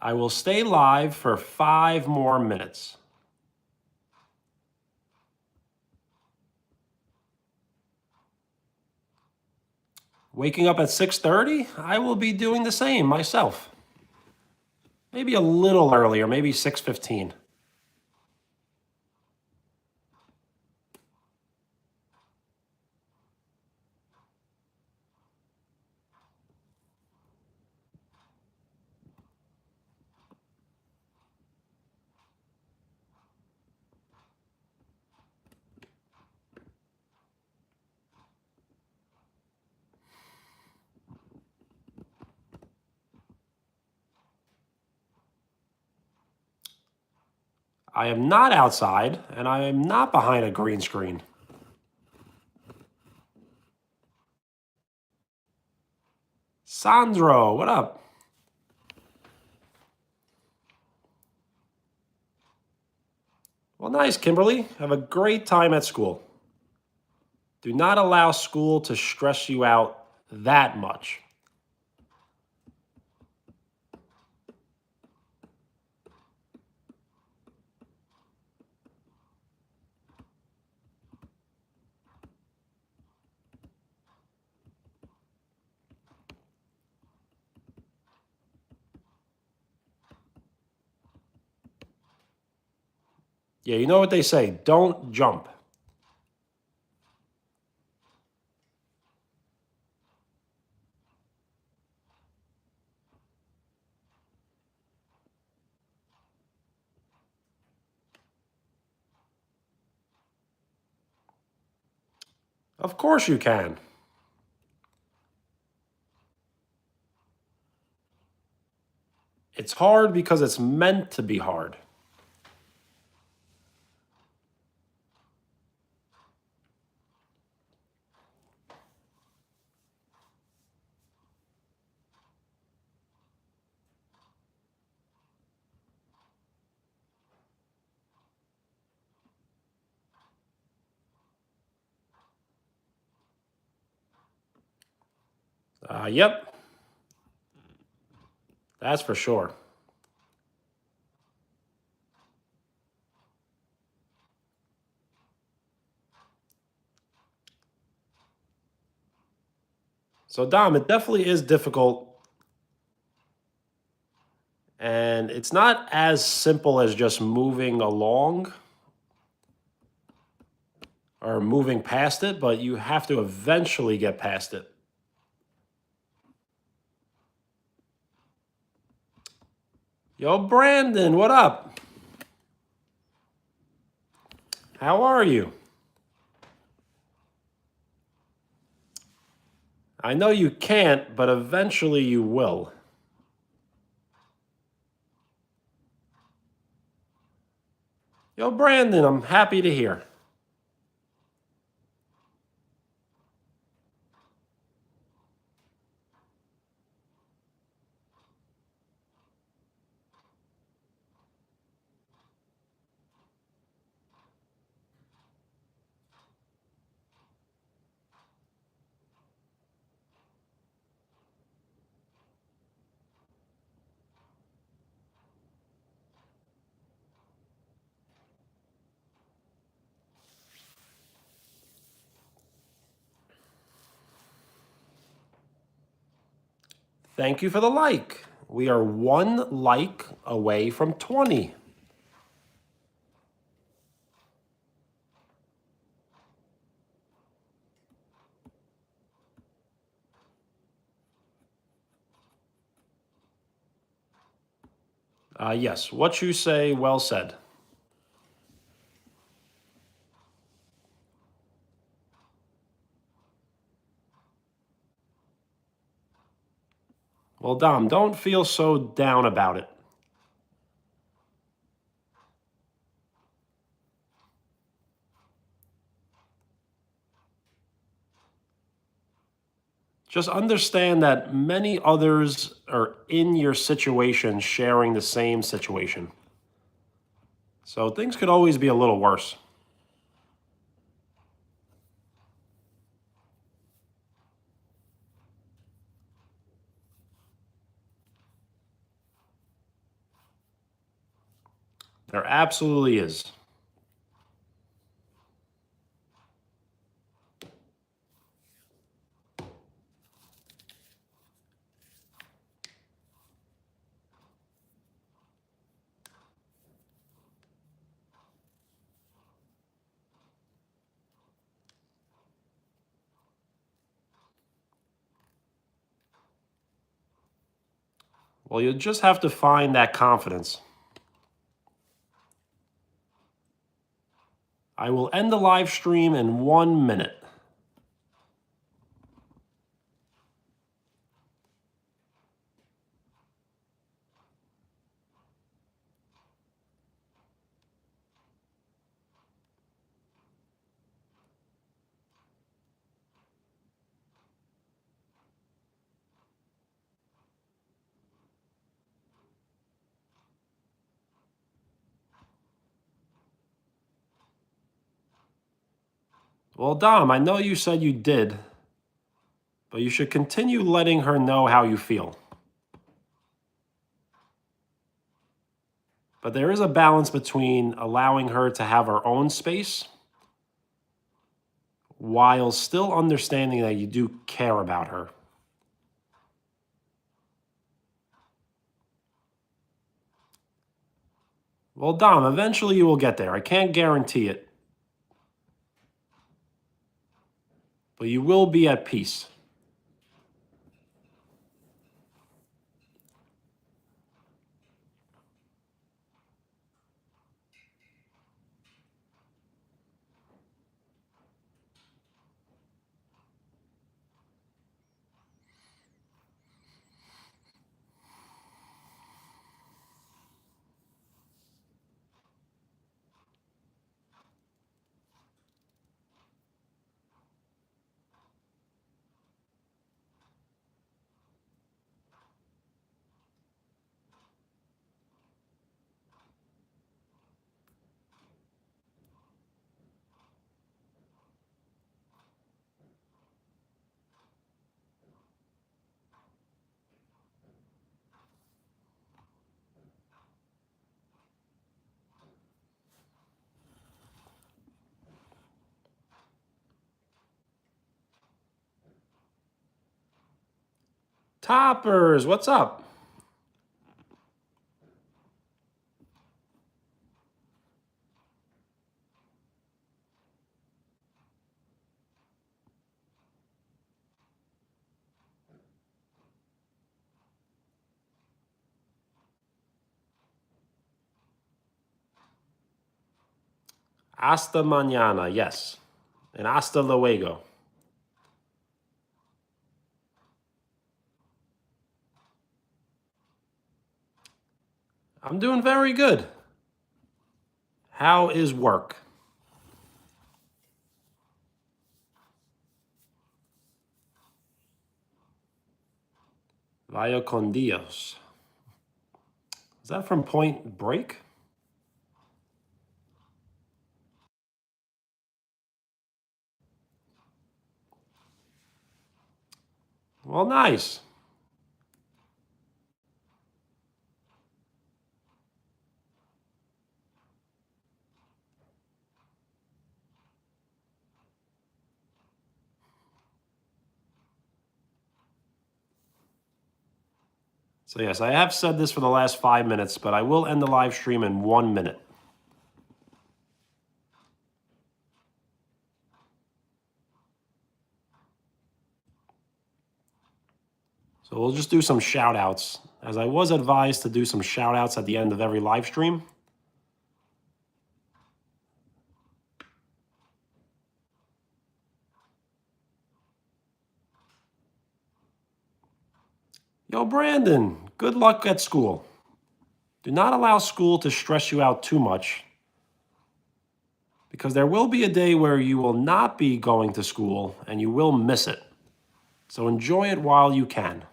I will stay live for 5 more minutes. Waking up at 6:30, I will be doing the same myself. Maybe a little earlier, maybe 6:15. I am not outside, and I am not behind a green screen. Sandro, what up? Well, nice, Kimberly. Have a great time at school. Do not allow school to stress you out that much. Yeah, you know what they say, don't jump. Of course you can. It's hard because it's meant to be hard. Yep, that's for sure. So, Dom, it definitely is difficult. And it's not as simple as just moving along or moving past it, but you have to eventually get past it. Yo, Brandon, what up? How are you? I know you can't, but eventually you will. Yo, Brandon, I'm happy to hear. Thank you for the like. We are one like away from 20. Yes, what you say, well said. Well, Dom, don't feel so down about it. Just understand that many others are in your situation sharing the same situation. So things could always be a little worse. There absolutely is. Well, you just have to find that confidence. I will end the live stream in 1 minute. Well, Dom, I know you said you did, but you should continue letting her know how you feel. But there is a balance between allowing her to have her own space while still understanding that you do care about her. Well, Dom, eventually you will get there. I can't guarantee it. But you will be at peace. Toppers, what's up? Hasta mañana, yes. And hasta luego. I'm doing very good. How is work? Vaya con Dios. Is that from Point Break? Well, nice. So yes, I have said this for the last 5 minutes, but I will end the live stream in 1 minute. So we'll just do some shout outs, as I was advised to do some shout outs at the end of every live stream. Yo, Brandon, good luck at school. Do not allow school to stress you out too much, because there will be a day where you will not be going to school and you will miss it. So enjoy it while you can.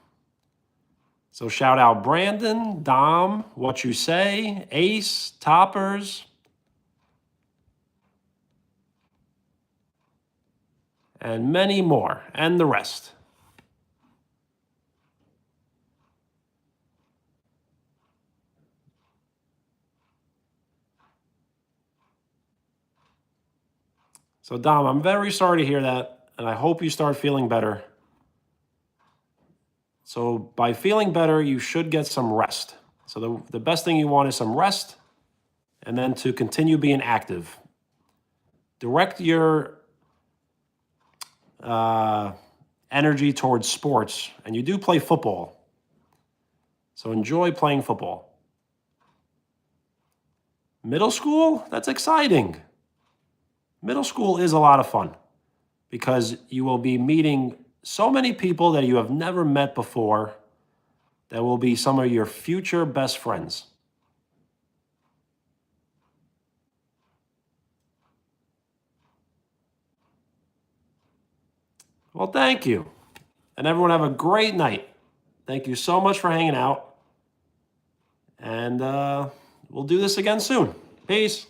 So shout out Brandon, Dom, What You Say, Ace, Toppers, and many more, and the rest. So Dom, I'm very sorry to hear that, and I hope you start feeling better. So by feeling better, you should get some rest. So the best thing you want is some rest, and then to continue being active. Direct your energy towards sports, and you do play football. So enjoy playing football. Middle school? That's exciting. Middle school is a lot of fun because you will be meeting so many people that you have never met before that will be some of your future best friends. Well, thank you. And everyone have a great night. Thank you so much for hanging out. And we'll do this again soon. Peace.